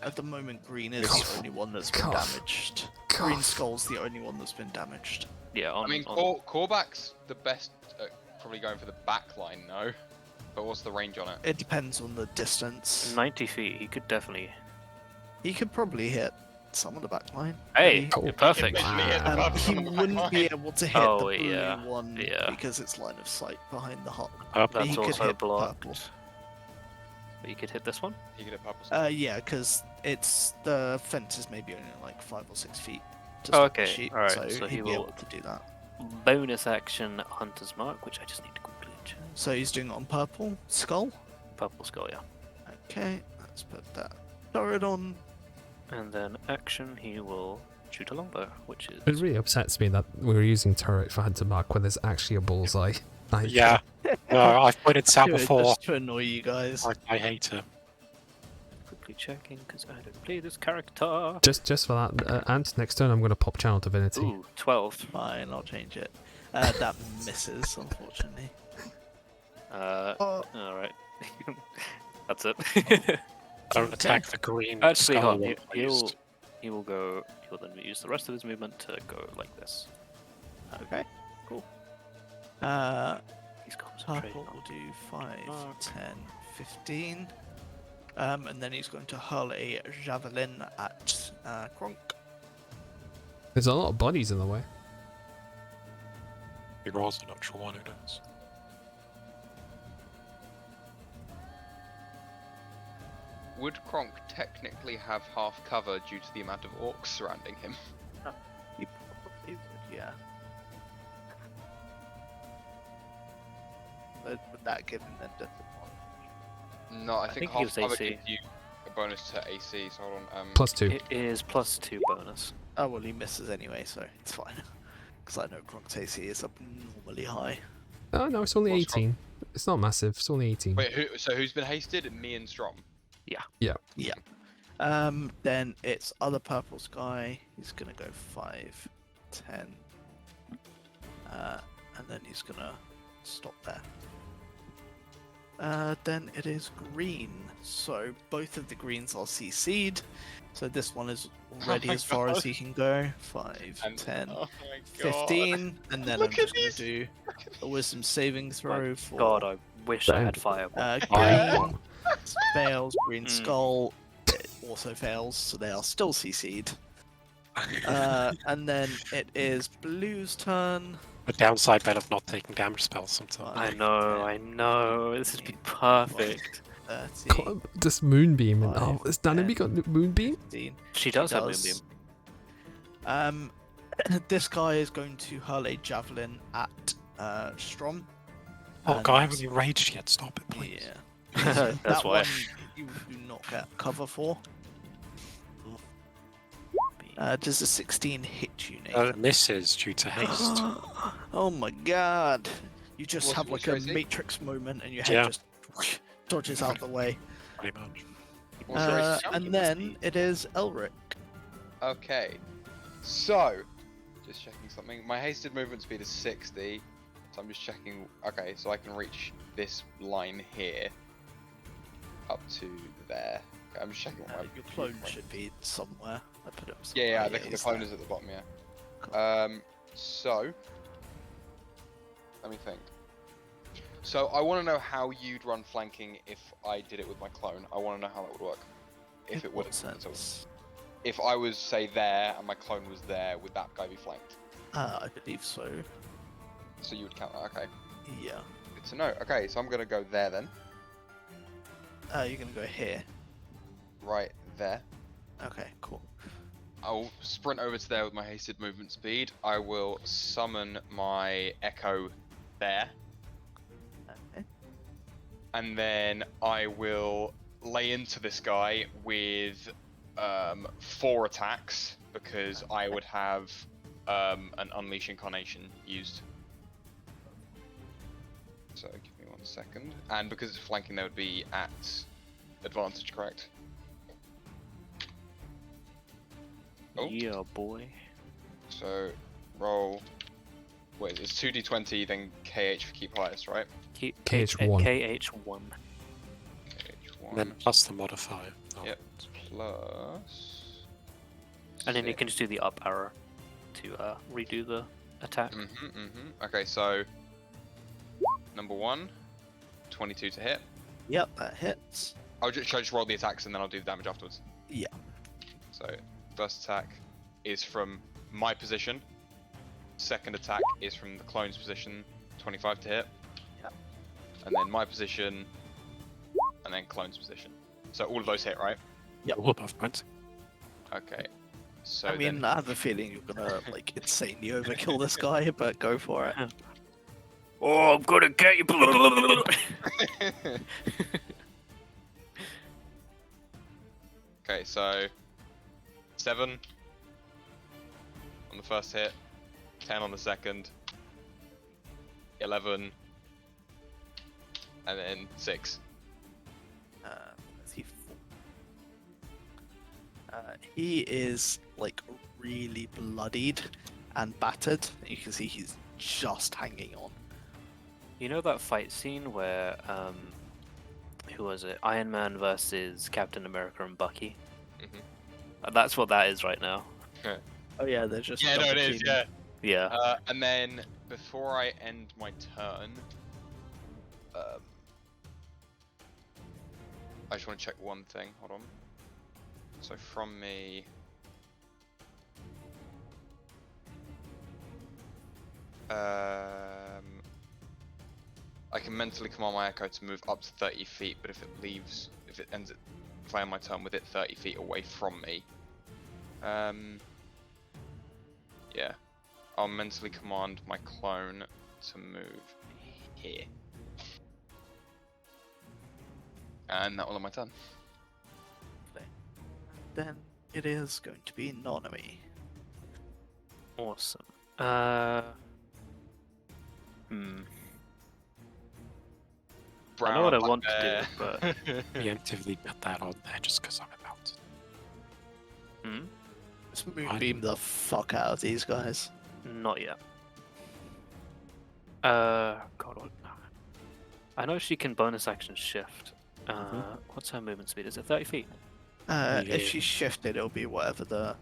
At the moment, green is the only one that's been Cough. damaged. Green Cough. Skull's the only one that's been damaged. Yeah, on. I mean, on Callback's the best at probably going for the back line, no? But what's the range on it? It depends on the distance. 90 feet, he could definitely. He could probably hit some of the back line. Hey, Oh, perfect. Literally hit the Wow. purple He on the back wouldn't be line. able to hit Oh, the blue yeah, one yeah. because it's line of sight behind the hut. Purple. He That's could also hit blocked. purple. But you could hit this one. He could hit purple. Yeah, because it's the fence is maybe only like 5 or 6 feet. To Oh, stop the okay, sheep, alright, So, so he he'd be will- able to do that. Bonus action Hunter's Mark, which I just need to quickly check. So he's doing it on purple skull. Purple skull, yeah. Okay, let's put that turret on. And then action, he will shoot a longbow, which is. It really upsets me that we were using turret for Hunter Mark when there's actually a bullseye. Like, Yeah. No, I've pointed this out Good, before. just to annoy you guys. I hate it. Quickly checking because I don't play this character. Just for that, and next turn I'm going to pop Channel Divinity. Ooh, 12. Fine, I'll change it. That misses, unfortunately. Oh, Alright. That's it. Don't attack the green Actually, skull hold on, one, please. he'll go. He'll then use the rest of his movement to go like this. okay, cool. He's concentrating Purple on. will do 5, Mark. 10, 15. And then he's going to hurl a javelin at Kronk. There's a lot of bodies in the way. He rolls a natural one, who knows? Would Kronk technically have half cover due to the amount of orcs surrounding him? He probably would, yeah. Would that give him then disadvantage? No, I think think he half was cover AC. gives you a bonus to AC. So hold on. +2. It is +2 bonus. Oh well, he misses anyway, so it's fine. Because I know Kronk's AC is abnormally high. Oh no, it's only What's 18. It's not massive. It's only 18. Wait, so who's been hasted? Me and Strom. Then it's other purple sky. He's gonna go 5, 10, and then he's gonna stop there. Then it is green. So both of the greens are CC'd. So this one is already my as far as God. he can go. 5, And 10, oh my god. 15, and then Look I'm at just gonna these. do a wisdom saving throw for God, I wish I had Damn. fireball. green fails, green Mm. skull it also fails, so they are still CC'd. And then it is blue's turn. A downside bet of not taking damage spells sometimes. I know. This would be perfect. 30, This moonbeam and Five, is Nanabe got moonbeam? 15. She does have Moonbeam. This guy is going to hurl a javelin at Strom. Oh, and- God, I haven't even raged yet. Stop it, please. Yeah. So That's that why. one you do not get cover for. Does a 16 hit you, Nathan? Misses due to haste. Oh my god! You just What's- have what's like a your AC? Matrix moment and your head Yeah. just dodges out the way. Pretty much. What's your AC? And then it is Elric. Okay. So, just checking something. My hasted movement speed is 60. So I'm just checking. Okay, so I can reach this line here up to there. Okay, I'm just checking what my Your clone should be somewhere. I put him somewhere. Yeah, the he's clone there. is at the bottom, yeah. Cool. So, let me think. So I want to know how you'd run flanking if I did it with my clone. I want to know how that would work. If In it would. what sense? If I was, say, there and my clone was there, would that guy be flanked? I believe so. So you would count that. Okay, Yeah. good to know. Okay, so I'm gonna go there then. You're gonna go here. Right there. Okay, cool. I'll sprint over to there with my hasted movement speed. I will summon my Echo there. Okay. And then I will lay into this guy with 4 attacks because I would have an Unleash Incarnation used. So give me 1 second. And because it's flanking, they would be at advantage, correct? Oh. Yeah, boy. So roll. Wait, it's 2d20 then KH for keep highest, right? KH1. KH1. KH1 And then plus the modifier. Oh, Yep. plus. And then you can just do the up arrow to redo the attack. Okay, so number 1, 22 to hit. Yep, that hits. Should I just roll the attacks and then I'll do the damage afterwards? Yeah. So first attack is from my position. Second attack is from the clone's position, 25 to hit. Yep. And then my position, and then clone's position. So all of those hit, right? all above points. Okay. So I mean, then, I have a feeling you're gonna like insanely overkill this guy, but go for it. Oh, I'm gonna get you. okay, so 7 on the first hit, 10 on the second, 11, and then 6. Is he full? He is like really bloodied and battered. You can see he's just hanging on. You know that fight scene where, who was it? Iron Man versus Captain America and Bucky? Mhm. That's what that is right now. Oh yeah, they're just. Yeah, no, it is. double Yeah. Yeah. And then before I end my turn, I just want to check one thing. Hold on. So from me, I can mentally command my Echo to move up to 30 feet, but if it ends it, if I end my turn with it 30 feet away from me, yeah, I'll mentally command my clone to move here. And that will end my turn. Then it is going to be Nanami. Awesome. Brown know what I black want to do, bear. but- Preemptively put that on there just because I'm about to. Hmm? Let's moonbeam the fuck out of these guys. Not yet. God, what? I know she can bonus action shift. What's her movement speed? Is it 30 feet? If Yeah. she's shifted, it'll be whatever the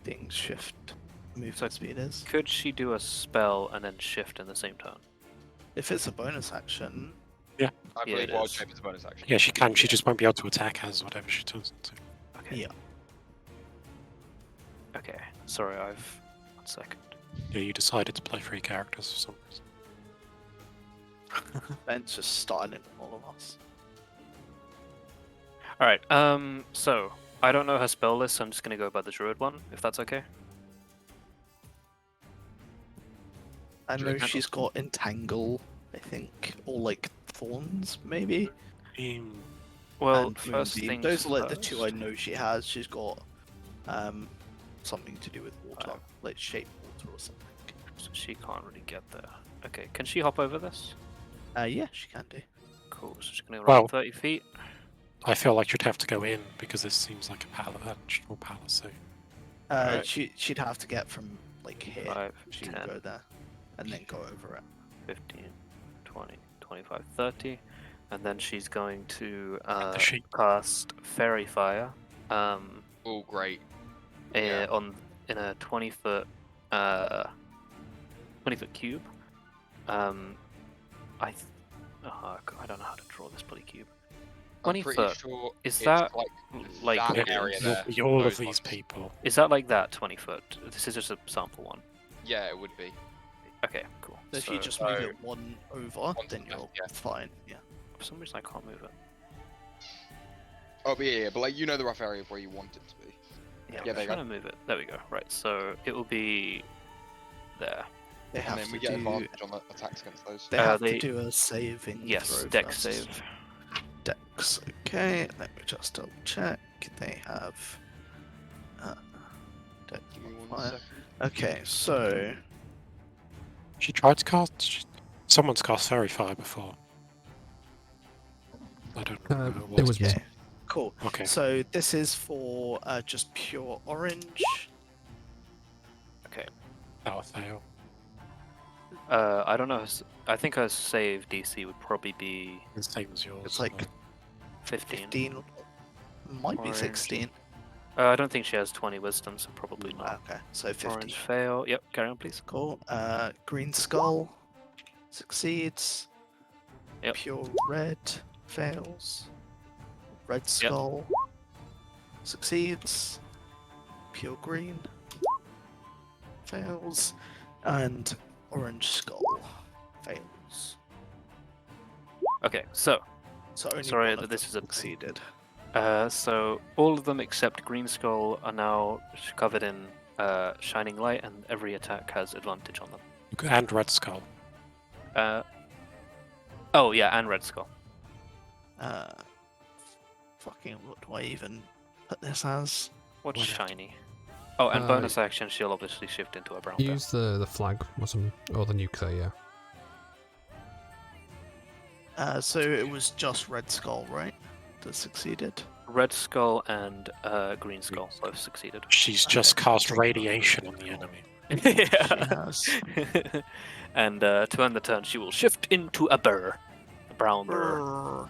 thing's shift movement speed is. Could she do a spell and then shift in the same turn? If it's a bonus action, I Yeah, believe it wild is. shape is a bonus action. Yeah, she can. She just won't be able to attack as whatever she turns into. Okay. yeah. Okay. Sorry, I've. 1 second. Yeah, you decided to play 3 characters for some reason. Ben's just styling all of us. Alright, so I don't know her spell list, so I'm just gonna go by the druid one, if that's okay. I know Druid she's got entangle, I think, or like thorns, maybe. Well, and first Moonbeam. things Those are like the first. 2 I know she has. She's got something to do with water, like shape water or something. So she can't really get there. Okay, can she hop over this? Yeah, she can do. Cool, so she's gonna run Well- 30 feet. I feel like you'd have to go in because this seems like a actual palace. Alright. She'd have to get from like here. 5, She 10, can go there, and then go over it. 15, 20, 25, 30. And then she's going to the sheep. cast Fairy Fire. Oh, great. Yeah. In a 20-foot 20-foot cube. I don't know how to draw this bloody cube. I'm 20 pretty foot. sure Is it's that like like that area there? All of those these ones. people. Is that like that 20 foot? This is just a sample one. Yeah, it would be. Okay, cool. So if you just so- move it 1 over, One then to you're left, yeah. fine. Yeah. For some reason I can't move it. Oh, but yeah, but like you know the rough area of where you want it to be. Yeah, Yeah, I'm there you trying go. to move it. There we go. Right, so it will be there. They And have then to we get do. advantage on the attacks against those. They Uh, have they- to do a saving Yes, throw deck first. save. Dex. Okay, let me just double check. They have. Dex Give me 1 modifier. second. Okay, so She tried to cast. Someone's cast Fairy Fire before. I don't know. who it was me. okay, cool. Okay. So this is for just pure orange. Okay. That would fail. I don't know. I think her save DC would probably be The same as yours. It's like 15. 15. Might be Orange. 16. I don't think she has 20 wisdom, so probably not. Okay, so 15. Orange fail. Yep, carry on, please. Cool. Green skull succeeds. Yep. Pure red fails. Red skull succeeds. Pure green fails. And orange skull fails. Okay, so So only Sorry one that of this them is a- succeeded. so all of them except Green Skull are now covered in shining light, and every attack has advantage on them. And Red Skull. Oh yeah, and Red Skull. Fucking what do I even put this as? What's What? shiny? Oh, and Uh, bonus action, she'll obviously shift into a brown bear. Use the flag or the nuclear, yeah. So it was just red skull, right? That succeeded. Red Skull and Green Skull both succeeded. She's just Okay. cast radiation on the enemy. She Yeah. has. And to end the turn, she will shift into a burr. A brown burr. Brr,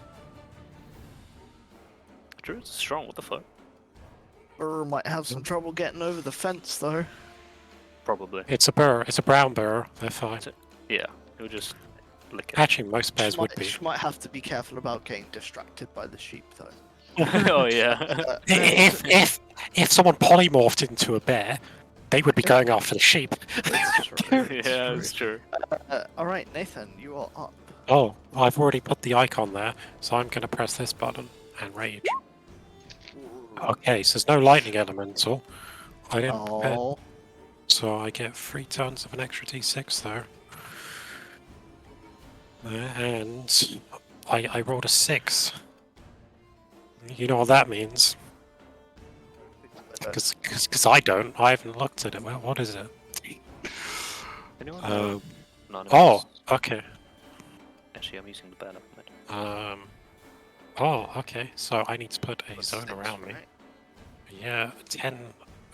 Druid's strong, what the fuck? Brr might have some trouble getting over the fence though. Probably. It's a burr. It's a brown burr. They're fine. Yeah, he'll just lick it. Actually, most bears would be. She might have to be careful about getting distracted by the sheep though. Oh yeah. If someone polymorphed into a bear, they would be going after the sheep. It's true. Yeah, it's true. Alright, Nathan, you are up. Oh, I've already put the icon there, so I'm going to press this button and rage. Okay, so there's no lightning elemental. I didn't prepare, Oh, so I get 3 turns of an extra d6 there. And I rolled a 6. You know what that means? Because I don't. I haven't looked at it. Well, what is it? Anyone? Oh, Anonymous. okay. Actually, I'm using the banner. Oh, okay. So I need to put a plus zone 6, around me. right? Yeah, 10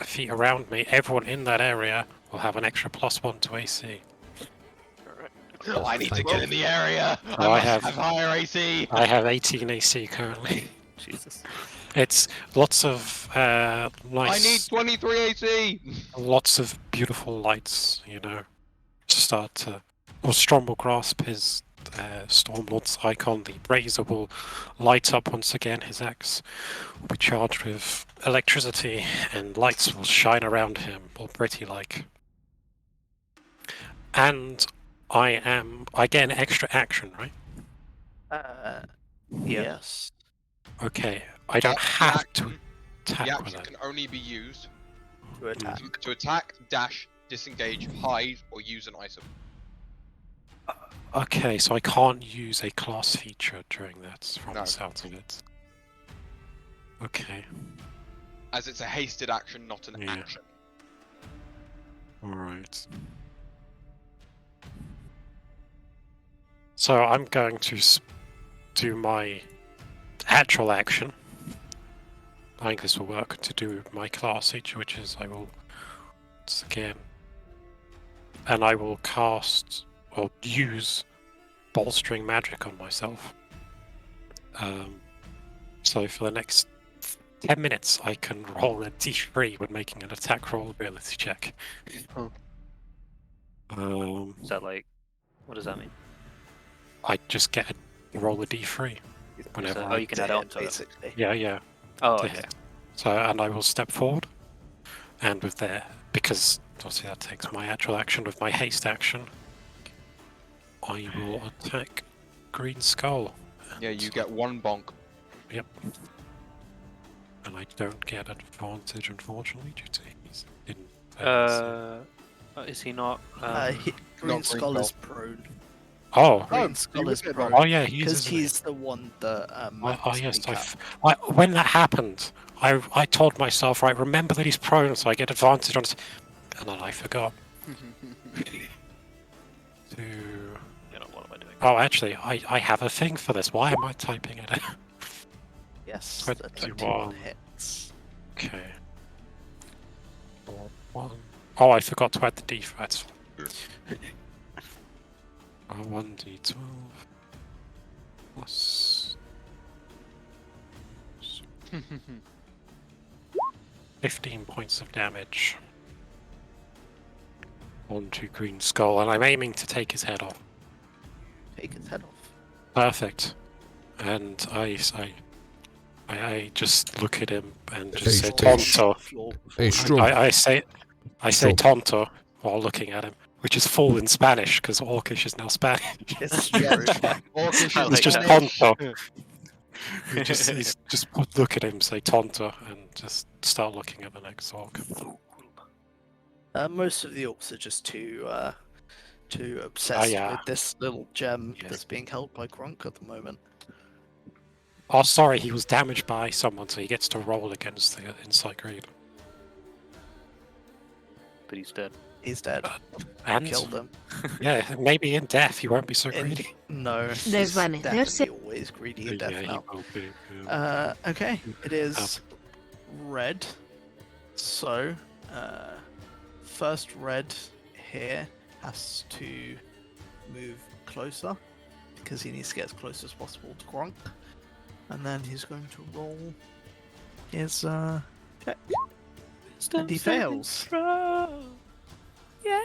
feet around me. Everyone in that area will have an extra +1 to AC. Alright. Oh, I need to Thank get you. in the area. Oh, I must have- higher AC. I have 18 AC currently. Jesus. It's lots of I need nice, 23 AC. lots of beautiful lights, you know, to start to. Well, Strom will grasp his Stormlord's icon. The brazier will light up once again. His axe will be charged with electricity, and lights will shine around him, all pretty like. And I get an extra action, right? Yeah. Yeah. Yes. Okay. I don't The have to action- attack The with action it. can only be used To attack. to attack, dash, disengage, hide, or use an item. Okay, so I can't use a class feature during that, from No. the sounds of it. Okay, As it's a hasted action, not an Yeah. action. alright. So I'm going to do my actual action. I think this will work to do my class feature, which is I will again, and I will cast or use bolstering magic on myself. So for the next 10 minutes, I can roll a d3 when making an attack roll ability check. Oh. Um, Is that like, what does that mean? I just get a roll a d3 whenever. So- I, oh, you can add on to it. basically. yeah. Oh, to okay. hit. So, and I will step forward, and with that, because obviously that takes my actual action with my haste action, I will attack Green Skull. Yeah, you get one bonk. Yep. And I don't get advantage, unfortunately, due to he's in. Is he not? Green Not Skull Green is prone. Oh, Green Skull would is get prone. oh yeah, he is. Because Isn't he? he's the one that Oh, might yes, speak up. when that happened, I told myself, right, remember that he's prone, so I get advantage on it, and then I forgot to. You know, what am I doing? Oh, actually, I have a thing for this. Why am I typing it? Yes, the 21. 21 hits. Okay. 1. Oh, I forgot to add the d4. 1d12 plus 15 points of damage onto Green Skull, and I'm aiming to take his head off. Take his head off. Perfect. And I just look at him and just say Hey, Tonto. Hey, Strum. I say Strum. Tonto while looking at him, which is full in Spanish because Orcish is now Spanish. It's Yeah. true. Orcish I is like It's just that. Tonto. He's just look at him, say Tonto, and just start looking at the next orc. Most of the orcs are just too obsessed yeah. with this little gem Yes. that's being held by Gronk at the moment. Oh, sorry, he was damaged by someone, so he gets to roll against the Insight Grade. But he's dead. He's dead. And Killed him. yeah, maybe in death he won't be so In- greedy. No, he's Desvanecerse. definitely always greedy in death Yeah, he now. will be. Yeah. Okay, it is red. So, first red here has to move closer because he needs to get as close as possible to Gronk. And then he's going to roll his check. And he fails. Yeah.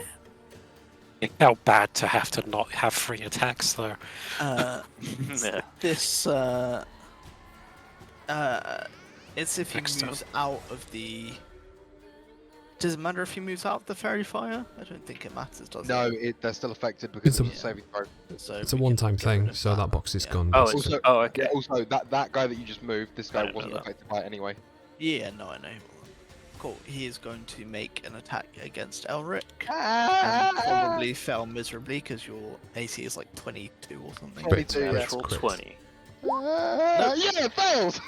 It felt bad to have to not have free attacks though. Yeah. This it's if he Next up. moves out of the. Does it matter if he moves out of the fairy fire? I don't think it matters, does No, it? they're still affected because It's of a- the saving throw. So It's a we can one-time get rid thing, of so that box is yeah. gone. Oh, basically. it's, Also- oh, okay. Yeah, also, that guy that you just moved, this I guy didn't know wasn't that. affected by it anyway. Yeah, no, I know. Cool. He is going to make an attack against Elric. Ah! And probably fell miserably because your AC is like 22 or something. 22, yeah. Natural Crit. 20. Yeah, it fails!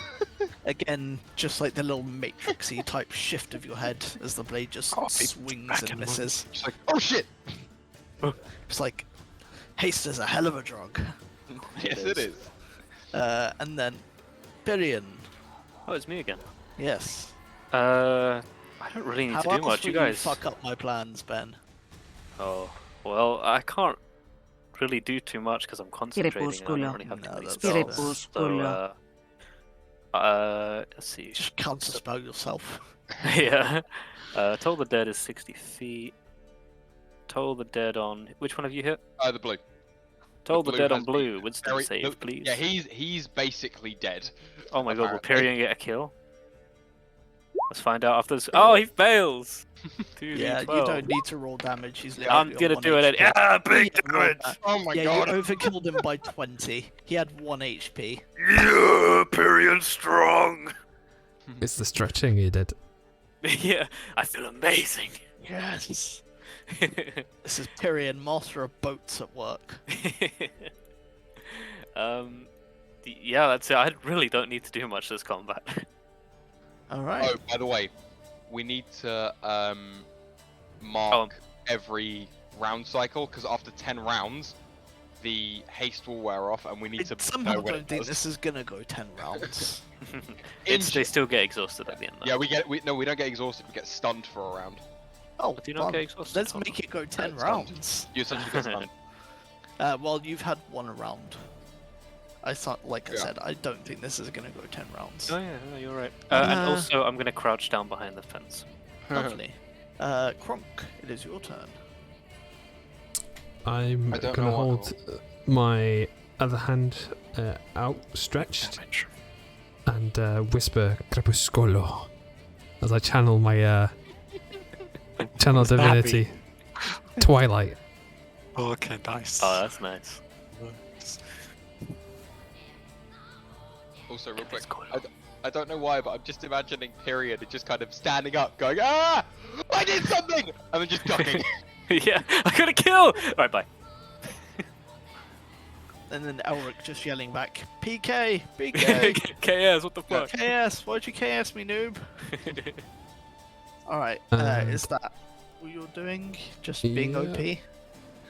Again, just like the little matrixy type shift of your head as the blade just Oh, swings back and in misses. Just like, oh shit! It's like haste is a hell of a drug. Yes, it is. And then Billion. Oh, it's me again. Yes. I don't really need How to do else much, will you guys. fuck up my plans, Ben? Oh, well, I can't really do too much because I'm concentrating and I Crepúsculo. don't really have too No, many that's spells. So, Crepúsculo. let's see. Just counterspell yourself. Yeah. Toll the Dead is 60 feet. Toll the Dead on... Which one have you hit? The blue. Toll the blue Dead on has blue. Wisdom Very- save, please. Yeah, he's basically dead. Oh my god, will apparently. Pyrion get a kill? A Let's find out after this. Oh, he fails. Yeah, 2d12. you don't need to roll damage. He's I'm literally on gonna 1 do it. HP. Yeah, big Yeah, roll damage. that. Oh my Yeah, god. you overkilled him by 20. He had 1 HP. Yeah, period strong. It's the stretching he did. Yeah, I feel amazing. Yes. This is Tyrion, master of boats at work. Yeah, that's it. I really don't need to do much this combat. Alright. Oh, by the way, we need to mark every round cycle because after 10 rounds, the haste will wear off, and we need I to somehow know when don't it think does. this is gonna go 10 rounds. They still get exhausted at the end. Though. Yeah, we don't get exhausted. We get stunned for a round. Oh, Do you not fun. get exhausted? Let's Hold make it go 10 Stunned. rounds. You essentially get stunned. Well, you've had 1 round. I Yeah. said, I don't think this is gonna go 10 rounds. Oh yeah, no, you're right. And also, I'm gonna crouch down behind the fence. Lovely. Kronk, it is your turn. I'm I don't gonna know what- hold my other hand outstretched Damage. and whisper Crepuscolo as I channel my channel What's that mean? divinity Twilight. Okay, nice. Oh, that's nice. Also, real quick, It's cool. I don't know why, but I'm just imagining Period just kind of standing up, going, "Ah, I did something," and then just ducking. Yeah, I got a kill. Right, bye. And then Elric just yelling back, PK! PK! KS, what the fuck? KS! Why'd you KS me, noob? Alright, is that what you're doing? Just being Yeah. OP?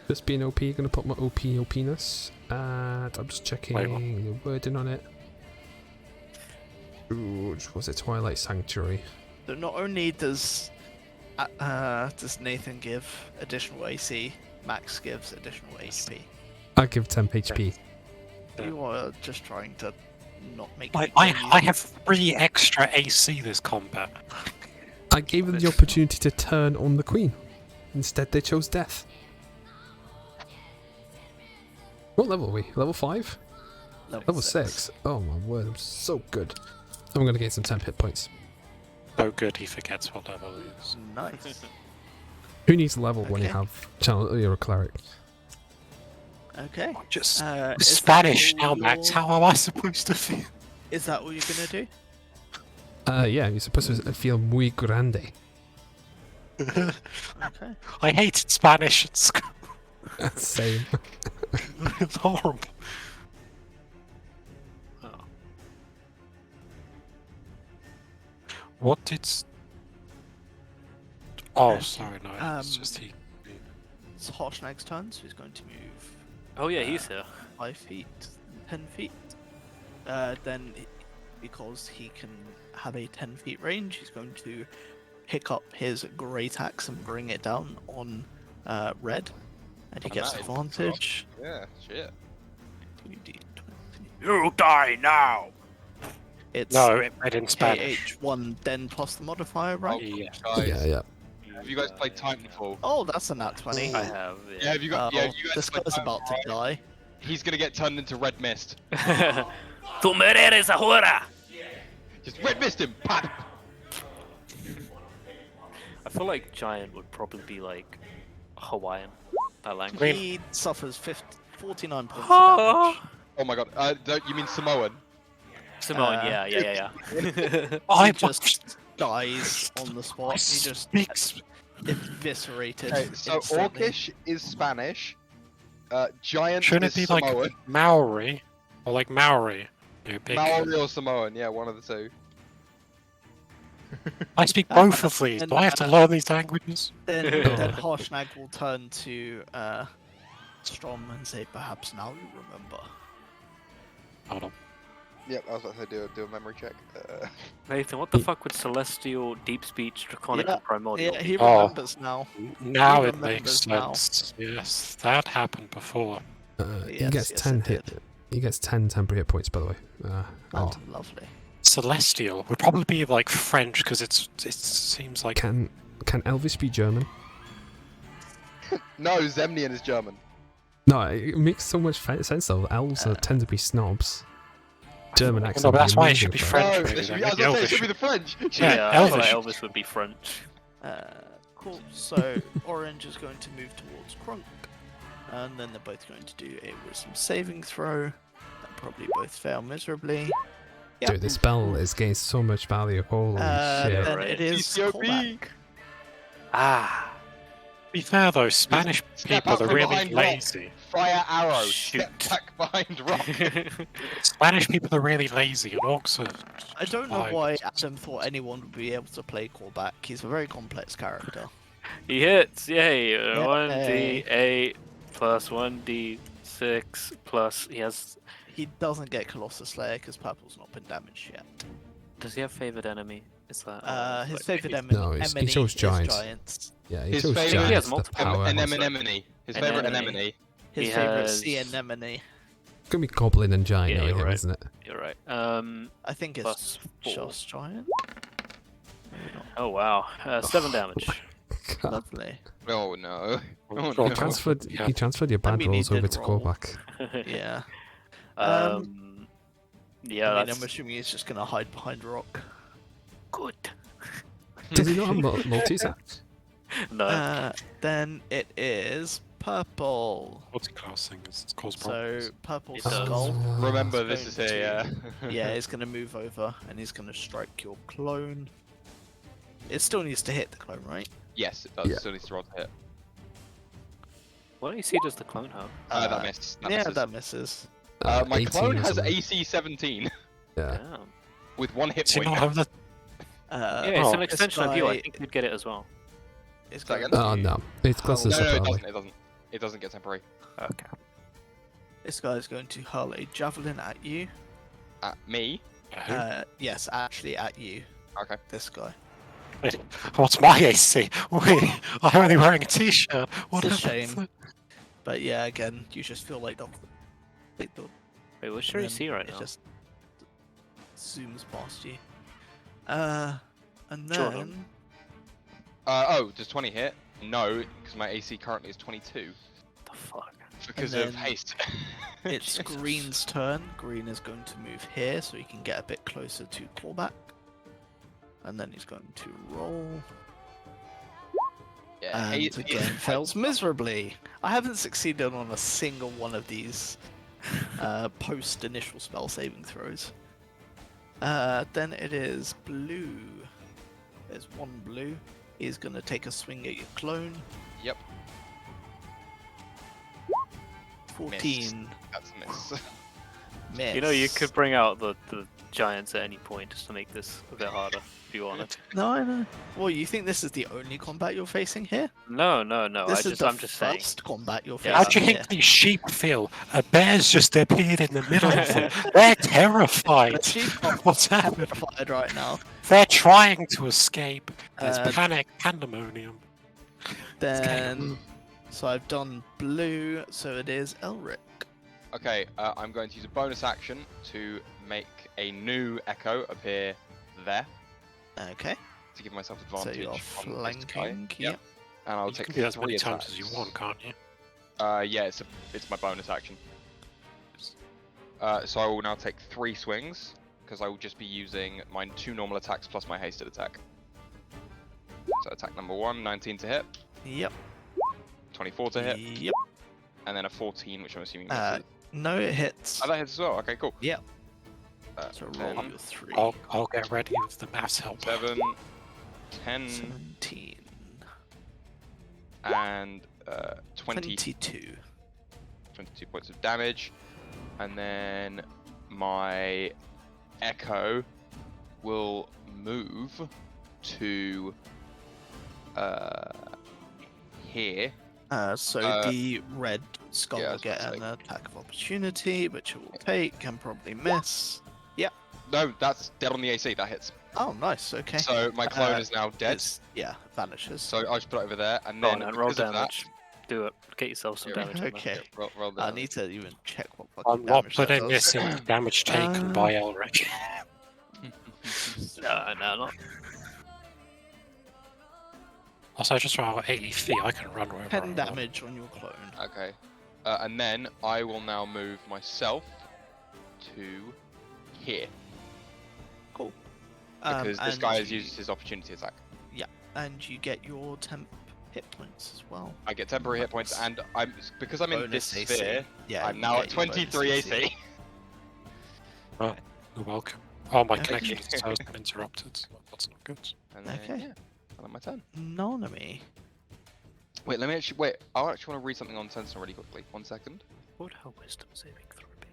Just being OP, gonna put my OPness, and I'm just checking Wait, what? the wording on it. Ooh, was it Twilight Sanctuary? So not only does Nathan give additional AC, Max gives additional HP. I give 10 HP. You are just trying to not make I, me I, kill you. I have 3 extra AC this combat. I gave them the opportunity to turn on the Queen. Instead, they chose death. What level are we? Level 5? Level 6. Oh my word, I'm so good. I'm gonna get some temp hit points. So good he forgets what level he is. Nice. Who needs level when you Okay. have channel? You're a cleric. Okay. Just Is that Spanish all now, Max. your- How am I supposed to feel? Is that what you're gonna do? Yeah, you're supposed to feel muy grande. Okay. I hated Spanish at school. Same. It's horrible. Oh. What did? Oh, Okay. sorry, no. It's Um, just he. It's Harshnag's turn, so he's going to move Oh yeah, he's here. 5 feet, 10 feet. Because he can have a 10 feet range, he's going to pick up his great axe and bring it down on Red. And he Oh, gets nice. advantage. Yeah, shit. 2d20. You die now. It's No, it read in Spanish. KH1 then plus the modifier, right? Yeah. Guys, Yeah. have you guys played Titanfall? Oh, that's a nat 20. I have. Yeah, have you got? Yeah, you guys this played guy's about to Titanfall, right? die. He's gonna get turned into red mist. Tu mereres ahora. Just red mist him. Pop. I feel like Giant would probably be like Hawaiian. That language. Green. He suffers 49 points of Oh, damage. Oh my god. You mean Samoan? Samoan, Uh, yeah. I He just dies on the spot. He just speaks. eviscerated. Okay, so instantly. Orcish is Spanish. Giant Shouldn't is it be Samoan. like Maori or like Maori? You big. Maori or Samoan, yeah, one of the two. I speak both of these. Do I have to learn these languages? Then Harshnag will turn to Strom and say, "Perhaps now you remember." Hold on. Yep, I was about to do a memory check. Nathan, what the fuck would Celestial, Deep Speech, Draconic, Yeah, and Primordial Yeah, be? he Oh. remembers now. Now He it makes remembers now. sense. Yes, that happened before. He Yes, gets yes, 10 it hit. did. He gets 10 temporary hit points, by the way. Oh, And lovely. Celestial would probably be like French because it seems like can Elvis be German? No, Zemnian is German. No, it makes so much sense though. Elves tend to be snobs. German No, accent. but be that's why it amazing should be for French. Oh, maybe, they should then. be, I was Maybe gonna say, it Elvish. should be the French. Yeah, I Elvish. thought Elvis would be French. Cool. So Orange is going to move towards Krunk, and then they're both going to do a wisdom saving throw. They'll probably both fail miserably. Yep. Dude, this spell is getting so much value. Holy shit. Then right. it is TCOP. callback. Ah, To be fair though, Spanish Step people out are from really behind rock. lazy. Fire arrow. Shoot. Step back behind rock. Spanish people are really lazy, and orcs are. I don't know fine. why Adam thought anyone would be able to play callback. He's a very complex character. he hits. Yay! Yay. 1d8 plus 1d6 plus. He has. He doesn't get Colossus Slayer because Purple's not been damaged yet. Does he have favored enemy? Is that? His like, favorite maybe- No, he enemy chose is giants. giants. Yeah, he His chose favourite- giants. He has the multiple. power. An It's anemone. His favorite Anemone. anemone. His He favorite has- sea anemone. gonna be goblin and giant Yeah, knowing you're him, right. isn't it? You're right. I think it's Plus 4. just giant. Maybe not. Oh wow. 7 damage. God. Lovely. Oh no. Oh, Sure, no. You transferred, Yeah. you transferred your bad mean, he rolls over did to roll. callback. Yeah. Yeah, I mean, that's I'm assuming he's just gonna hide behind a rock. good. Does he not have multi-attack? No. Then it is purple. Multi-classing is cause So problems. purple It does. skull. Remember, It's this is going a. to- Yeah, he's gonna move over and he's gonna strike your clone. It still needs to hit the clone, right? Yes, it does. Yeah. Still needs to roll to hit. What AC does the clone have? That missed. That yeah, misses. that misses. My 18 clone or has something. AC 17 Yeah. Damn. with 1 hit Does he point. not have the? Yeah, it's an this extension of you. I guy think you'd get it as well. is Second. going Oh to- no, it's closer No, no, it separately. doesn't. It doesn't. It doesn't get temporary. Okay. This guy is going to hurl a javelin at you. At me. Yes, actually at you. Okay. This guy. Wait, what's my AC? Wait, I'm only wearing a t-shirt. What It's a happened? shame. But yeah, again, you just feel like the Wait, what's your and AC right it now? just zooms past you. And Jordan. then Oh, does 20 hit? No, because my AC currently is 22 The fuck? because And of then haste. it's Jesus. Green's turn. Green is going to move here so he can get a bit closer to callback. And then he's going to roll. Yeah, And haste again is fails quite- miserably. I haven't succeeded on a single one of these post initial spell saving throws. Then it is blue. There's one blue. He's gonna take a swing at your clone. Yep, 14 that's a miss. miss. You know, you could bring out the giants at any point just to make this a bit harder if you wanted. No, I know. Well, you think this is the only combat you're facing here? No. This is the I'm just saying. first combat you're Yeah. How facing do you here. think these sheep feel? A bear's just appeared in the middle of them. They're terrified. The sheep are What's happening? terrified right now. They're trying to escape. There's Uh, panic, pandemonium. Then, so I've done blue, so it is Elric. Okay, I'm going to use a bonus action to make a new echo appear there Okay, to give myself so advantage. you're on this guy. flanking. Yep. And I'll You take can do that as 3 many times as attacks. you want, can't you? Yeah, it's my bonus action. So I will now take 3 swings because I will just be using my 2 normal attacks plus my hasted attack. So attack number 1, 19 to hit, Yep. 24 to hit, Yep. and then a 14, which I'm assuming Uh, misses. No, it hits. Oh, that hits as well. Okay, cool. Yep. Uh, So roll 10, your 3. I'll get ready with the maths help. 7, 10, 17. and 20, 22. 22 points of damage. And then my echo will move to here. So Uh, the red skull yeah, I will was get about an to attack of opportunity, which it will take and probably miss. No, that's dead on the AC. That hits. Oh, nice. Okay. So my clone Uh, is now dead. It's- yeah, vanishes. So I'll just put it over there, and Go then on, and roll because of that- damage. Do it. Get yourself some Yeah, damage. on that. Okay. roll the I damage. need to even check what fucking I'm not damage that putting does. this in damage taken by Elric. No, not. Also, just around 80 feet, I can run wherever I 10 want. damage on your clone. Okay. And then I will now move myself to here Cool. because this and guy has you- used his opportunity attack. and you get your temp hit points as well. I get temporary hit points, Nice. and because I'm in this Bonus AC. sphere, Yeah, I'm you now at get your bonus 23 AC. You're welcome. Oh, my Okay. connection has been interrupted. That's not good. And then, Okay. yeah, and on my turn. Nonami. Wait, let me actually wait. I actually want to read something on Sentinel really quickly. 1 second. What would her wisdom saving throw be?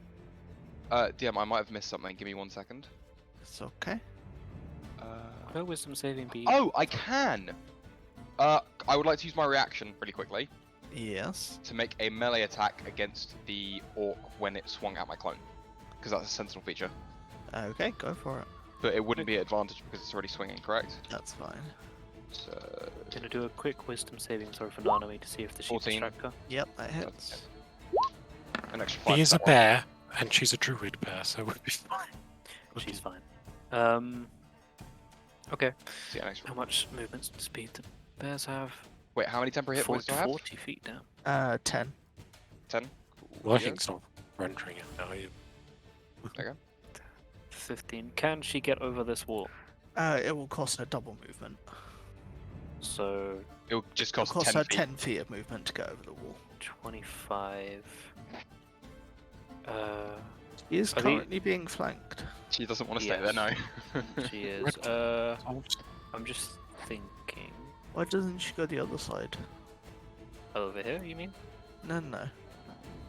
DM, I might have missed something. Give me 1 second. It's okay. Would her wisdom saving be? Oh, I can. I would like to use my reaction really quickly Yes. to make a melee attack against the orc when it swung at my clone, because that's a Sentinel feature. Okay, go for it. But it wouldn't be an advantage because it's already swinging, correct? That's fine. So Gonna do a quick wisdom saving throw for Nanami to see if the sheep 14. distract her. Yep, that hits. an extra 5. He is a for that one. bear, and she's a druid bear, so we'll be fine. She's fine. Okay. So, yeah, an extra... How much movement speed do bears have? Wait, how many temporary hit points do I have? 40 feet down. 10. 10. Well, I Yes. think it's not rendering it now. Okay. 15. Can she get over this wall? It will cost her double movement. So It will just It'll cost cost 10 her feet. 10 feet of movement to go over the wall. 25. She is Are they- currently being flanked. She doesn't want to stay there, no. She is. Red- I'm just thinking. Why doesn't she go the other side? Over here, you mean? No, no.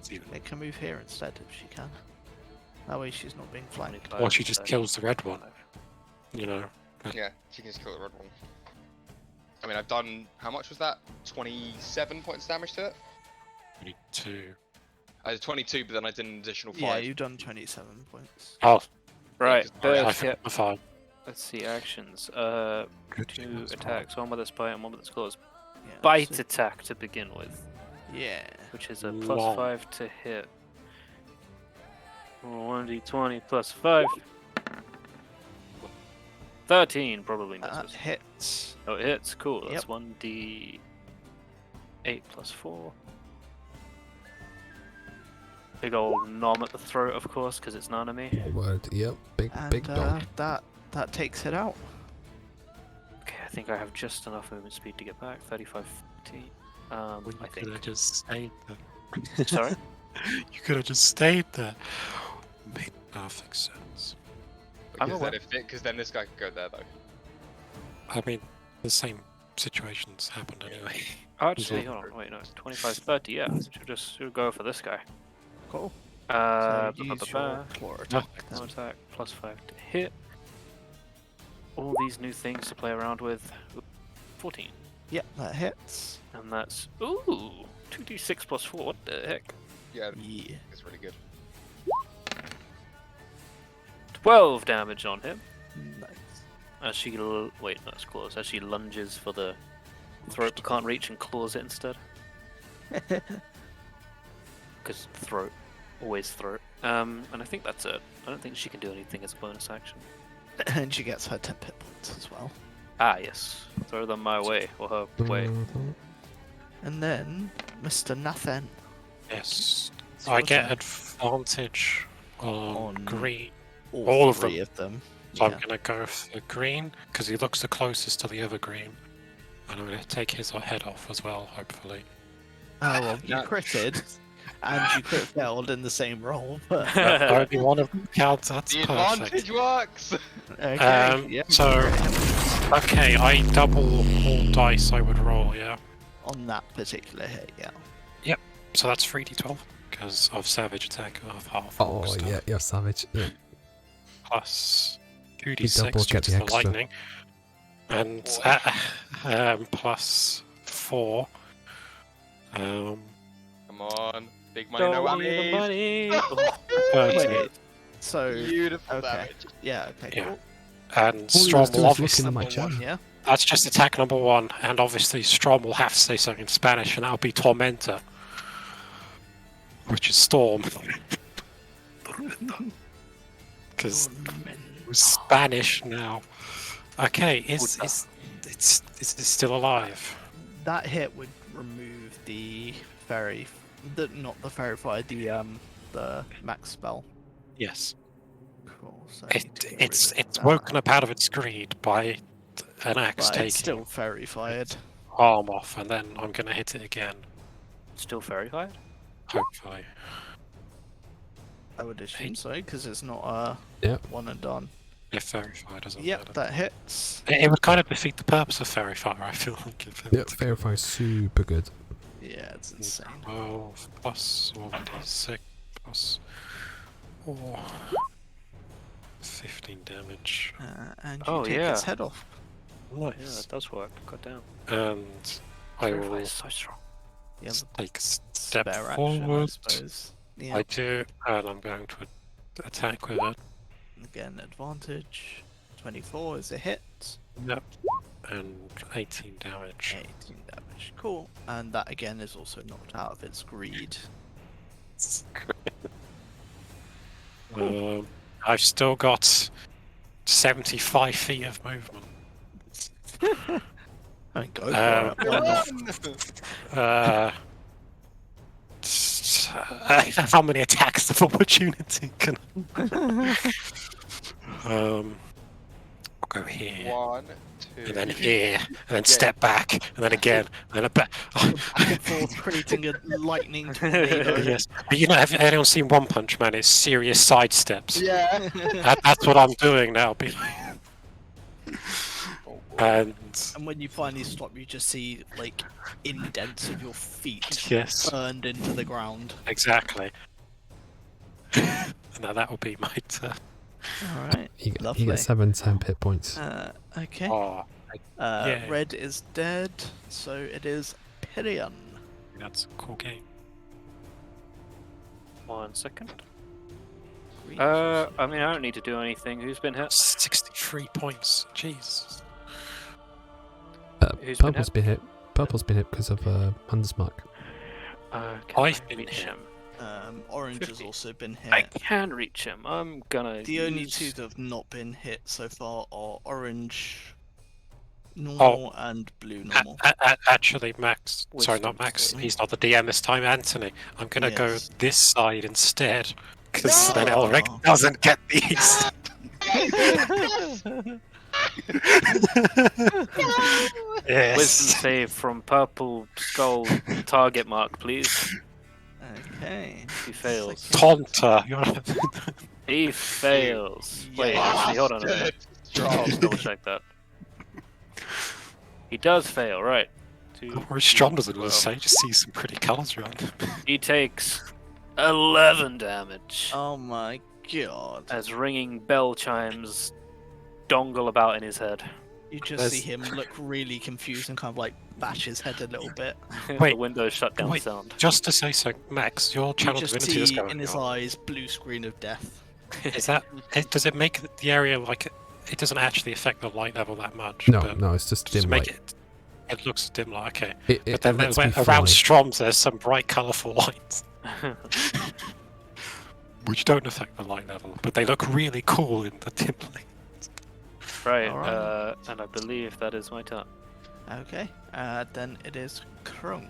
It's even- Make her move here instead if she can. That way she's not being flanked. 25, Or she just 30, kills the red one. 25. You know. Yeah, she can just kill the red one. I mean, I've done... How much was that? 27 points damage to it? 22. I did 22, but then I did an additional 5. Yeah, you've done 27 points. Oh, Right, just- I bears think hit. 5. Let's see actions. Good Two thing that's attacks, one with its bite and one with its claws. Yeah, Bite so- attack to begin with, Yeah. which is a Long. +5 to hit. 1d20 plus 5. 13 probably That misses. hits. Oh, it hits. Cool. That's Yep. 1d8 plus 4. Big old nom at the throat, of course, because it's Nanami. Word. Yep. Big And big dog. that takes it out. Okay, I think I have just enough movement speed to get back. 35 feet. Well, you I could have think. just stayed there. Sorry? You could have just stayed there. Made perfect sense. I'm Because aware. then this guy could go there, though. I mean, the same situations happened anyway. Actually, hold on. Wait, no. 25, 30. Yeah, should go for this guy. Cool. Uh, So use your claw attack. no then. attack, +5 to hit. All these new things to play around with. 14. Yep, that hits. And that's. Ooh! 2d6 plus 4. What the heck? Yeah, Yeah. it's really good. 12 damage on him. Nice. As she. Wait, that's claws. As she lunges for the throat but can't reach and claws it instead. Because throat. Always throat. And I think that's it. I don't think she can do anything as a bonus action. And she gets her 10 hit points as well. Ah, yes. Throw them my way, or her way. Mhm. And then Mr. Nathan. Yes. So I what's get that? advantage on On green. All all of three of them. So Yeah. I'm gonna go for green because he looks the closest to the other green, and I'm gonna take his head off as well, hopefully. Oh, well, you No. critted. And you crit failed in the same roll, but Only one of them counts. That's The perfect. advantage works! okay. yeah, so- you crit him Okay, I double all dice I would roll. Yeah. on that particular hit, yeah. So that's 3d12 because of savage attack of half. Oh orc stuff, yeah, you're savage. Yeah. Plus double 2d6 due get to the the extra. lightning, and plus 4. Come on. Big money, no Don't need the whammies! money. 13. Wait, so, Beautiful okay. damage. yeah, okay, Yeah. cool. And All you Strom was doing will was obviously. looking at my Number chat. one, yeah? That's just attack number 1, and obviously Strom will have to say something in Spanish, and that'll be Tormenta, which is Storm. Because Spanish now. Okay, is it still alive? That hit would remove the fairy, not the fairy fire, the max spell. Yes. Cool. So I need to get It's rid of it's that. woken up out of its greed by an axe But taking it's still fairy fired. its arm off, and then I'm gonna hit it again. Still fairy fired? Hopefully. I would assume so, because it's not Yep. one and done. If fairy fire doesn't Yep, matter. that hits. It would kind of defeat the purpose of fairy fire, I feel like. If it Yep, were to Fair go Fire's super good. Yeah, it's insane. 12 plus 1d6 plus 4. 15 damage. And you Oh, take yeah. its head off. Yeah, Nice. that does work. God damn. And I Fairy fire will is so strong. You have take a a step spare action, I forward. suppose. Yeah. I do, and I'm going to attack with it. Again, advantage. 24 is a hit. Yep. And 18 damage. 18 damage. Cool. And that again is also knocked out of its greed. I've still got 75 feet of movement. I mean, go for it. Why not? How many attacks of opportunity can I'll go here, 1, 2. and then here, and then step back, and then again, and then a back. Back and forth, creating a lightning tornado. Yes, but you know, have anyone seen One Punch Man? It's serious side steps. Yeah. That's what I'm doing now. And And when you finally stop, you just see like indents of your feet yes, burned into the ground. exactly. Now that will be my turn. All right. You get Lovely. 7 temp hit points. Okay. Oh, yeah. Red is dead, so it is Pirion. that's a cool game. 1 second. Green is also- I mean, I don't need to do anything. Who's been hit? 63 points. Jeez. Who's been Purple's been hit. Purple's been hit because of Hunter's Mark. Can I've I been reach hit. him? Orange 50. has also been hit. I can reach him. I'm gonna. The only use- two that have not been hit so far are orange normal and blue normal. Actually, Max. Sorry, not Wisdom Max. saving. He's not the DM this time. Anthony. I'm gonna go Yes. this side instead, because then No! Elric doesn't get these. Yes. Wisdom save from purple skull target mark, please. Okay. He fails. Second. Tonta. You're... He fails. Wait, Yeah. actually, hold on a minute. Let's double check that. He does fail, right? Or Strom doesn't Well. say. Just see some pretty colours around him. He takes 11 damage Oh my god. as ringing bell chimes dongle about in his head. You just There's- see him look really confused and kind of like bash his head a little bit. The Wait, window shut down wait. sound. Just to say so, Max, your You channel just divinity is see going in his on. eyes blue screen of death. Is that? Does it make the area like it doesn't actually affect the light level that much? No, but no, it's just just dim make light. it. It looks dim light. Okay, It but then lets me around fly. Stroms, there's some bright, colourful lights which don't affect the light level, but they look really cool in the dim light. Right, Alright. and I believe that is my turn. Okay. Then it is Krunk.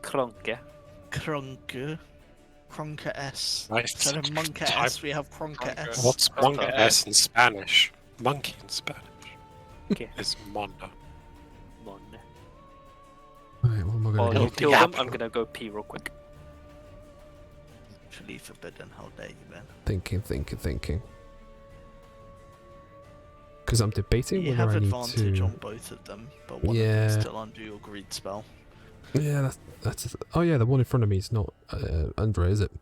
Clunk, yeah? Krunk. Kronka S. Right. Instead of Monka Time- S, we have Kronka Kronka. S. What's That's Monga perfect. S in Spanish? Monkey in Spanish. Okay. Is Mondo. Mon. Right, what am I While going you to kill Yeah. them, I'm gonna go pee real quick. Actually forbidden. How dare you, Ben? Thinking. Because I'm debating You whether have I need advantage to. on both of them, but one of Yeah. them's still under your greed spell. Yeah, that's. Oh yeah, the one in front of me is not under, is it?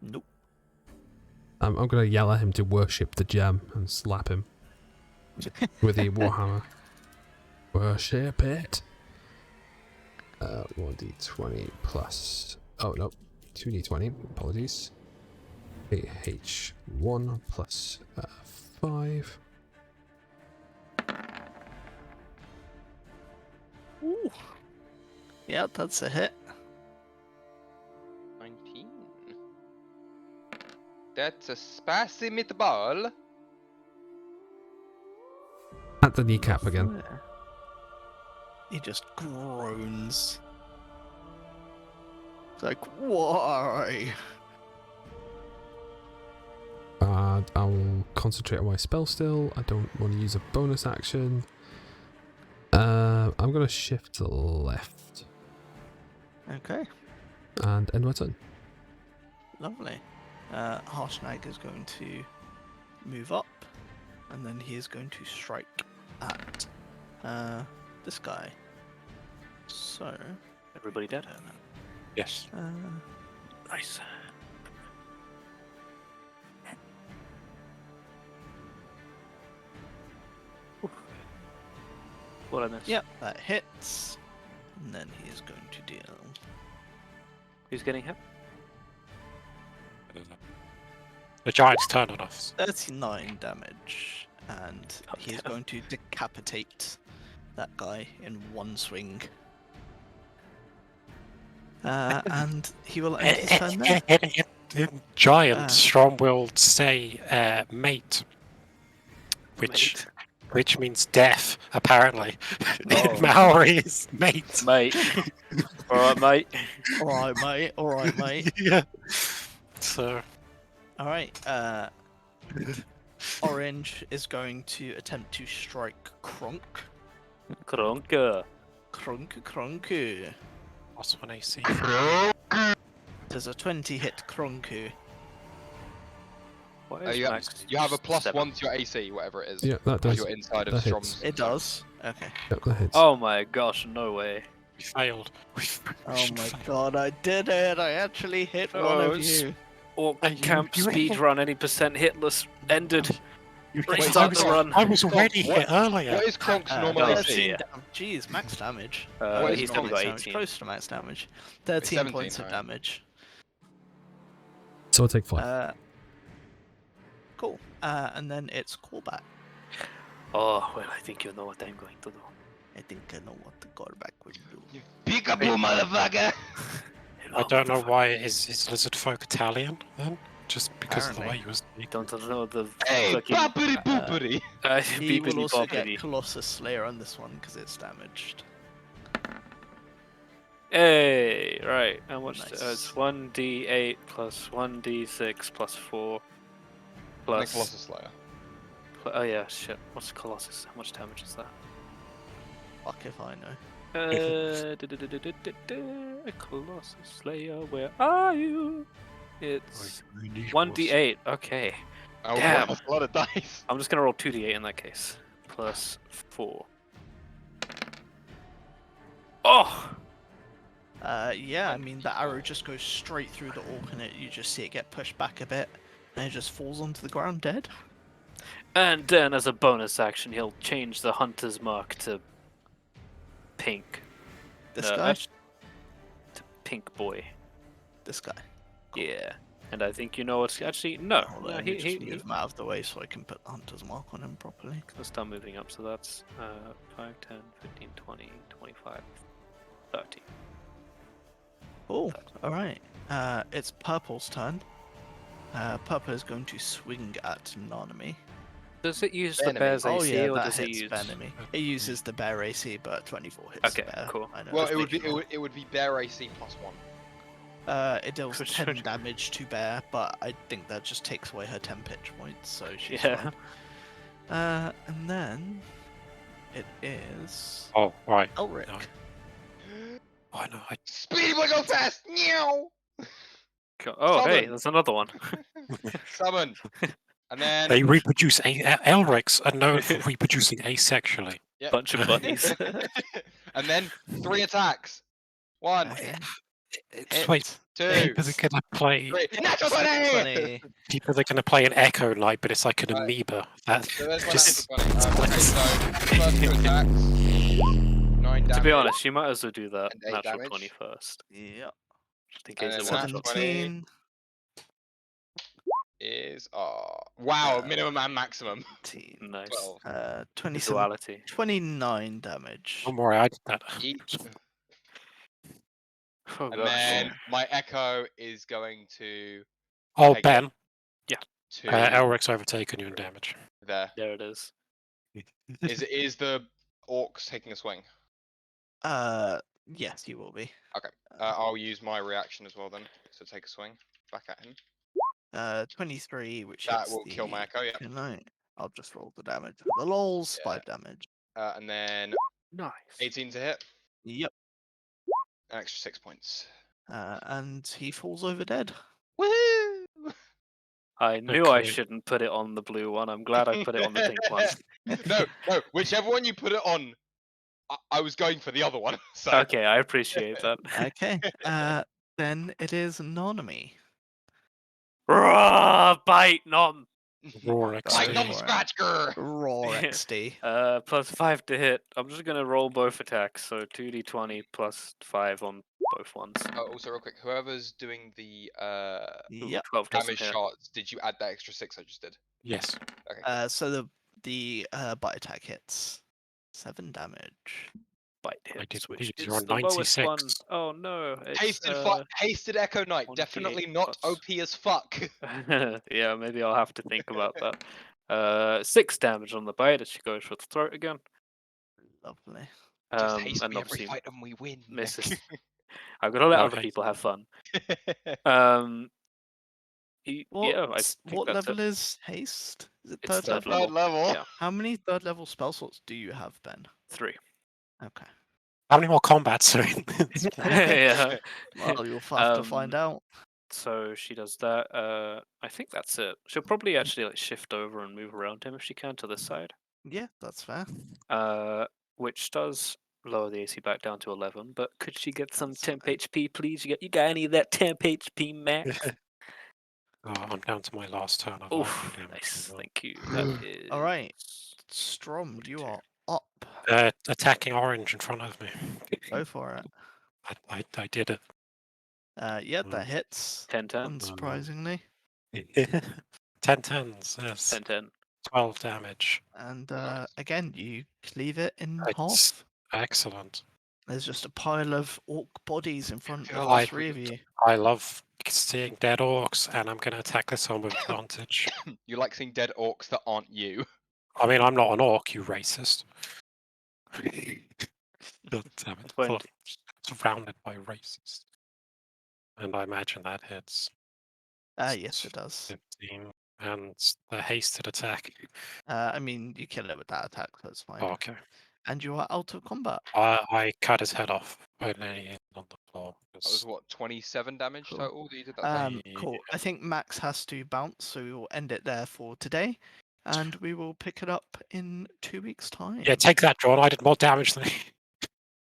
Nope. I'm gonna yell at him to worship the gem and slap him with the warhammer. Worship it. 1d20 plus. Oh no, 2d20. Apologies. H1 plus 5. Ooh. Yeah, that's a hit. 19. That's a spicy meatball. At the kneecap again. Yeah. He just groans. It's like, why? I'll concentrate on my spell still. I don't want to use a bonus action. I'm going to shift left Okay, and end my turn. lovely. Harshnag is going to move up, and then he is going to strike at this guy. So, Everybody dead? Yes. Nice. What I missed? yep, that hits. And then he is going to deal Who's getting hit? The giant's turn on us. 39 damage, and Oh, he is damn. going to decapitate that guy in one swing. And he will end his turn there. Giant Ah. Strom will say mate, which means death, apparently. Oh. Maori is mate. Mate. Alright, mate. Alright, mate. Alright, mate. Yeah. So, Alright, Orange is going to attempt to strike Kronk. Kronka. Kronku. what's one AC? Does a 20 hit Kronku? Why is You have, Max you have a just +1 to your AC, whatever it is. Yeah, that Because does. you're inside of that Strom's. hits. It does. Okay. Yep, that hits. Oh my gosh, no way. We failed. We Oh should my fail. god, I did it! I actually hit one Oh, of it's- you. Orc Are you- camp you- speedrun any percent hitless ended. Wait, Restart the sorry. run. I was already What- hit earlier. What is Kronk's Uh, normal God. AC? 13 Yeah. Jeez, max damage. What is He's Kronk? only got damage, 18. close to max damage. 13 17, points of right? damage. So I'll take 5. Cool. And then it's callback. Oh, well, I think you know what I'm going to do. I think I know what the callback will do. Peekaboo, motherfucker! I don't know why is lizard folk Italian then? Just because of the way Apparently. he was. Don't know the Hey, fucking boppity boopity! He will beepity also boppity. get Colossus Slayer on this one because it's damaged. Hey, right. How much? Nice. It's 1d8 plus 1d6 plus 4 And plus. Colossus Slayer. Oh yeah, shit. What's Colossus? How much damage is that? Fuck if I know. Colossus Slayer, where are you? It's 1d8. Okay. Oh, Damn. that's a lot of dice. I'm just gonna roll 2d8 in that case. Plus 4. Oh! Yeah, I mean, the arrow just goes straight through the orc and you just see it get pushed back a bit and it just falls onto the ground dead. And then, as a bonus action, he'll change the hunter's mark to pink. This No, guy? to pink boy. This guy. Yeah. And I think you know what's actually no. Hold No, on, let he me just he move him out of the way so I can put the hunter's mark on him properly. Let's start moving up. So that's 5, 10, 15, 20, 25, 30. Cool. Alright. It's Purple's turn. Purple is going to swing at Nanami. Does it use the Enemy. bear's Oh AC yeah, or that does it hits use? enemy. It uses the bear AC, but 24 hits Okay, the bear. cool. I know. Well, just it would be making sure. it would be bear AC +1. It deals Which 10 would- damage to bear, but I think that just takes away her 10 pitch points, so she's Yeah. fine. And then it is Oh, right. Elric. No. I know. Speedy boy, go fast! Meow! Oh, hey, Summon. there's another one. Summon. And then They reproduce Elrics are known for reproducing asexually. Yep. Bunch of bunnies. and then 3 attacks. 1, Okay. Wait, 2, people are gonna play. 3. Natural 20! 20. People are gonna play an Echo Knight, but it's like an Right. amoeba. That So there's my just. natural 20. Okay, so first 2 attacks. 9 damage. To be honest, you might as well do that And 8 natural damage. 20 first. Yep. Just in case And it then one shot. 17. Is wow, Uh, minimum and maximum. 18. Nice. 12. 27. Duality. 29 damage. Don't worry, I did that. Each. Oh And gosh. then my echo is going to Oh, Take Ben, to Elric's overtaken you in damage. there. There it is. Is the orcs taking a swing? Yes, you will be. I'll use my reaction as well then. So take a swing back at him. 23, which That hits will kill my the echo, yeah. Tonight. I'll just roll the damage. The lols, Yeah. 5 damage. And then Nice. 18 to hit, Yep. an extra 6 points. And he falls over dead. Woohoo! I knew I Okay. shouldn't put it on the blue one. I'm glad I put it on the pink one. No, whichever one you put it on, I was going for the other one. So. Okay, I appreciate that. Okay. Then it is Nonomy. Raw bite nom. Roar Like XP. Numb Scratcher! Raw XD. Plus 5 to hit. I'm just gonna roll both attacks, so 2d20 plus 5 on both ones. Oh, also, real quick, whoever's doing the Ooh, Yep. 12 doesn't damage hit. shots, did you add that extra 6 I just did? Yes. Okay. So the bite attack hits 7 damage. Bite I hits, did which indeed. is You're on the lowest one. 96. Oh no, it's Hasted Echo Knight, 1d8 definitely not plus- OP as fuck. Yeah, maybe I'll have to think about that. 6 damage on the bite as she goes for the throat again. Just Lovely. haste And me every obviously fight and we win. misses. I'm gonna let No other haste. people have fun. What, Yeah, I think what that's level it. is haste? Is it It's third third level? Third level. Yeah, How many third level spell slots do you have, Ben? 3. Okay. How many more combats are in this? Yeah. Well, you'll have to find out. So she does that. I think that's it. She'll probably actually like shift over and move around him if she can to this side. Yeah, that's fair. Which does lower the AC back down to 11. But could she get some That's temp fine. HP, please? You got any of that temp HP, Max? Oh, I'm down to my last turn of Oh, lightning damage. nice. as well. Thank you. That is. All right. Strom, you are up. Attacking orange in front of me. Go for it. I did it. Yeah, that hits. 10-10. Unsurprisingly. 10 tens, yes. 10-10. 12 damage. And Nice. again, you cleave it in It's half. excellent. There's just a pile of orc bodies in front of I- the 3 of you. I love seeing dead orcs, and I'm going to attack this one with advantage. You like seeing dead orcs that aren't you. I mean, I'm not an orc, you racist. God damn it. 20. Surrounded by racists. And I imagine that hits Yes, it does. 15. And the hasted attack. I mean, you kill it with that attack, so it's fine. Oh, okay. And you are out of combat. I cut his head off by laying it on the floor. That was what, 27 damage Cool. total that you did that time? Cool. I think Max has to bounce, so we will end it there for today. And we will pick it up in 2 weeks' time. Yeah, take that, John. I did more damage than he.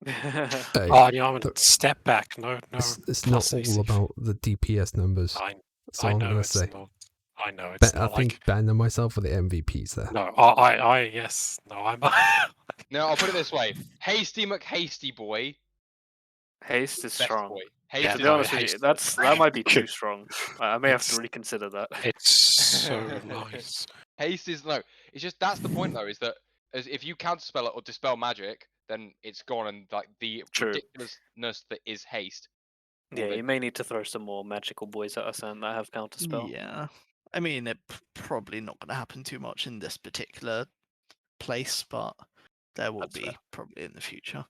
Hey, Oh, you know, I'm the- step back. No. it's not plus all AC. about the DPS numbers. That's all I I'm know gonna it's say. not. I know it's I not think like. Ben and myself are the MVPs there. No, I yes. No, I'm. No, I'll put it this way. Hasty McHasty boy. Haste is Best strong. boy. Yeah, To Hasty be no, honest with you, haste- that might be too strong. I may have It's- to reconsider that. It's so nice. Haste is no. It's just that's the point though. Is that if you counterspell it or dispel magic, then it's gone, and like the True. ridiculousness that is haste. Yeah, the- you may need to throw some more magical boys at us and that have counterspell. Yeah. I mean, it's probably not going to happen too much in this particular place, but there will That's be fair. probably in the future.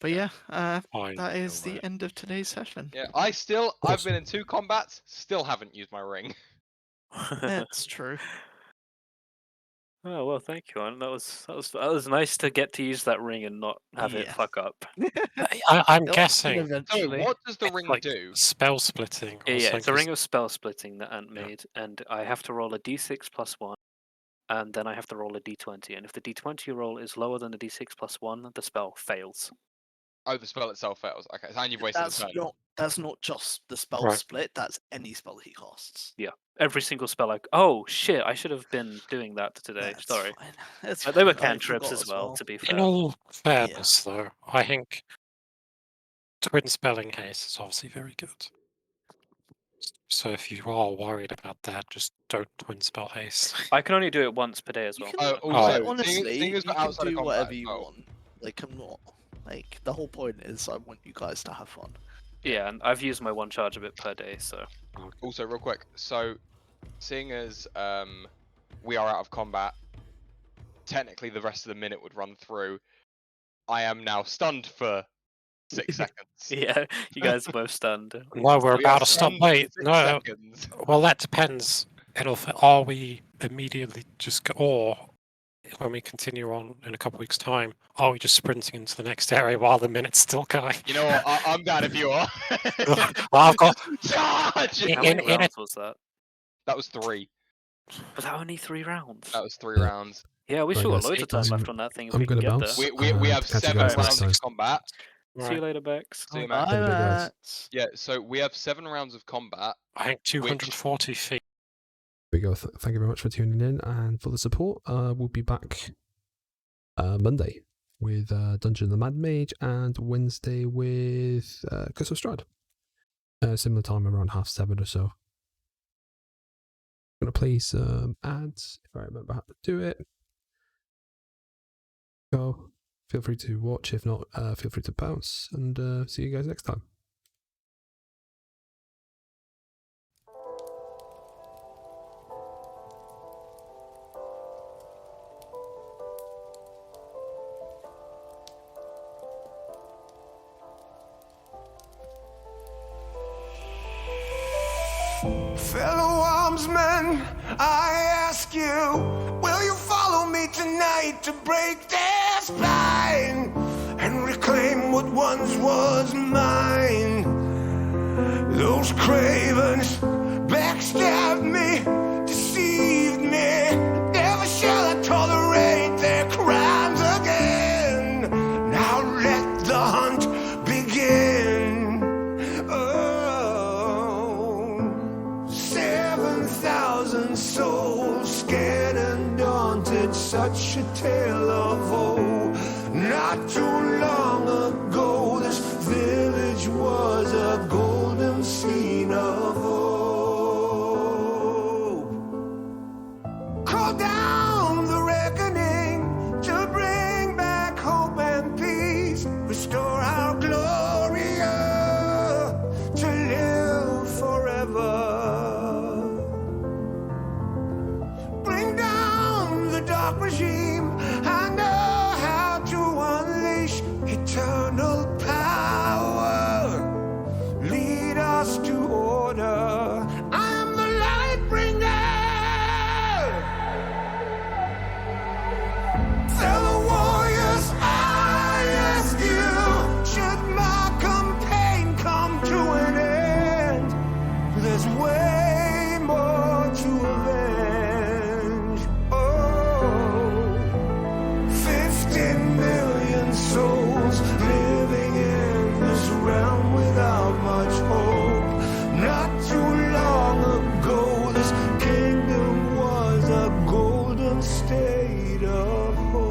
But yeah, I that is know the it. end of today's session. Yeah, I've been Awesome. in 2 combats, still haven't used my ring. That's true. Oh well, thank you, Anne. That was nice to get to use that ring and not have it Yeah. fuck up. I'm It'll guessing So eventually. what does the it's ring like do? spell splitting. Or Yeah, it's a something. ring of spell splitting that Ant Yeah. made, and I have to roll a d6 plus 1, and then I have to roll a d20. And if the d20 roll is lower than the d6 plus 1, the spell fails. Oh, the spell itself fails. Okay, so you've wasted That's the turn. that's not just the spell Right. split. That's any spell he casts. Every single spell. Oh shit! I should have been doing that today. That's Sorry, fine. It's but they were fine. I cantrips forgot as well. To be In fair. all fairness, though, I think twin spelling haste is obviously very good. So if you are worried about that, just don't twin spell haste. I can only do it once per day as You well. can, Oh, like, also, honestly, seeing you as we're can outside of do combat whatever as you well. want. Like, I'm not. Like, the whole point is I want you guys to have fun. Yeah, and I've used my one charge a bit per day, so Also, real quick, so seeing as we are out of combat, technically the rest of the minute would run through. I am now stunned for 6 seconds. Yeah, you guys are both stunned. No, we're We are about to stop. stunned for Wait, 6 no. seconds. Well, that depends. Are we immediately just or when we continue on in a couple weeks' time, are we just sprinting into the next area while the minute's still going? You know what? I'm down if you are. Well, I've got Charge! How in many a- rounds was that? That was 3. Was that only 3 rounds? That was 3 Yeah. rounds. Yeah, we Right, still got guys, loads of time I'm- left on that thing. If I'm we can gonna get bounce. there. We have catch you 7 guys next rounds of time. combat. See you later, Bex. See you, Bye, man. Bye, guys. Max. Yeah, so we have 7 rounds of combat. I think 240 feet. There we go. Thank you very much for tuning in and for the support. We'll be back Monday with Dungeon of the Mad Mage and Wednesday with Curse of Strahd. Similar time, around 7:30 or so. I'm going to play some ads if I remember how to do it. So feel free to watch. If not, feel free to bounce. And see you guys next time. Fellow armsmen, I ask you, will you follow me tonight to break their spine and reclaim what once was mine? Those cravens backstabbed me, deceived me. Never shall I tolerate their crimes again. Now let the hunt begin. Oh, 7,000 souls scared and daunted, such a tale of woe. Not too long ago, this village was a golden scene of hope. Call down the reckoning to bring back hope and peace, restore our Gloria to live forever. Bring down the dark regime. I know how to unleash eternal power. Lead us to order. I am the light bringer. Fellow warriors, I ask you, should my campaign come to an end? There's way more to avenge. Oh, 15 million souls living in this realm without much hope. Not too long ago, this kingdom was a golden state of hope.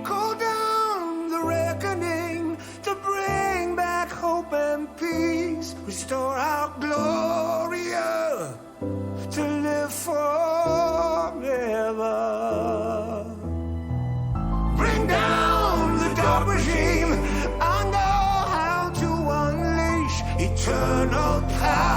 Call down the reckoning to bring back hope and peace, restore our Gloria to live forever. Bring down the dark regime. I know how to unleash eternal power.